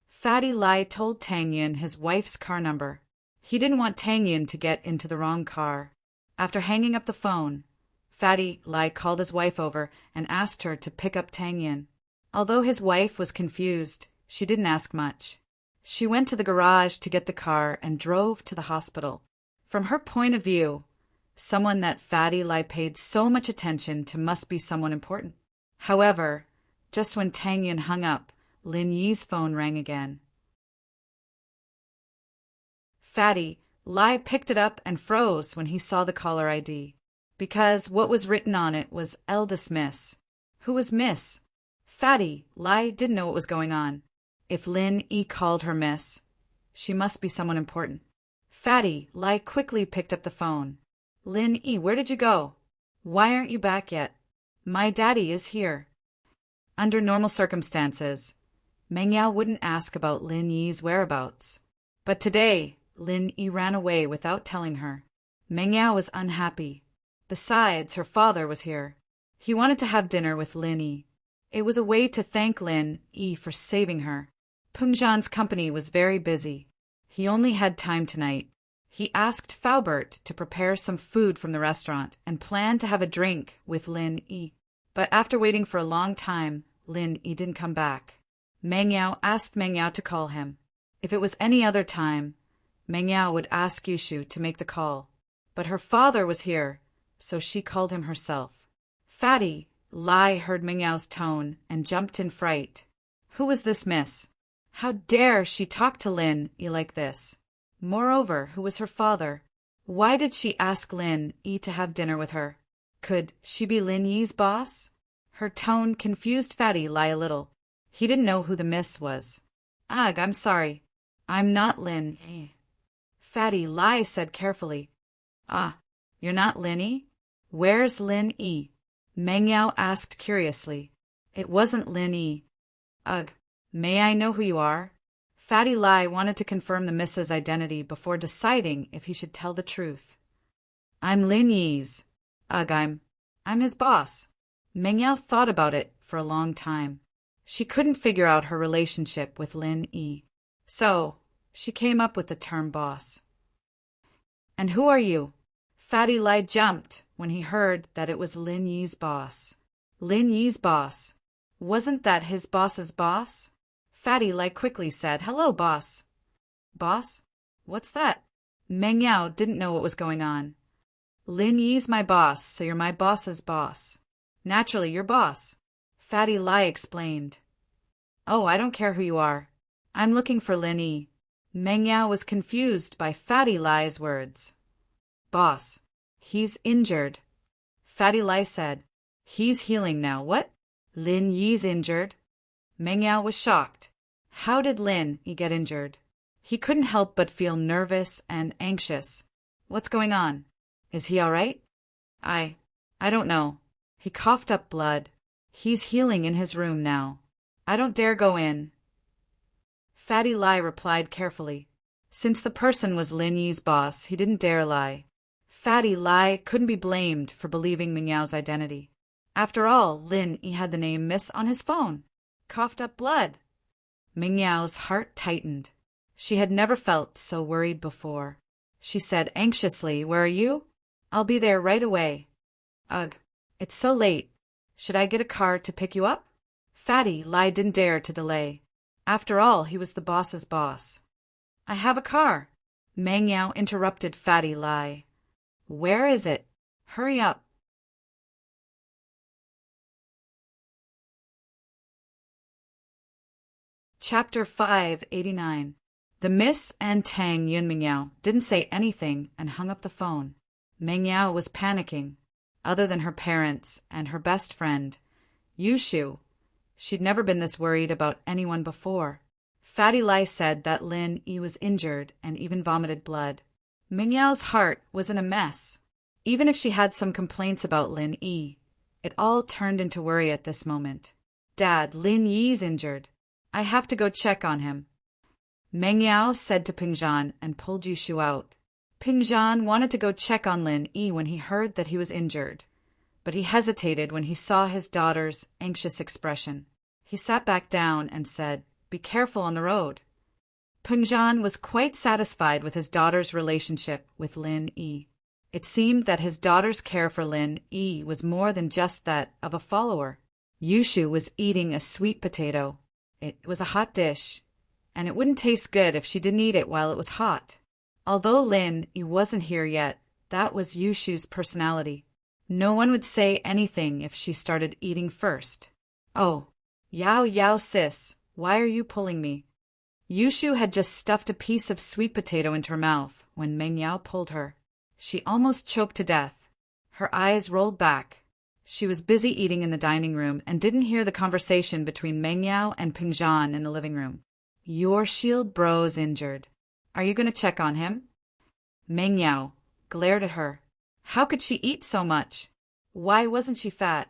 Fatty Lie told Tang Yin his wife's car number. He didn't want Tang Yin to get into the wrong car. After hanging up the phone, Fatty Lie called his wife over and asked her to pick up Tang Yin. Although his wife was confused, she didn't ask much. She went to the garage to get the car and drove to the hospital. From her point of view, someone that Fatty Lie paid so much attention to must be someone important. However, just when Tang Yin hung up, Lin Yi's phone rang again. Fatty Lie picked it up and froze when he saw the caller ID, because what was written on it was Eldest Miss. Who was Miss? Fatty Lie didn't know what was going on. If Lin Yi called her Miss, she must be someone important. Fatty Lie quickly picked up the phone. "Lin Yi, where did you go? Why aren't you back yet? My daddy is here." Under normal circumstances, Meng Yao wouldn't ask about Lin Yi's whereabouts. But today, Lin Yi ran away without telling her. Meng Yao was unhappy. Besides, her father was here. He wanted to have dinner with Lin Yi. It was a way to thank Lin Yi for saving her. Peng Zhan's company was very busy. He only had time tonight. He asked Faubert to prepare some food from the restaurant and planned to have a drink with Lin Yi. But after waiting for a long time, Lin Yi didn't come back. Meng Yao asked Meng Yao to call him. If it was any other time, Meng Yao would ask Yushu to make the call. But her father was here, so she called him herself. Fatty Lai heard Mingyao's tone and jumped in fright. Who was this miss? How dare she talk to Lin Yi like this? Moreover, who was her father? Why did she ask Lin Yi to have dinner with her? Could she be Lin Yi's boss? Her tone confused Fatty Lai a little. He didn't know who the miss was. Ugh, I'm sorry. I'm not Lin Yi. Fatty Lai said carefully. Ah, you're not Lin Yi? Where's Lin Yi? Mengyao asked curiously. It wasn't Lin Yi. Ugh, may I know who you are? Fatty Lai wanted to confirm the miss's identity before deciding if he should tell the truth. I'm Lin Yi's. Ugh, I'm his boss. Mengyao thought about it for a long time. She couldn't figure out her relationship with Lin Yi. So, she came up with the term boss. And who are you? Fatty Lai jumped when he heard that it was Lin Yi's boss. Lin Yi's boss. Wasn't that his boss's boss? Fatty Lai quickly said, Hello, boss. Boss? What's that? Mengyao didn't know what was going on. Lin Yi's my boss, so you're my boss's boss. Naturally, your boss. Fatty Lai explained. Oh, I don't care who you are. I'm looking for Lin Yi. Mengyao was confused by Fatty Lai's words. Boss, he's injured. Fatty Lai said. He's healing now. What? Lin Yi's injured? Mengyao was shocked. How did Lin Yi get injured? He couldn't help but feel nervous and anxious. What's going on? Is he all right? I don't know. He coughed up blood. He's healing in his room now. I don't dare go in. Fatty Lai replied carefully. Since the person was Lin Yi's boss, he didn't dare lie. Fatty Lai couldn't be blamed for believing Mingyao's identity. After all, Lin Yi had the name Miss on his phone. Coughed up blood. Mingyao's heart tightened. She had never felt so worried before. She said anxiously, Where are you? I'll be there right away. Ugh, it's so late. Should I get a car to pick you up? Fatty Lai didn't dare to delay. After all, he was the boss's boss. I have a car. Mengyao interrupted Fatty Lai. Where is it? Hurry up. Chapter 589. The Miss and Tang Yun Mengyao didn't say anything and hung up the phone. Mengyao was panicking. Other than her parents and her best friend, Yushu, she'd never been this worried about anyone before. Fatty Lai said that Lin Yi was injured and even vomited blood. Mingyao's heart was in a mess. Even if she had some complaints about Lin Yi, it all turned into worry at this moment. Dad, Lin Yi's injured. I have to go check on him. Mengyao said to Pingzhan and pulled Yushu out. Pingzhan wanted to go check on Lin Yi when he heard that he was injured, but he hesitated when he saw his daughter's anxious expression. He sat back down and said, Be careful on the road. Pingzhan was quite satisfied with his daughter's relationship with Lin Yi. It seemed that his daughter's care for Lin Yi was more than just that of a follower. Yushu was eating a sweet potato. It was a hot dish, and it wouldn't taste good if she didn't eat it while it was hot. Although Lin Yi wasn't here yet, that was Yushu's personality. No one would say anything if she started eating first. Oh, Yao sis, why are you pulling me? Yushu had just stuffed a piece of sweet potato into her mouth when Mengyao pulled her. She almost choked to death. Her eyes rolled back. She was busy eating in the dining room and didn't hear the conversation between Mengyao and Pingzhan in the living room. Your shield bro's injured. Are you going to check on him? Mengyao glared at her. How could she eat so much? Why wasn't she fat?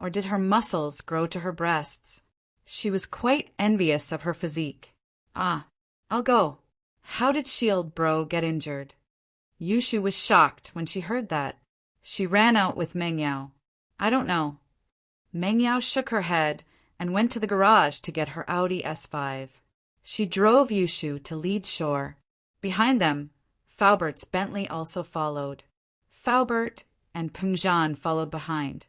Or did her muscles grow to her breasts? She was quite envious of her physique. Ah, I'll go. How did shield bro get injured? Yushu was shocked when she heard that. She ran out with Mengyao. I don't know. Mengyao shook her head and went to the garage to get her Audi S5. She drove Yushu to Lead Shore. Behind them, Faubert's Bentley also followed. Faubert and Pingzhan followed behind,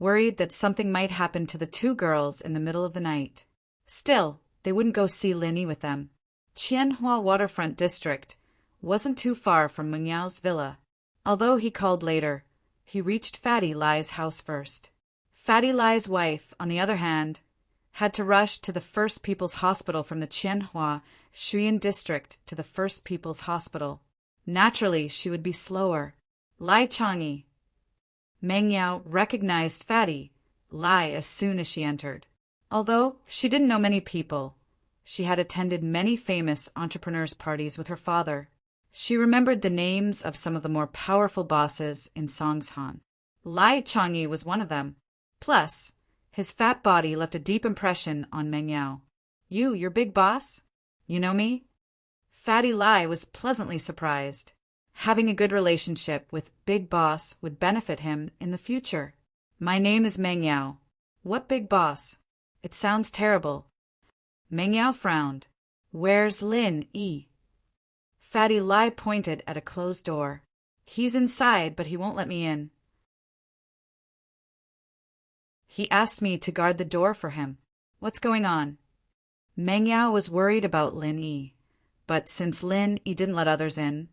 worried that something might happen to the two girls in the middle of the night. Still, they wouldn't go see Lin Yi with them. Qianhua Waterfront District wasn't too far from Mingyao's villa. Although he called later, He reached Fatty Lie's house first. Fatty Lie's wife, on the other hand, had to rush to the First People's Hospital from the Qianhua Shuyan district to the First People's Hospital. Naturally, she would be slower. Lai Chang'e. Meng Yao recognized Fatty Lai as soon as she entered. Although she didn't know many people, she had attended many famous entrepreneurs' parties with her father. She remembered the names of some of the more powerful bosses in Songshan. Lai Chang'e was one of them. Plus, his fat body left a deep impression on Meng Yao. Your big boss? You know me? Fatty Lai was pleasantly surprised. Having a good relationship with Big Boss would benefit him in the future. My name is Meng Yao. What big boss? It sounds terrible. Meng Yao frowned. Where's Lin Yi? Fatty Lai pointed at a closed door. He's inside, but he won't let me in. He asked me to guard the door for him. What's going on? Meng Yao was worried about Lin Yi, but since Lin Yi didn't let others in,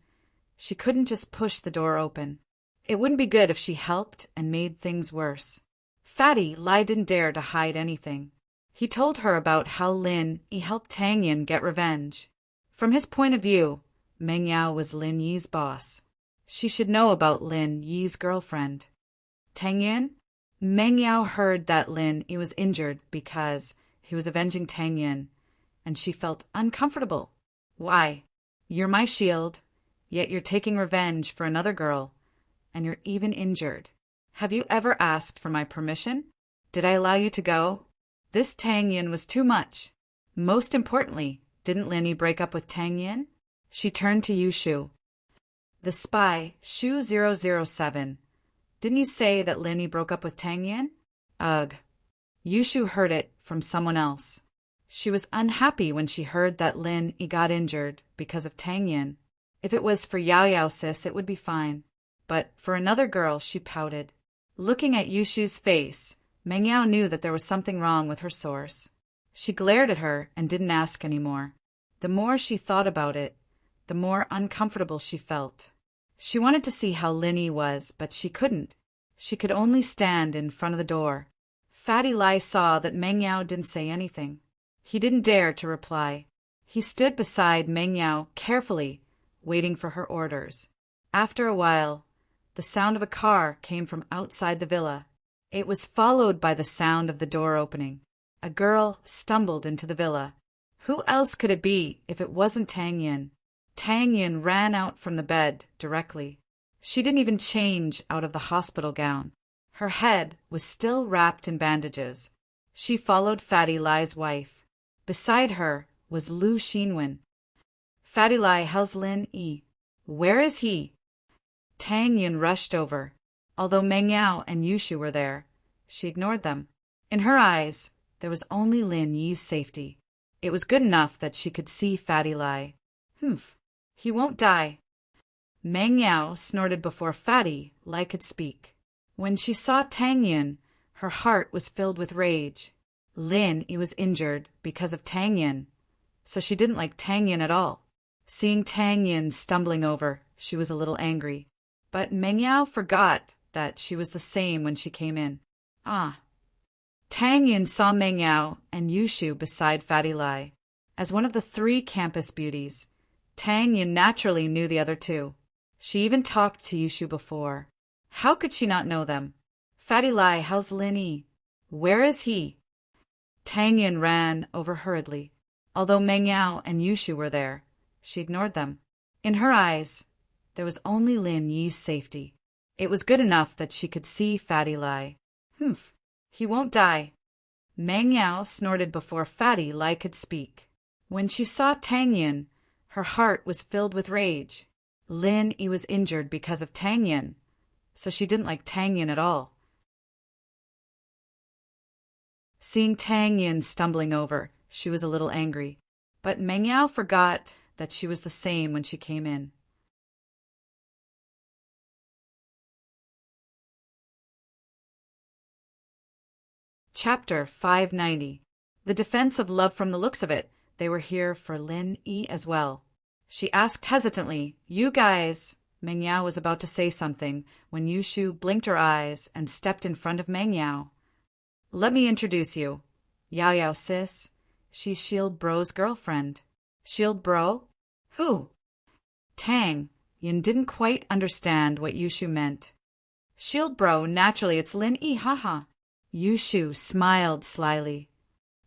she couldn't just push the door open. It wouldn't be good if she helped and made things worse. Fatty Lai didn't dare to hide anything. He told her about how Lin Yi helped Tang Yin get revenge. From his point of view, Meng Yao was Lin Yi's boss. She should know about Lin Yi's girlfriend. Tang Yin? Meng Yao heard that Lin Yi was injured because he was avenging Tang Yin, and she felt uncomfortable. Why? You're my shield, yet you're taking revenge for another girl, and you're even injured. Have you ever asked for my permission? Did I allow you to go? This Tang Yin was too much. Most importantly, didn't Lin Yi break up with Tang Yin? She turned to Yushu. The spy, Shu 007. Didn't you say that Lin Yi broke up with Tang Yin? Ugh. Yushu heard it from someone else. She was unhappy when she heard that Lin Yi got injured because of Tang Yin. If it was for Yao Yao sis, it would be fine. But for another girl, she pouted. Looking at Yushu's face, Meng Yao knew that there was something wrong with her source. She glared at her and didn't ask any more. The more she thought about it, the more uncomfortable she felt. She wanted to see how Lin Yi was, but she couldn't. She could only stand in front of the door. Fatty Lai saw that Meng Yao didn't say anything. He didn't dare to reply. He stood beside Meng Yao carefully, waiting for her orders. After a while, the sound of a car came from outside the villa. It was followed by the sound of the door opening. A girl stumbled into the villa. Who else could it be if it wasn't Tang Yin? Tang Yin ran out from the bed directly. She didn't even change out of the hospital gown. Her head was still wrapped in bandages. She followed Fatty Lai's wife. Beside her was Lu Xinwen. Fatty Lai, how's Lin Yi? Where is he? Tang Yin rushed over. Although Meng Yao and Yushu were there, she ignored them. In her eyes, there was only Lin Yi's safety. It was good enough that she could see Fatty Lai. Humph, he won't die. Meng Yao snorted before Fatty Lai could speak. When she saw Tang Yin, her heart was filled with rage. Lin Yi was injured because of Tang Yin, so she didn't like Tang Yin at all. Seeing Tang Yin stumbling over, she was a little angry. But Meng Yao forgot that she was the same when she came in. Ah. Tang Yin saw Meng Yao and Yushu beside Fatty Lai. As one of the 3 campus beauties, Tang Yin naturally knew the other 2. She even talked to Yushu before. How could she not know them? Fatty Lai, how's Lin Yi? Where is he? Tang Yin ran over hurriedly. Although Meng Yao and Yushu were there, she ignored them. In her eyes, there was only Lin Yi's safety. It was good enough that she could see Fatty Lai. Humph, he won't die. Meng Yao snorted before Fatty Lai could speak. When she saw Tang Yin, her heart was filled with rage. Lin Yi was injured because of Tang Yin, so she didn't like Tang Yin at all. Seeing Tang Yin stumbling over, she was a little angry. But Meng Yao forgot that she was the same when she came in. Chapter 590. The defense of love. From the looks of it, they were here for Lin Yi as well. She asked hesitantly, You guys, Meng Yao was about to say something when Yushu blinked her eyes and stepped in front of Meng Yao. Let me introduce you. Yao Yao sis. She's Shield Bro's girlfriend. Shield Bro? Who? Tang Yin didn't quite understand what Yushu meant. Shield Bro, naturally it's Lin Yi, haha. Yushu smiled slyly.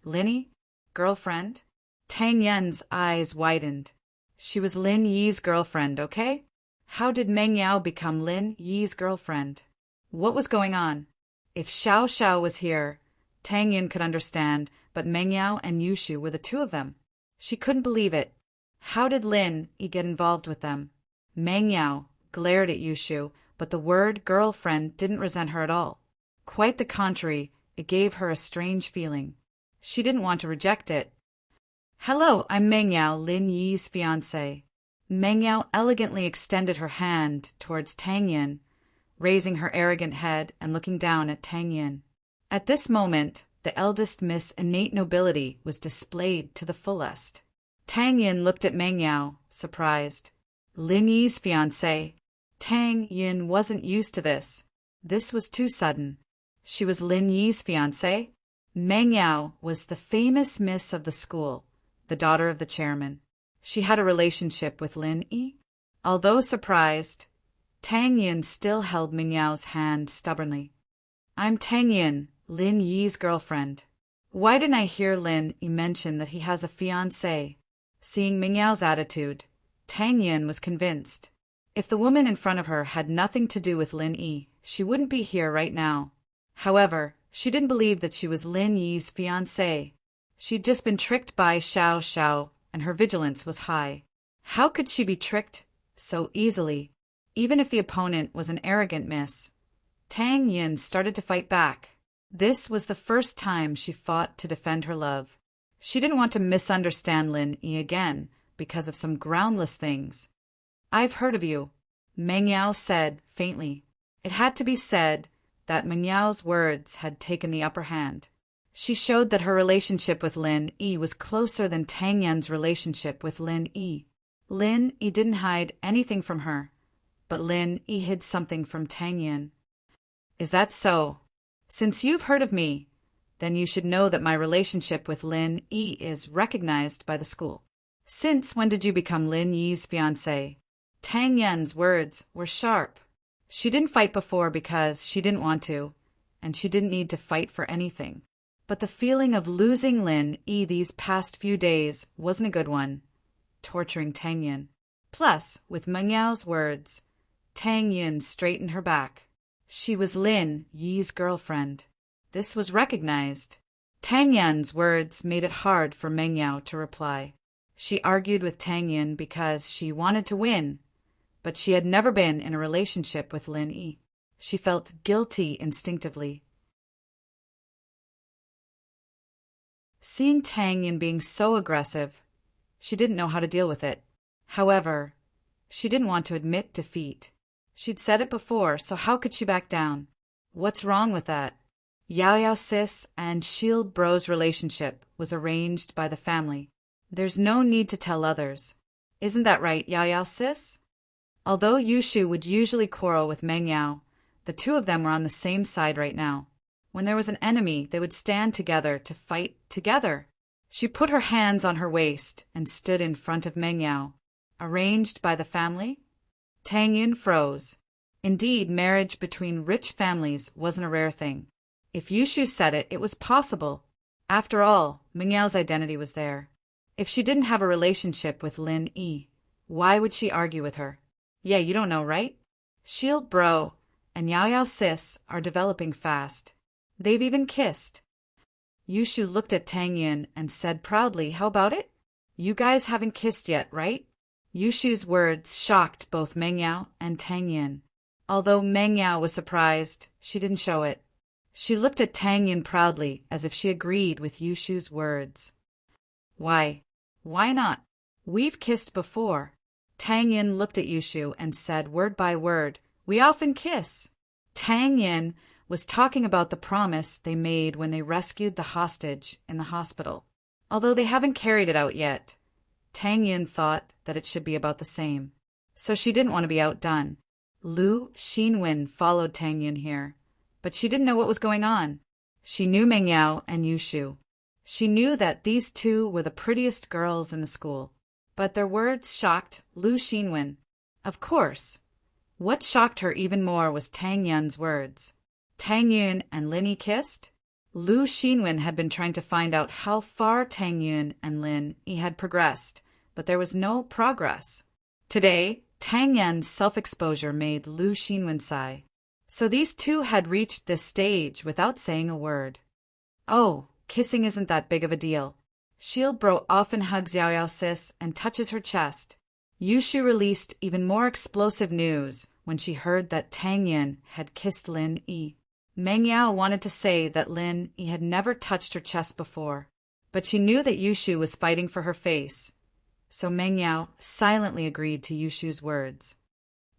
Linny? Girlfriend? Tang Yin's eyes widened. She was Lin Yi's girlfriend, okay? How did Meng Yao become Lin Yi's girlfriend? What was going on? If Xiao Xiao was here, Tang Yin could understand, but Meng Yao and Yushu were the two of them. She couldn't believe it. How did Lin Yi get involved with them? Meng Yao glared at Yushu, but the word girlfriend didn't resent her at all. Quite the contrary, it gave her a strange feeling. She didn't want to reject it. Hello, I'm Meng Yao, Lin Yi's fiancé. Meng Yao elegantly extended her hand towards Tang Yin, raising her arrogant head and looking down at Tang Yin. At this moment, the eldest Miss Innate Nobility was displayed to the fullest. Tang Yin looked at Meng Yao, surprised. Lin Yi's fiancé. Tang Yin wasn't used to this. This was too sudden. She was Lin Yi's fiancé. Meng Yao was the famous miss of the school, the daughter of the chairman. She had a relationship with Lin Yi. Although surprised, Tang Yin still held Meng Yao's hand stubbornly. I'm Tang Yin, Lin Yi's girlfriend. Why didn't I hear Lin Yi mention that he has a fiancé? Seeing Meng Yao's attitude, Tang Yin was convinced. If the woman in front of her had nothing to do with Lin Yi, she wouldn't be here right now. However, she didn't believe that she was Lin Yi's fiancé. She'd just been tricked by Xiao Xiao, and her vigilance was high. How could she be tricked so easily? Even if the opponent was an arrogant miss. Tang Yin started to fight back. This was the first time she fought to defend her love. She didn't want to misunderstand Lin Yi again because of some groundless things. I've heard of you, Meng Yao said faintly. It had to be said that Meng Yao's words had taken the upper hand. She showed that her relationship with Lin Yi was closer than Tang Yin's relationship with Lin Yi. Lin Yi didn't hide anything from her, but Lin Yi hid something from Tang Yin. Is that so? Since you've heard of me, then you should know that my relationship with Lin Yi is recognized by the school. Since when did you become Lin Yi's fiancé? Tang Yin's words were sharp. She didn't fight before because she didn't want to, and she didn't need to fight for anything. But the feeling of losing Lin Yi these past few days wasn't a good one, torturing Tang Yin. Plus, with Meng Yao's words, Tang Yin straightened her back. She was Lin Yi's girlfriend. This was recognized. Tang Yin's words made it hard for Meng Yao to reply. She argued with Tang Yin because she wanted to win, but she had never been in a relationship with Lin Yi. She felt guilty instinctively. Seeing Tang Yin being so aggressive, she didn't know how to deal with it. However, she didn't want to admit defeat. She'd said it before, so how could she back down? What's wrong with that? Yao Yao sis and Shield Bro's relationship was arranged by the family. There's no need to tell others. Isn't that right, Yao Yao sis? Although Yushu would usually quarrel with Meng Yao, the two of them were on the same side right now. When there was an enemy, they would stand together to fight together. She put her hands on her waist and stood in front of Meng Yao. Arranged by the family? Tang Yin froze. Indeed, marriage between rich families wasn't a rare thing. If Yushu said it, it was possible. After all, Meng Yao's identity was there. If she didn't have a relationship with Lin Yi, why would she argue with her? Yeah, you don't know, right? Shield Bro and Yao Yao sis are developing fast. They've even kissed. Yushu looked at Tang Yin and said proudly, how about it? You guys haven't kissed yet, right? Yushu's words shocked both Meng Yao and Tang Yin. Although Meng Yao was surprised, she didn't show it. She looked at Tang Yin proudly, as if she agreed with Yushu's words. Why? Why not? We've kissed before. Tang Yin looked at Yushu and said word by word, we often kiss. Tang Yin was talking about the promise they made when they rescued the hostage in the hospital. Although they haven't carried it out yet, Tang Yin thought that it should be about the same. so she didn't want to be outdone. Lu Xinwen followed Tang Yun here, but she didn't know what was going on. She knew Meng Yao and Yushu. She knew that these two were the prettiest girls in the school, but their words shocked Lu Xinwen. Of course. What shocked her even more was Tang Yun's words. Tang Yun and Lin Yi kissed? Lu Xinwen had been trying to find out how far Tang Yun and Lin Yi had progressed, but there was no progress. Today, Tang Yun's self-exposure made Lu Xinwen sigh. So these two had reached this stage without saying a word. Oh, kissing isn't that big of a deal. Shield Bro often hugs Yao Yao sis and touches her chest. Yushu released even more explosive news when she heard that Tang Yun had kissed Lin Yi. Meng Yao wanted to say that Lin Yi had never touched her chest before, but she knew that Yushu was fighting for her face, so Meng Yao silently agreed to Yushu's words.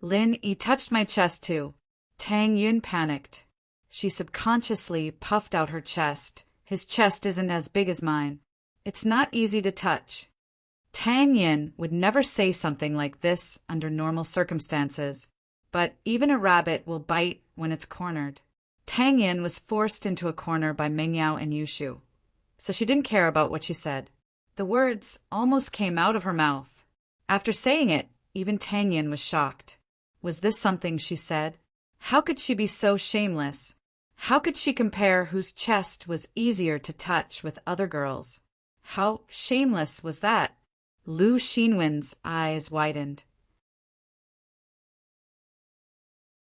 Lin Yi touched my chest too. Tang Yun panicked. She subconsciously puffed out her chest. His chest isn't as big as mine. It's not easy to touch. Tang Yun would never say something like this under normal circumstances, but even a rabbit will bite when it's cornered. Tang Yun was forced into a corner by Meng Yao and Yushu, so she didn't care about what she said. The words almost came out of her mouth. After saying it, even Tang Yun was shocked. Was this something she said? How could she be so shameless? How could she compare whose chest was easier to touch with other girls? How shameless was that? Lu Xinwen's eyes widened.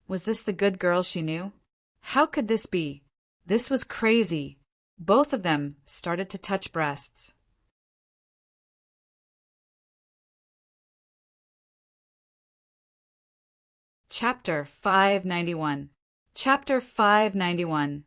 Was this the good girl she knew? How could this be? This was crazy. Both of them started to touch breasts. Chapter 591. Chapter 591.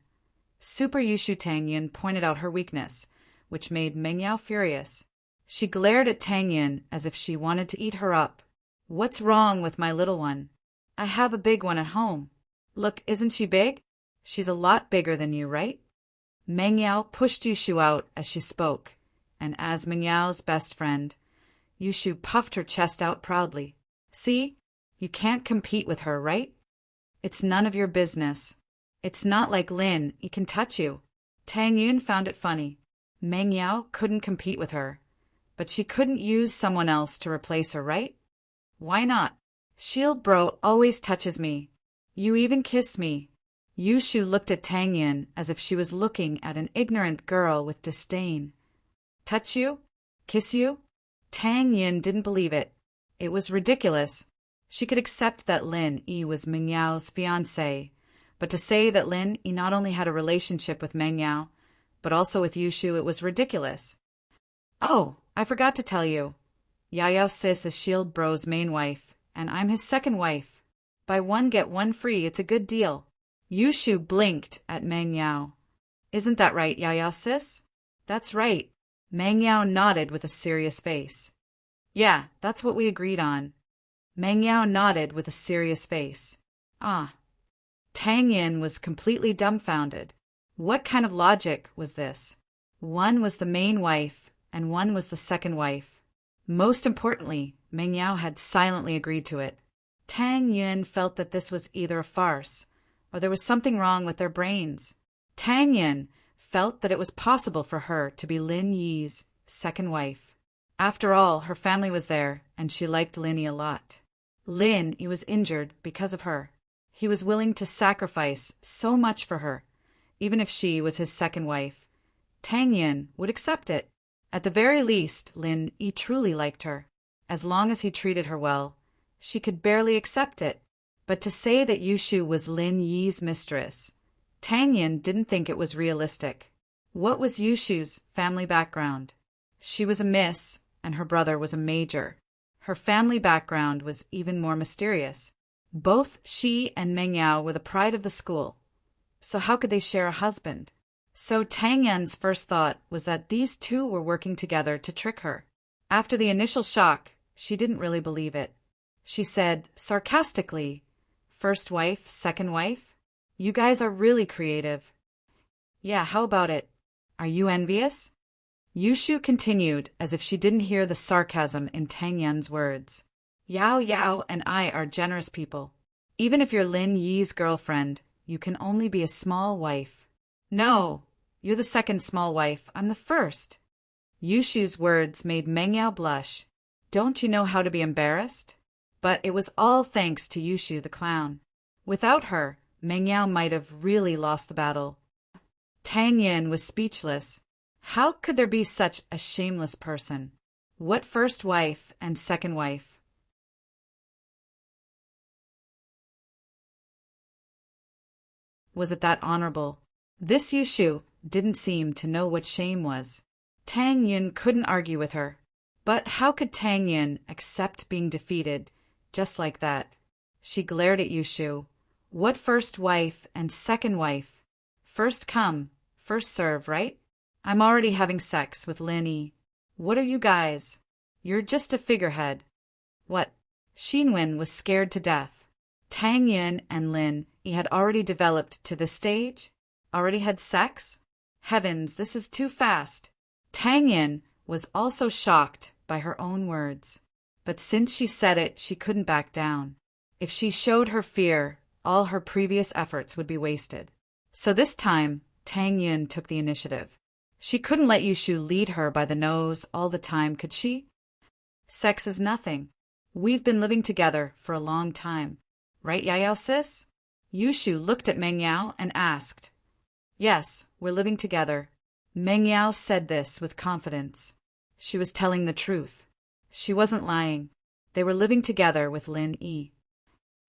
Super Yushu Tang Yun pointed out her weakness, which made Meng Yao furious. She glared at Tang Yun as if she wanted to eat her up. What's wrong with my little one? I have a big one at home. Look, isn't she big? She's a lot bigger than you, right? Meng Yao pushed Yushu out as she spoke, and as Meng Yao's best friend, Yushu puffed her chest out proudly. See? You can't compete with her, right? It's none of your business. It's not like Lin, he can touch you. Tang Yun found it funny. Meng Yao couldn't compete with her, but she couldn't use someone else to replace her, right? Why not? Shield Bro always touches me. You even kiss me. Yushu looked at Tang Yun as if she was looking at an ignorant girl with disdain. Touch you? Kiss you? Tang Yun didn't believe it. It was ridiculous. She could accept that Lin Yi was Meng Yao's fiancé, but to say that Lin Yi not only had a relationship with Meng Yao, but also with Yushu, it was ridiculous. Oh, I forgot to tell you. Yao Yao sis is Shield Bro's main wife, and I'm his second wife. Buy one get one free, it's a good deal. Yushu blinked at Meng Yao. Isn't that right, Yao Yao sis? That's right. Meng Yao nodded with a serious face. Yeah, that's what we agreed on. Meng Yao nodded with a serious face. Ah. Tang Yun was completely dumbfounded. What kind of logic was this? One was the main wife, and one was the second wife. Most importantly, Meng Yao had silently agreed to it. Tang Yun felt that this was either a farce, or there was something wrong with their brains. Tang Yun felt that it was possible for her to be Lin Yi's second wife. After all, her family was there, and she liked Lin Yi a lot. Lin Yi was injured because of her. He was willing to sacrifice so much for her, even if she was his second wife. Tang Yun would accept it. At the very least, Lin Yi truly liked her. As long as he treated her well, she could barely accept it. But to say that Yushu was Lin Yi's mistress, Tang Yun didn't think it was realistic. What was Yushu's family background? She was a miss, and her brother was a major. Her family background was even more mysterious. Both she and Meng Yao were the pride of the school. So how could they share a husband? So Tang Yun's first thought was that these two were working together to trick her. After the initial shock, she didn't really believe it. She said, sarcastically, "First wife, second wife? You guys are really creative." Yeah, how about it? Are you envious? Yushu continued as if she didn't hear the sarcasm in Tang Yun's words. Yao Yao and I are generous people. Even if you're Lin Yi's girlfriend, you can only be a small wife. No, you're the second small wife. I'm the first. Yushu's words made Meng Yao blush. Don't you know how to be embarrassed? But it was all thanks to Yushu the clown. Without her, Meng Yao might have really lost the battle. Tang Yin was speechless. How could there be such a shameless person? What first wife and second wife? Was it that honorable? This Yushu didn't seem to know what shame was. Tang Yin couldn't argue with her. But how could Tang Yin accept being defeated just like that? She glared at Yushu. What first wife and second wife? First come, first serve, right? I'm already having sex with Lin Yi. What are you guys? You're just a figurehead. What? Xinwen was scared to death. Tang Yin and Lin Yi had already developed to this stage? Already had sex? Heavens, this is too fast. Tang Yin was also shocked by her own words. But since she said it, she couldn't back down. If she showed her fear, all her previous efforts would be wasted. So this time, Tang Yin took the initiative. She couldn't let Yushu lead her by the nose all the time, could she? Sex is nothing. We've been living together for a long time. Right, Yao sis? Yushu looked at Meng Yao and asked. Yes, we're living together. Meng Yao said this with confidence. She was telling the truth. She wasn't lying. They were living together with Lin Yi.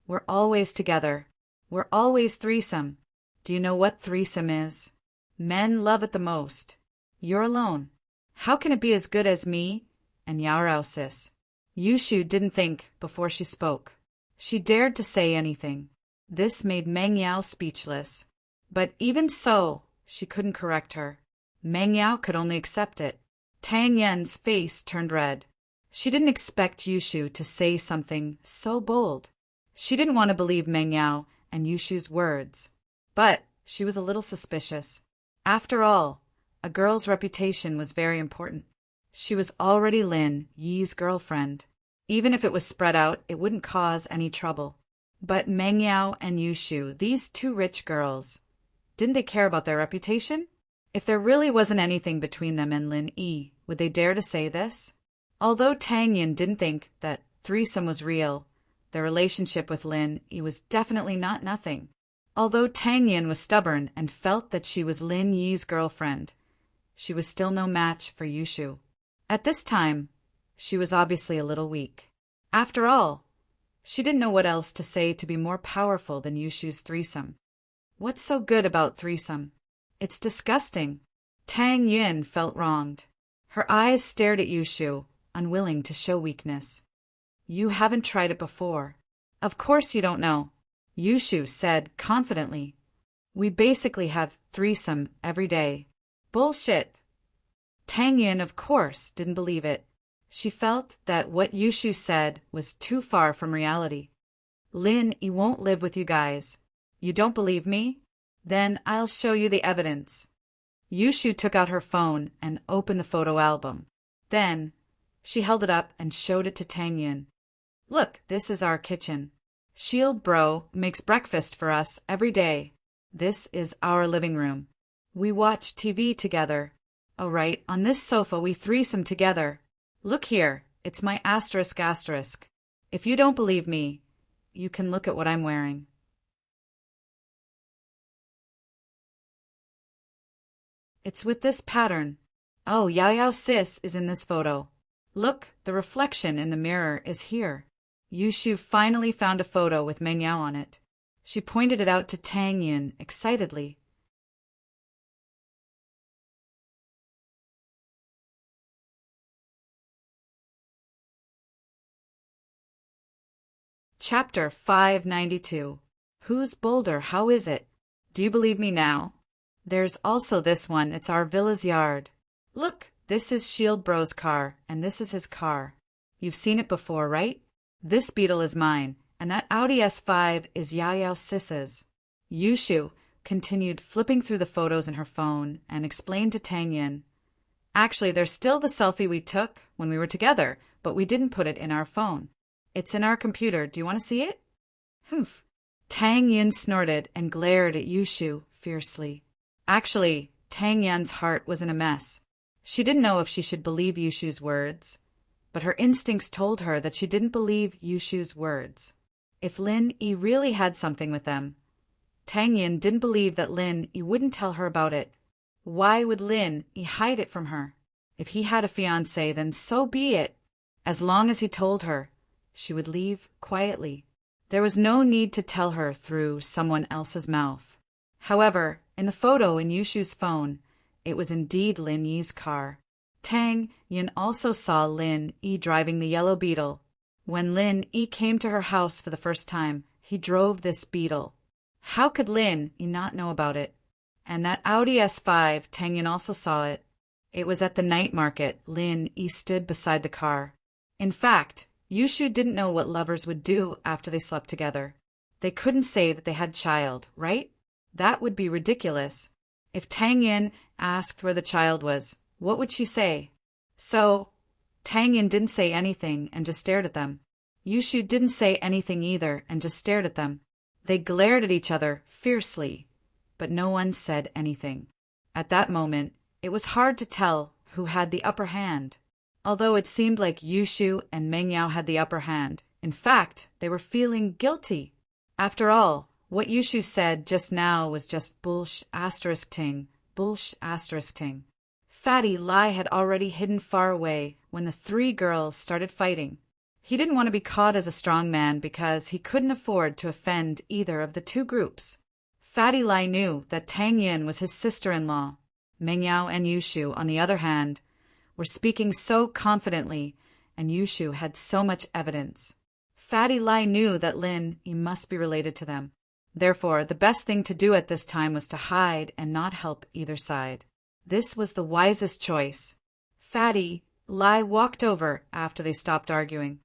We're always together. We're always threesome. Do you know what threesome is? Men love it the most. You're alone. How can it be as good as me and Yao sis? Yushu didn't think before she spoke. She dared to say anything. This made Meng Yao speechless. But even so, she couldn't correct her. Meng Yao could only accept it. Tang Yin's face turned red. She didn't expect Yushu to say something so bold. She didn't want to believe Meng Yao and Yushu's words. But she was a little suspicious. After all, a girl's reputation was very important. She was already Lin Yi's girlfriend. Even if it was spread out, it wouldn't cause any trouble. But Meng Yao and Yushu, these two rich girls, didn't they care about their reputation? If there really wasn't anything between them and Lin Yi, would they dare to say this? Although Tang Yin didn't think that threesome was real, their relationship with Lin Yi was definitely not nothing. Although Tang Yin was stubborn and felt that she was Lin Yi's girlfriend, she was still no match for Yushu. At this time, she was obviously a little weak. After all, she didn't know what else to say to be more powerful than Yushu's threesome. What's so good about threesome? It's disgusting. Tang Yin felt wronged. Her eyes stared at Yushu, unwilling to show weakness. You haven't tried it before. Of course you don't know, Yushu said confidently. We basically have threesome every day. Bullshit. Tang Yin, of course, didn't believe it. She felt that what Yushu said was too far from reality. Lin Yi won't live with you guys. You don't believe me? Then I'll show you the evidence. Yushu took out her phone and opened the photo album. Then she held it up and showed it to Tang Yin. Look, this is our kitchen. Shield Bro makes breakfast for us every day. This is our living room. We watch TV together. Oh, right, on this sofa we threesome together. Look here, it's my asterisk asterisk. If you don't believe me, you can look at what I'm wearing. It's with this pattern. Oh, Yao sis is in this photo. Look, the reflection in the mirror is here. Yushu finally found a photo with Meng Yao on it. She pointed it out to Tang Yin excitedly. Chapter 592. Who's bolder? How is it? Do you believe me now? There's also this one. It's our villa's yard. Look, this is Shield Bro's car, and this is his car. You've seen it before, right? This Beetle is mine, and that Audi S5 is Yao Sis's. Yushu continued flipping through the photos in her phone and explained to Tang Yin. Actually, there's still the selfie we took when we were together, but we didn't put it in our phone. It's in our computer. Do you want to see it? Humph. Tang Yin snorted and glared at Yushu fiercely. Actually, Tang Yan's heart was in a mess. She didn't know if she should believe Yushu's words, but her instincts told her that she didn't believe Yushu's words. If Lin Yi really had something with them, Tang Yin didn't believe that Lin Yi wouldn't tell her about it. Why would Lin Yi hide it from her? If he had a fiancé, then so be it. As long as he told her, she would leave quietly. There was no need to tell her through someone else's mouth. However, in the photo in Yushu's phone, it was indeed Lin Yi's car. Tang Yin also saw Lin Yi driving the yellow Beetle. When Lin Yi came to her house for the first time, he drove this Beetle. How could Lin Yi not know about it? And that Audi S5, Tang Yin also saw it. It was at the night market. Lin Yi stood beside the car. In fact, Yushu didn't know what lovers would do after they slept together. They couldn't say that they had child, right? That would be ridiculous. If Tang Yin asked where the child was, what would she say? So, Tang Yin didn't say anything and just stared at them. Yushu didn't say anything either and just stared at them. They glared at each other fiercely, but no one said anything. At that moment, it was hard to tell who had the upper hand. Although it seemed like Yushu and Meng Yao had the upper hand, in fact, they were feeling guilty. After all, what Yushu said just now was just bullsh**. Fatty Lai had already hidden far away when the three girls started fighting. He didn't want to be caught as a strong man because he couldn't afford to offend either of the two groups. Fatty Lai knew that Tang Yin was his sister-in-law. Meng Yao and Yushu, on the other hand, were speaking so confidently, and Yushu had so much evidence. Fatty Lai knew that Lin Yi must be related to them. Therefore, the best thing to do at this time was to hide and not help either side. This was the wisest choice. Fatty Lai walked over after they stopped arguing.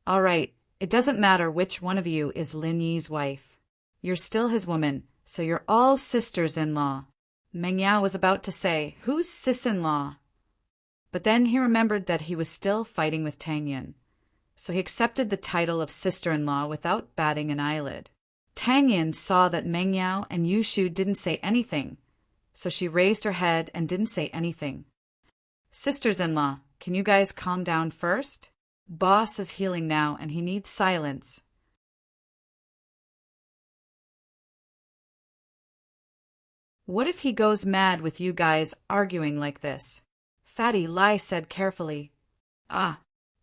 All right, it doesn't matter which one of you is Lin Yi's wife. You're still his woman, so you're all sisters-in-law. Meng Yao was about to say, who's sis-in-law? But then he remembered that he was still fighting with Tang Yin, so he accepted the title of sister-in-law without batting an eyelid. Tang Yin saw that Meng Yao and Yushu didn't say anything, so she raised her head and didn't say anything. Sisters-in-law, can you guys calm down first? Boss is healing now and he needs silence. What if he goes mad with you guys arguing like this? Fatty Lai said carefully.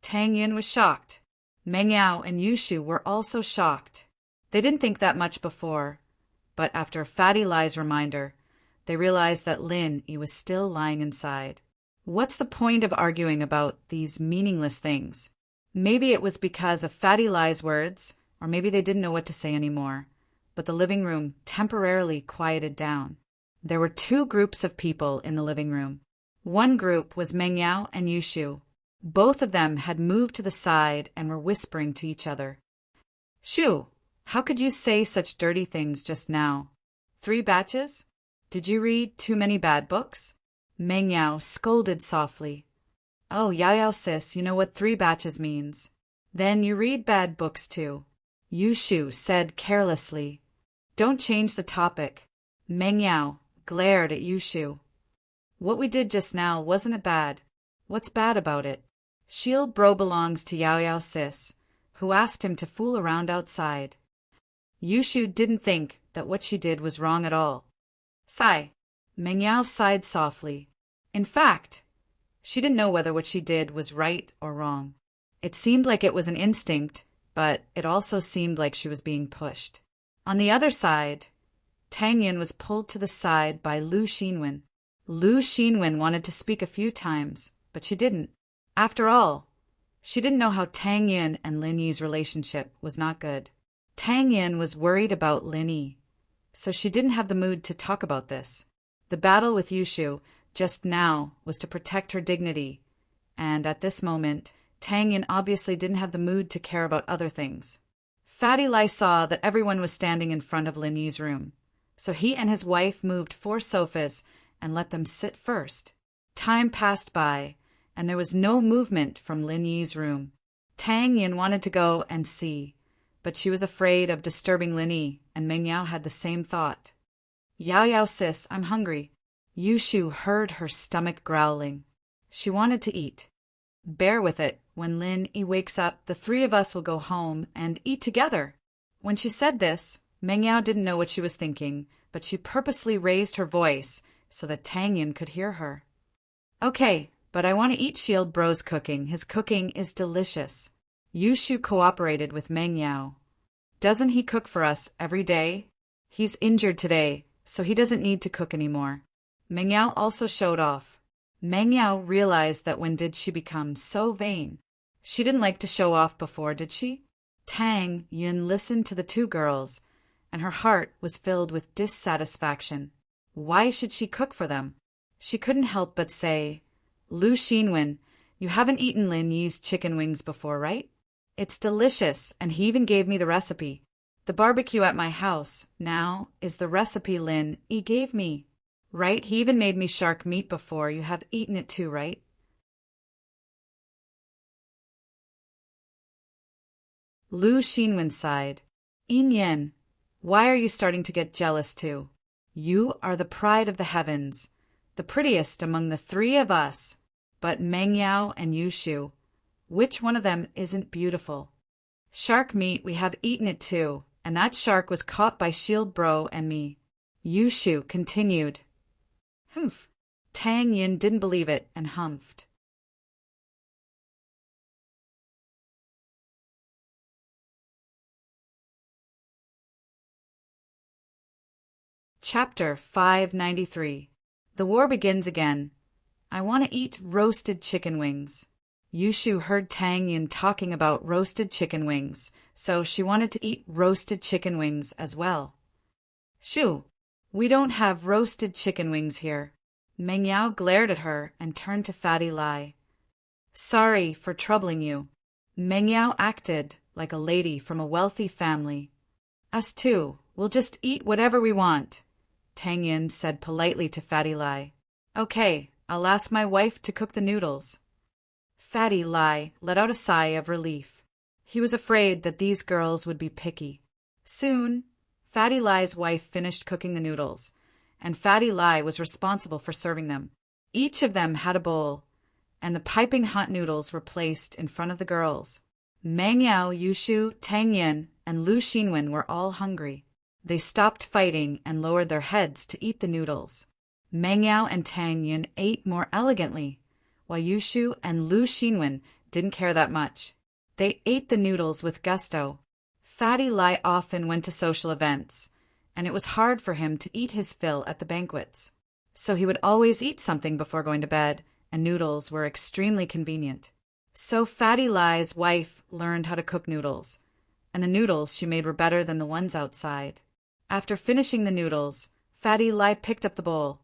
Tang Yin was shocked. Meng Yao and Yushu were also shocked. They didn't think that much before, but after Fatty Lai's reminder, they realized that Lin Yi was still lying inside. What's the point of arguing about these meaningless things? Maybe it was because of Fatty Lai's words, or maybe they didn't know what to say anymore, but the living room temporarily quieted down. There were two groups of people in the living room. One group was Meng Yao and Yushu. Both of them had moved to the side and were whispering to each other. Shu, how could you say such dirty things just now? 3 batches? Did you read too many bad books? Meng Yao scolded softly. Oh, Yao sis, you know what 3 batches means. Then you read bad books too. Yushu said carelessly. Don't change the topic. Meng Yao glared at Yushu. What we did just now, wasn't it bad? What's bad about it? Shield bro belongs to Yao sis, who asked him to fool around outside. Yushu didn't think that what she did was wrong at all. Sigh. Meng Yao sighed softly. In fact, she didn't know whether what she did was right or wrong. It seemed like it was an instinct, but it also seemed like she was being pushed. On the other side, Tang Yin was pulled to the side by Lu Xinwen. Lu Xinwen wanted to speak a few times, but she didn't. After all, she didn't know how Tang Yin and Lin Yi's relationship was not good. Tang Yin was worried about Lin Yi, so she didn't have the mood to talk about this. The battle with Yushu just now was to protect her dignity, and at this moment, Tang Yin obviously didn't have the mood to care about other things. Fatty Lai saw that everyone was standing in front of Lin Yi's room, so he and his wife moved 4 sofas and let them sit first. Time passed by, and there was no movement from Lin Yi's room. Tang Yin wanted to go and see, but she was afraid of disturbing Lin Yi, and Meng Yao had the same thought. Yao Yao sis, I'm hungry. Yushu heard her stomach growling. She wanted to eat. Bear with it. When Lin Yi wakes up, the three of us will go home and eat together. When she said this, Meng Yao didn't know what she was thinking, but she purposely raised her voice so that Tang Yin could hear her. Okay, but I want to eat Shield Bro's cooking. His cooking is delicious. Yushu cooperated with Meng Yao. Doesn't he cook for us every day? He's injured today, so he doesn't need to cook anymore. Meng Yao also showed off. Meng Yao realized that when did she become so vain? She didn't like to show off before, did she? Tang Yin listened to the two girls, and her heart was filled with dissatisfaction. Why should she cook for them? She couldn't help but say, Lu Xinwen, you haven't eaten Lin Yi's chicken wings before, right? It's delicious, and he even gave me the recipe. The barbecue at my house, now, is the recipe Lin Yi gave me. Right? He even made me shark meat before. You have eaten it too, right? Lu Xinwen sighed. Yin Yin, why are you starting to get jealous too? You are the pride of the heavens, the prettiest among the three of us. But Meng Yao and Yushu, which one of them isn't beautiful? Shark meat, we have eaten it too, and that shark was caught by Shield Bro and me. Yushu continued. Humph. Tang Yin didn't believe it and humphed. Chapter 593. The war begins again. I want to eat roasted chicken wings. Yushu heard Tang Yin talking about roasted chicken wings, so she wanted to eat roasted chicken wings as well. Shoo, we don't have roasted chicken wings here. Meng Yao glared at her and turned to Fatty Lai. Sorry for troubling you. Meng Yao acted like a lady from a wealthy family. Us too, we'll just eat whatever we want, Tang Yin said politely to Fatty Lai. Okay, I'll ask my wife to cook the noodles. Fatty Lai let out a sigh of relief. He was afraid that these girls would be picky. Soon, Fatty Lai's wife finished cooking the noodles, and Fatty Lai was responsible for serving them. Each of them had a bowl, and the piping hot noodles were placed in front of the girls. Meng Yao, Yushu, Tang Yin, and Lu Xinwen were all hungry. They stopped fighting and lowered their heads to eat the noodles. Meng Yao and Tang Yin ate more elegantly, while Yushu and Lu Xinwen didn't care that much. They ate the noodles with gusto. Fatty Lai often went to social events, and it was hard for him to eat his fill at the banquets. So he would always eat something before going to bed, and noodles were extremely convenient. So Fatty Lai's wife learned how to cook noodles, and the noodles she made were better than the ones outside. After finishing the noodles, Fatty Lai picked up the bowl,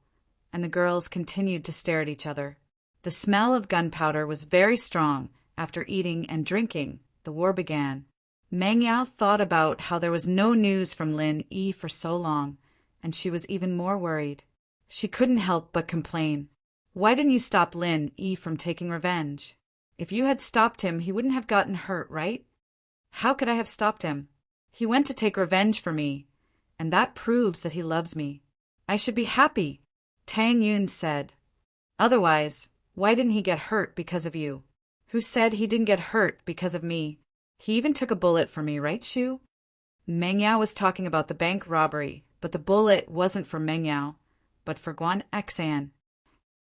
and the girls continued to stare at each other. The smell of gunpowder was very strong. After eating and drinking, the war began. Meng Yao thought about how there was no news from Lin Yi for so long, and she was even more worried. She couldn't help but complain. Why didn't you stop Lin Yi from taking revenge? If you had stopped him, he wouldn't have gotten hurt, right? How could I have stopped him? He went to take revenge for me, and that proves that he loves me. I should be happy, Tang Yun said. Otherwise, why didn't he get hurt because of you? Who said he didn't get hurt because of me? He even took a bullet for me, right, Shu? Meng Yao was talking about the bank robbery, but the bullet wasn't for Meng Yao, but for Guan Xan.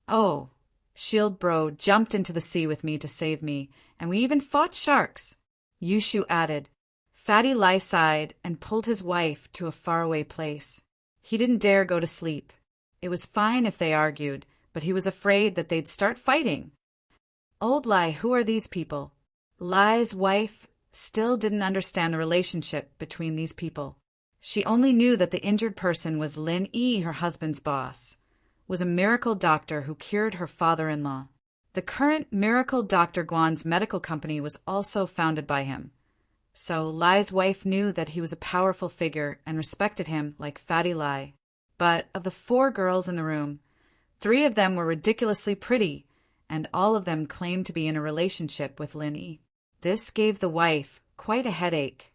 Oh, Shield Bro jumped into the sea with me to save me, and we even fought sharks, Yushu added. Fatty Lai sighed and pulled his wife to a faraway place. He didn't dare go to sleep. It was fine if they argued, but he was afraid that they'd start fighting. Old Lai, who are these people? Lai's wife still didn't understand the relationship between these people. She only knew that the injured person was Lin Yi, her husband's boss, was a miracle doctor who cured her father-in-law. The current miracle Dr. Guan's medical company was also founded by him. So Lai's wife knew that he was a powerful figure and respected him like Fatty Lai. But of the 4 girls in the room, 3 of them were ridiculously pretty, and all of them claimed to be in a relationship with Lin Yi. This gave the wife quite a headache.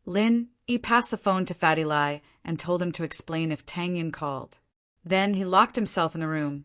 Lin Yi passed the phone to Fatty Lai and told him to explain if Tang Yin called. Then he locked himself in the room,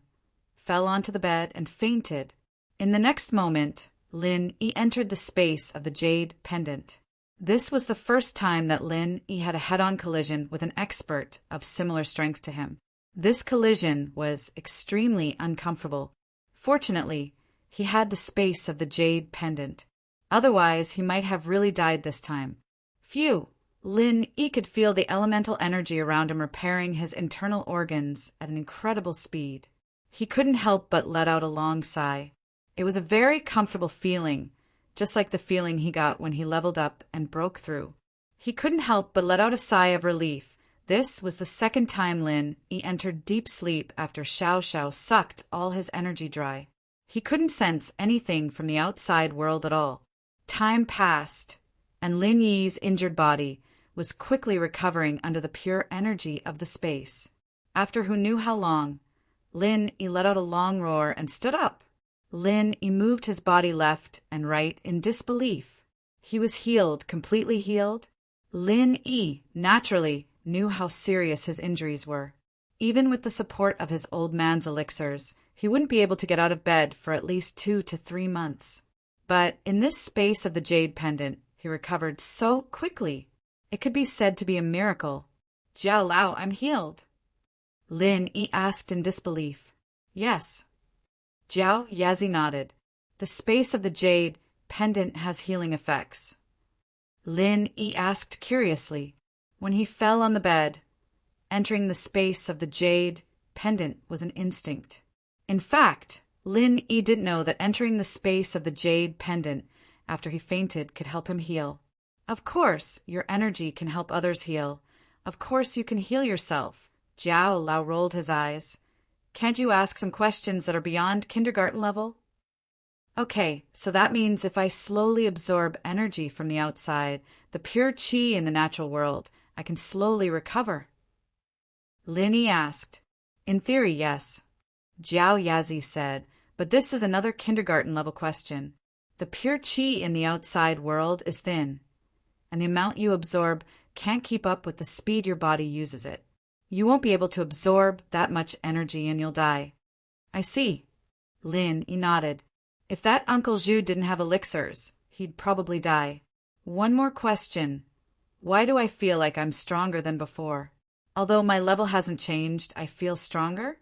fell onto the bed, and fainted. In the next moment, Lin Yi entered the space of the jade pendant. This was the first time that Lin Yi had a head-on collision with an expert of similar strength to him. This collision was extremely uncomfortable. Fortunately, he had the space of the jade pendant. Otherwise, he might have really died this time. Phew! Lin Yi could feel the elemental energy around him repairing his internal organs at an incredible speed. He couldn't help but let out a long sigh. It was a very comfortable feeling, just like the feeling he got when he leveled up and broke through. He couldn't help but let out a sigh of relief. This was the second time Lin Yi entered deep sleep after Xiao Xiao sucked all his energy dry. He couldn't sense anything from the outside world at all. Time passed, and Lin Yi's injured body was quickly recovering under the pure energy of the space. After who knew how long, Lin Yi let out a long roar and stood up. Lin Yi moved his body left and right in disbelief. He was healed, completely healed. Lin Yi, naturally, knew how serious his injuries were. Even with the support of his old man's elixirs, he wouldn't be able to get out of bed for at least 2 to 3 months. But in this space of the jade pendant, he recovered so quickly. It could be said to be a miracle. "Jiao Lao, I'm healed." Lin Yi asked in disbelief. "Yes." Jiao Yazi nodded. "The space of the jade pendant has healing effects." Lin Yi asked curiously. When he fell on the bed, entering the space of the jade pendant was an instinct. In fact, Lin Yi didn't know that entering the space of the jade pendant after he fainted could help him heal. Of course, your energy can help others heal. Of course you can heal yourself. Jiao Lao rolled his eyes. Can't you ask some questions that are beyond kindergarten level? Okay, so that means if I slowly absorb energy from the outside, the pure qi in the natural world, I can slowly recover. Lin Yi asked. In theory, yes. Jiao Yazi said, but this is another kindergarten level question. The pure qi in the outside world is thin, and the amount you absorb can't keep up with the speed your body uses it. You won't be able to absorb that much energy and you'll die. I see. Lin Yi nodded. If that Uncle Zhu didn't have elixirs, he'd probably die. One more question. Why do I feel like I'm stronger than before? Although my level hasn't changed, I feel stronger?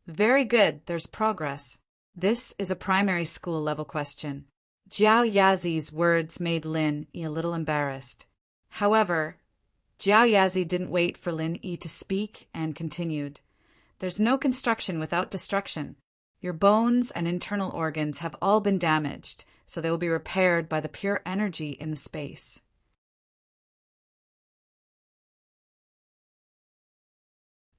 Very good, there's progress. This is a primary school level question. Jiao Yazi's words made Lin Yi a little embarrassed. However, Jiao Yazi didn't wait for Lin Yi to speak and continued. There's no construction without destruction. Your bones and internal organs have all been damaged, so they will be repaired by the pure energy in the space.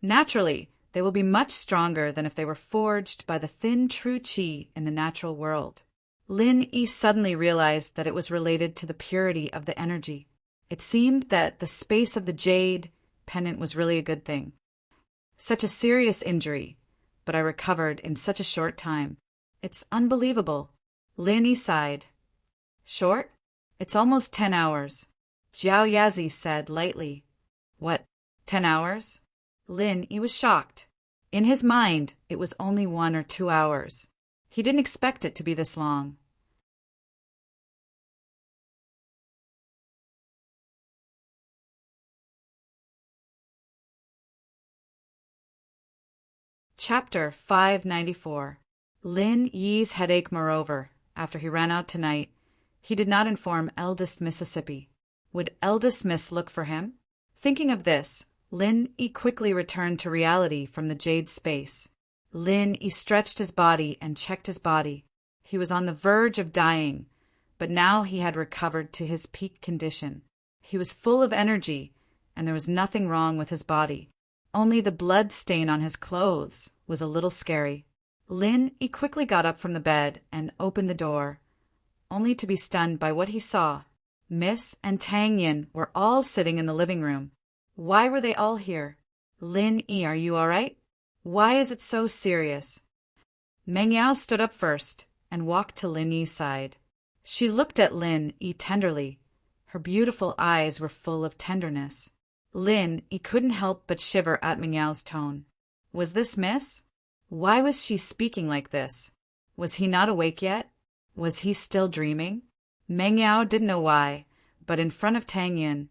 Naturally, they will be much stronger than if they were forged by the thin true qi in the natural world. Lin Yi suddenly realized that it was related to the purity of the energy. It seemed that the space of the jade pendant was really a good thing. Such a serious injury, but I recovered in such a short time. It's unbelievable. Lin Yi sighed. Short? It's almost 10 hours. Jiao Yazi said lightly. What, 10 hours? Lin Yi was shocked. In his mind, it was only 1 or 2 hours. He didn't expect it to be this long. Chapter 594. Lin Yi's headache. Moreover, after he ran out tonight, he did not inform eldest Mississippi. Would eldest Miss look for him? Thinking of this, Lin Yi quickly returned to reality from the jade space. Lin Yi stretched his body and checked his body. He was on the verge of dying, but now he had recovered to his peak condition. He was full of energy, and there was nothing wrong with his body. Only the blood stain on his clothes was a little scary. Lin Yi quickly got up from the bed and opened the door, only to be stunned by what he saw. Miss and Tang Yin were all sitting in the living room. Why were they all here? Lin Yi, are you all right? Why is it so serious? Meng Yao stood up first and walked to Lin Yi's side. She looked at Lin Yi tenderly. Her beautiful eyes were full of tenderness. Lin Yi couldn't help but shiver at Meng Yao's tone. Was this Miss? Why was she speaking like this? Was he not awake yet? Was he still dreaming? Meng Yao didn't know why, but in front of Tang Yin,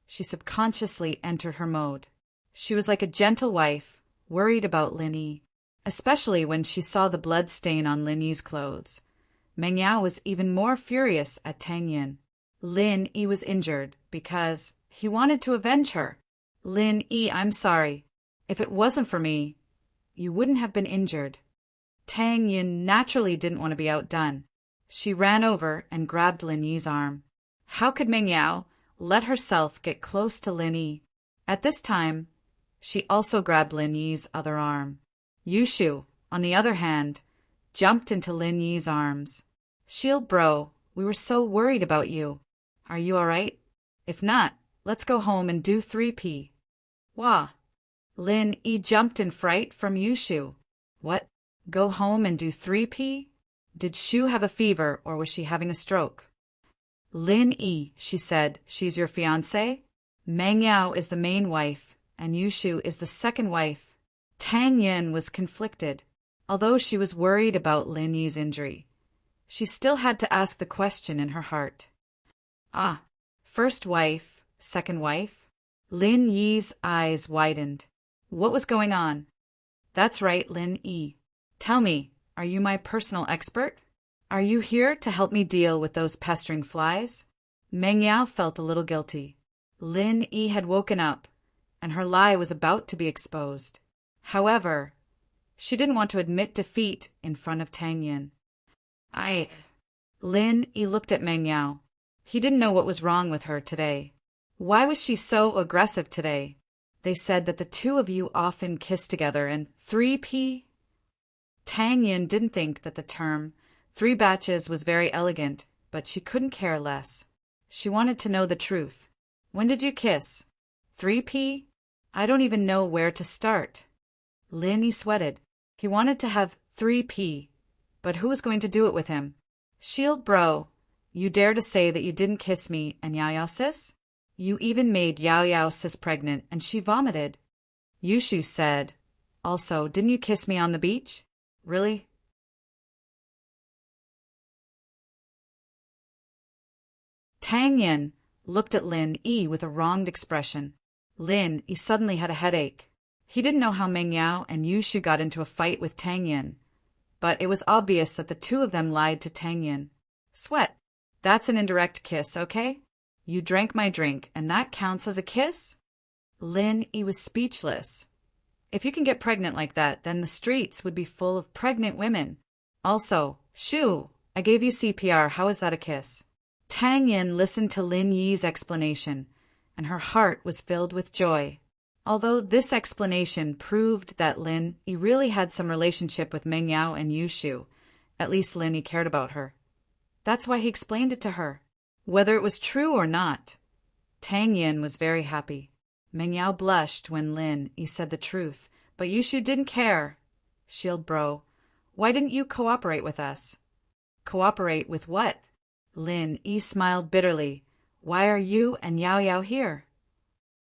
she subconsciously entered her mode. She was like a gentle wife, worried about Lin Yi, especially when she saw the blood stain on Lin Yi's clothes. Meng Yao was even more furious at Tang Yin. Lin Yi was injured because he wanted to avenge her. Lin Yi, I'm sorry. If it wasn't for me, you wouldn't have been injured. Tang Yin naturally didn't want to be outdone. She ran over and grabbed Lin Yi's arm. How could Meng Yao let herself get close to Lin Yi? At this time, she also grabbed Lin Yi's other arm. Yushu, on the other hand, jumped into Lin Yi's arms. Shield bro, we were so worried about you. Are you all right? If not, let's go home and do 3P. Wah! Lin Yi jumped in fright from Yushu. What? Go home and do 3P? Did Shu have a fever or was she having a stroke? Lin Yi, she said, she's your fiancé? Meng Yao is the main wife, and Yushu is the second wife. Tang Yin was conflicted. Although she was worried about Lin Yi's injury, she still had to ask the question in her heart. Ah, first wife, second wife? Lin Yi's eyes widened. What was going on? That's right, Lin Yi. Tell me, are you my personal expert? Are you here to help me deal with those pestering flies? Meng Yao felt a little guilty. Lin Yi had woken up, and her lie was about to be exposed. However, she didn't want to admit defeat in front of Tang Yin. Lin Yi looked at Meng Yao. He didn't know what was wrong with her today. Why was she so aggressive today? They said that the two of you often kiss together and 3P? Tang Yin didn't think that the term 3 batches was very elegant, but she couldn't care less. She wanted to know the truth. When did you kiss? 3P? I don't even know where to start. Lin Yi sweated. He wanted to have 3P, but who was going to do it with him? Shield bro, you dare to say that you didn't kiss me and Yao Yao sis? You even made Yao Yao sis pregnant and she vomited. Yushu said, also, didn't you kiss me on the beach? Really? Tang Yin looked at Lin Yi with a wronged expression. Lin Yi suddenly had a headache. He didn't know how Meng Yao and Yushu got into a fight with Tang Yin, but it was obvious that the two of them lied to Tang Yin. Sweat. That's an indirect kiss, okay? You drank my drink, and that counts as a kiss? Lin Yi was speechless. If you can get pregnant like that, then the streets would be full of pregnant women. Also, Shu, I gave you CPR, how is that a kiss? Tang Yin listened to Lin Yi's explanation, and her heart was filled with joy. Although this explanation proved that Lin Yi really had some relationship with Meng Yao and Yushu, at least Lin Yi cared about her. That's why he explained it to her. Whether it was true or not, Tang Yin was very happy. Meng Yao blushed when Lin Yi said the truth, but Yushu didn't care. Shield bro, why didn't you cooperate with us? Cooperate with what? Lin Yi smiled bitterly. Why are you and Yao Yao here?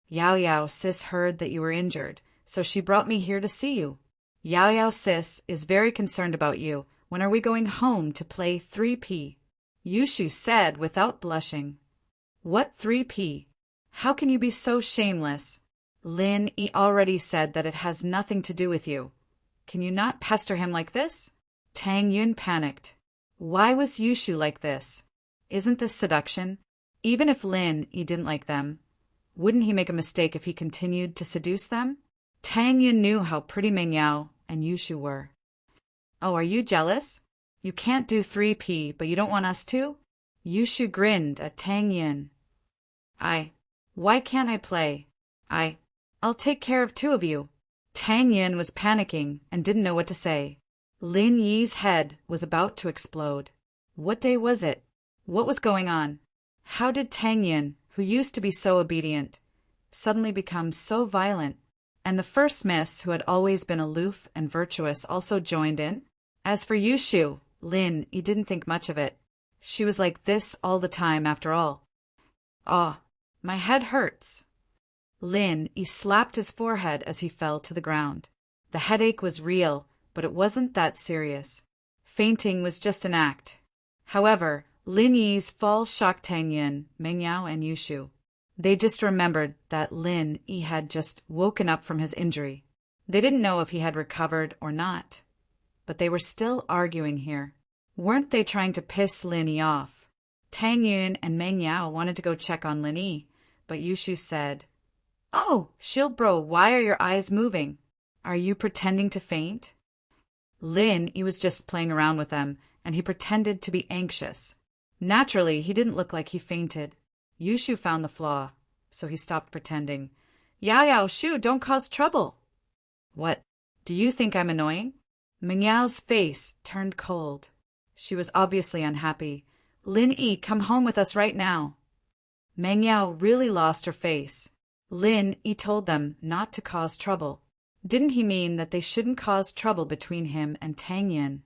Yao Yao sis heard that you were injured, so she brought me here to see you. Yao Yao sis is very concerned about you. When are we going home to play 3P? Yushu said without blushing. What 3P? How can you be so shameless? Lin Yi already said that it has nothing to do with you. Can you not pester him like this? Tang Yin panicked. Why was Yushu like this? Isn't this seduction? Even if Lin Yi didn't like them, wouldn't he make a mistake if he continued to seduce them? Tang Yin knew how pretty Meng Yao and Yushu were. Oh, are you jealous? You can't do 3P, but you don't want us to? Yushu grinned at Tang Yin. Why can't I play? I'll take care of two of you. Tang Yin was panicking and didn't know what to say. Lin Yi's head was about to explode. What day was it? What was going on? How did Tang Yin, who used to be so obedient, suddenly become so violent? And the first miss, who had always been aloof and virtuous, also joined in? As for Yushu, Lin, he didn't think much of it. She was like this all the time after all. Ah, my head hurts. Lin, he slapped his forehead as he fell to the ground. The headache was real, but it wasn't that serious. Fainting was just an act. However, Lin Yi's fall shocked Tang Yin, Meng Yao, and Yushu. They just remembered that Lin Yi had just woken up from his injury. They didn't know if he had recovered or not. But they were still arguing here. Weren't they trying to piss Lin Yi off? Tang Yin and Meng Yao wanted to go check on Lin Yi, but Yushu said, "Oh, Shield Bro, why are your eyes moving? Are you pretending to faint?" Lin Yi was just playing around with them, and he pretended to be anxious. Naturally, he didn't look like he fainted. Yushu found the flaw, so he stopped pretending. "Yao Yao, Shu, don't cause trouble." "What? Do you think I'm annoying?" Meng Yao's face turned cold. She was obviously unhappy. "Lin Yi, come home with us right now." Meng Yao really lost her face. Lin Yi told them not to cause trouble. Didn't he mean that they shouldn't cause trouble between him and Tang Yin?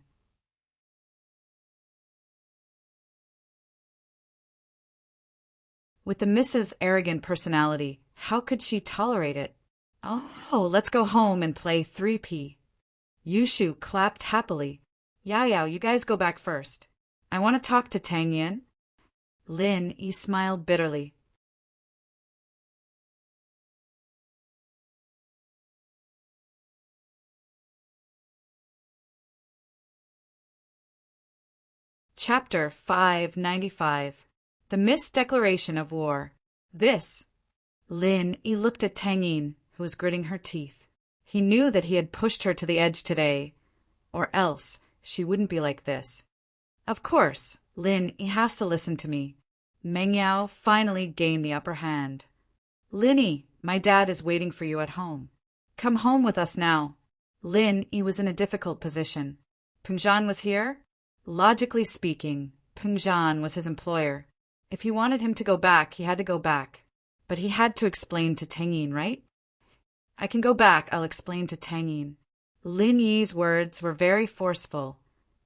With the Mrs. Arrogant personality, how could she tolerate it? "Oh, let's go home and play 3P. Yushu clapped happily. "Yao Yao, you guys go back first. I want to talk to Tang Yin." Lin Yi smiled bitterly. Chapter 595. The Misdeclaration of War. This. Lin Yi looked at Tang Yin, who was gritting her teeth. He knew that he had pushed her to the edge today, or else she wouldn't be like this. "Of course, Lin Yi has to listen to me." Meng Yao finally gained the upper hand. "Lin Yi, my dad is waiting for you at home. Come home with us now." Lin Yi was in a difficult position. Pengzhan was here? Logically speaking, Pengzhan was his employer. If he wanted him to go back, he had to go back. But he had to explain to Tang Yin, right? "I can go back, I'll explain to Tang Yin." Lin Yi's words were very forceful,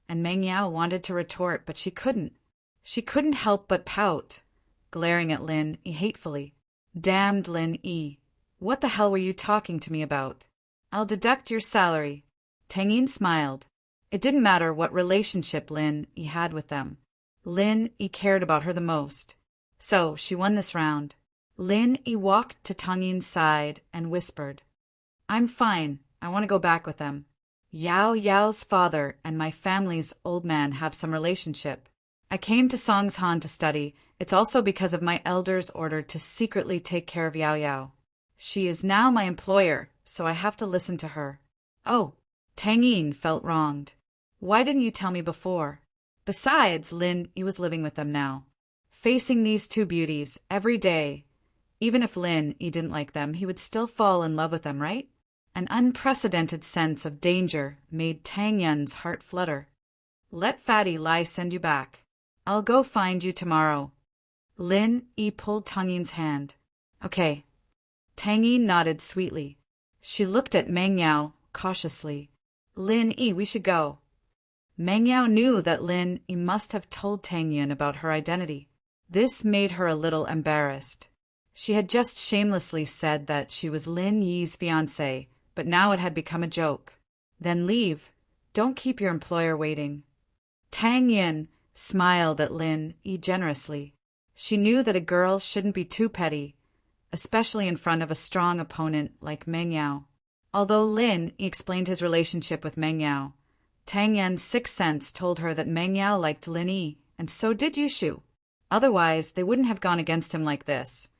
and Meng Yao wanted to retort, but she couldn't. She couldn't help but pout, glaring at Lin Yi hatefully. "Damned Lin Yi, what the hell were you talking to me about? I'll deduct your salary." Tang Yin smiled. It didn't matter what relationship Lin Yi had with them. Lin Yi cared about her the most. So she won this round. Lin Yi walked to Tang Yin's side and whispered, "I'm fine. I want to go back with them. Yao Yao's father and my family's old man have some relationship. I came to Songshan to study. It's also because of my elder's order to secretly take care of Yao Yao. She is now my employer, so I have to listen to her." Oh, Tang Yin felt wronged. "Why didn't you tell me before?" Besides, Lin Yi was living with them now, facing these two beauties every day. Even if Lin Yi didn't like them, he would still fall in love with them, right? An unprecedented sense of danger made Tang Yin's heart flutter. "Let Fatty Lai send you back. I'll go find you tomorrow." Lin Yi pulled Tang Yin's hand. "Okay." Tang Yin nodded sweetly. She looked at Meng Yao cautiously. "Lin Yi, we should go." Meng Yao knew that Lin Yi must have told Tang Yin about her identity. This made her a little embarrassed. She had just shamelessly said that she was Lin Yi's fiancée, but now it had become a joke. "Then leave. Don't keep your employer waiting." Tang Yin smiled at Lin Yi generously. She knew that a girl shouldn't be too petty, especially in front of a strong opponent like Meng Yao. Although Lin Yi explained his relationship with Meng Yao, Tang Yin's sixth sense told her that Meng Yao liked Lin Yi, and so did Yushu. Otherwise, they wouldn't have gone against him like this,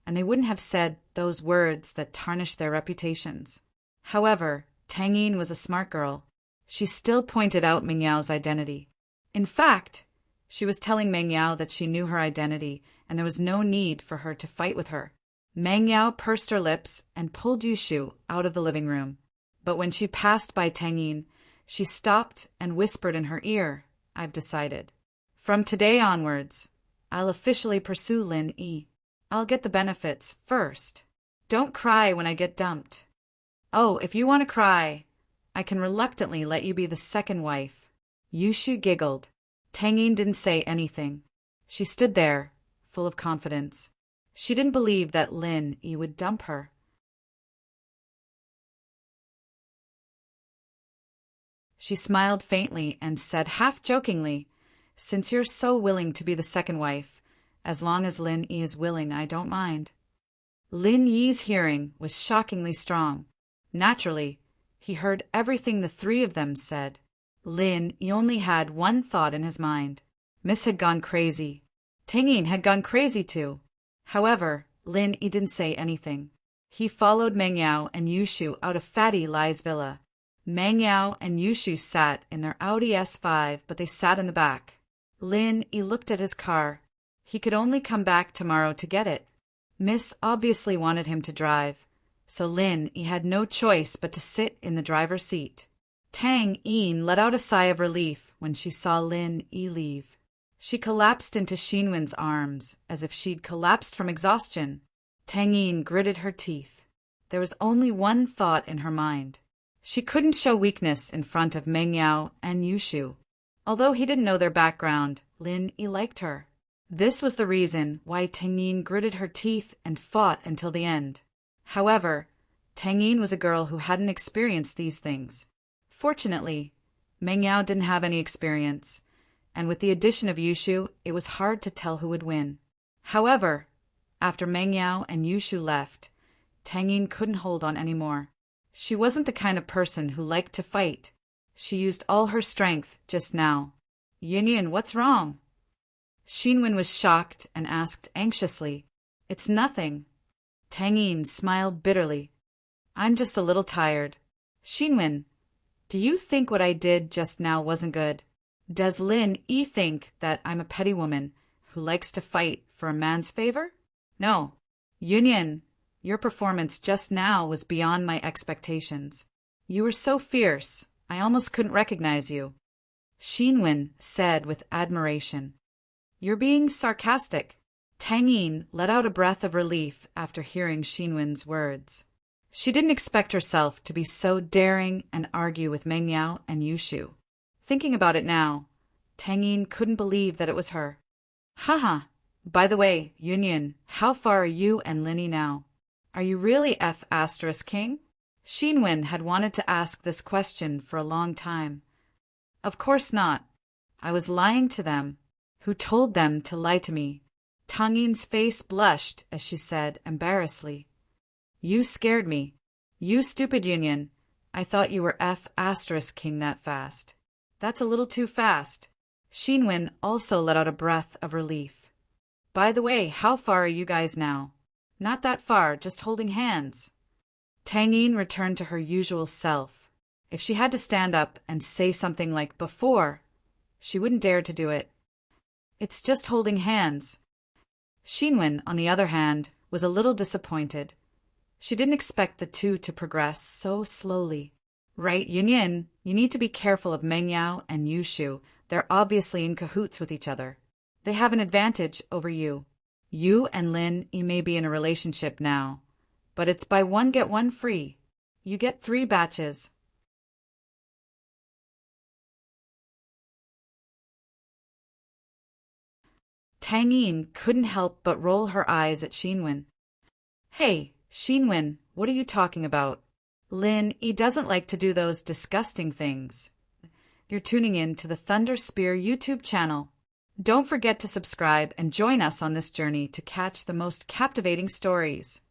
and they wouldn't have said those words that tarnished their reputations. However, Tang Yin was a smart girl. She still pointed out Meng Yao's identity. In fact, she was telling Meng Yao that she knew her identity, and there was no need for her to fight with her. Meng Yao pursed her lips and pulled Yushu out of the living room. But when she passed by Tang Yin, she stopped and whispered in her ear, "I've decided. From today onwards, I'll officially pursue Lin Yi. I'll get the benefits first. Don't cry when I get dumped. Oh, if you want to cry, I can reluctantly let you be the second wife. Yushu giggled. Tangyin didn't say anything. She stood there, full of confidence. She didn't believe that Lin Yi would dump her. She smiled faintly and said half-jokingly, "Since you're so willing to be the second wife, as long as Lin Yi is willing, I don't mind." Lin Yi's hearing was shockingly strong. Naturally, he heard everything the three of them said. Lin Yi only had one thought in his mind. Miss had gone crazy. Tangyin had gone crazy too. However, Lin Yi didn't say anything. He followed Meng Yao and Yushu out of Fatty Lai's villa. Meng Yao and Yushu sat in their Audi S5, but they sat in the back. Lin Yi looked at his car. He could only come back tomorrow to get it. Miss obviously wanted him to drive, so Lin Yi had no choice but to sit in the driver's seat. Tang Yin let out a sigh of relief when she saw Lin Yi leave. She collapsed into Xinwen's arms, as if she'd collapsed from exhaustion. Tang Yin gritted her teeth. There was only one thought in her mind. She couldn't show weakness in front of Meng Yao and Yushu. Although he didn't know their background, Lin Yi liked her. This was the reason why Tang Yin gritted her teeth and fought until the end. However, Tang Yin was a girl who hadn't experienced these things. Fortunately, Meng Yao didn't have any experience, and with the addition of Yushu, it was hard to tell who would win. However, after Meng Yao and Yushu left, Tang Yin couldn't hold on anymore. She wasn't the kind of person who liked to fight. She used all her strength just now. "Yin, what's wrong?" Xinwen was shocked and asked anxiously. "It's nothing." Tang Yin smiled bitterly. "I'm just a little tired." "Xinwen, do you think what I did just now wasn't good? Does Lin Yi think that I'm a petty woman who likes to fight for a man's favor? No. Yin, your performance just now was beyond my expectations. You were so fierce, I almost couldn't recognize you." Xinwen said with admiration. "You're being sarcastic." Tang Yin let out a breath of relief after hearing Xinwen's words. She didn't expect herself to be so daring and argue with Meng Yao and Yushu. Thinking about it now, Tang Yin couldn't believe that it was her. "Haha, by the way, Yin, how far are you and Lin Yi now? Are you really F** King?" Xinwen had wanted to ask this question for a long time. "Of course not. I was lying to them. Who told them to lie to me?" Tang Yin's face blushed as she said embarrassedly. "You scared me. You stupid Yin. I thought you were F** King that fast." "That's a little too fast." Xinwen also let out a breath of relief. "By the way, how far are you guys now?" "Not that far, just holding hands." Tang Yin returned to her usual self. If she had to stand up and say something like before, she wouldn't dare to do it. "It's just holding hands." Xinwen, on the other hand, was a little disappointed. She didn't expect the two to progress so slowly. "Right, Yin, you need to be careful of Meng Yao and Yushu. They're obviously in cahoots with each other. They have an advantage over you. You and Lin Yi may be in a relationship now, but it's buy one get one free. You get 3 batches." Tang Yin couldn't help but roll her eyes at Xinwen. "Hey, Xinwen, what are you talking about? Lin Yi doesn't like to do those disgusting things." You're tuning in to the Thunder Spear YouTube channel. Don't forget to subscribe and join us on this journey to catch the most captivating stories.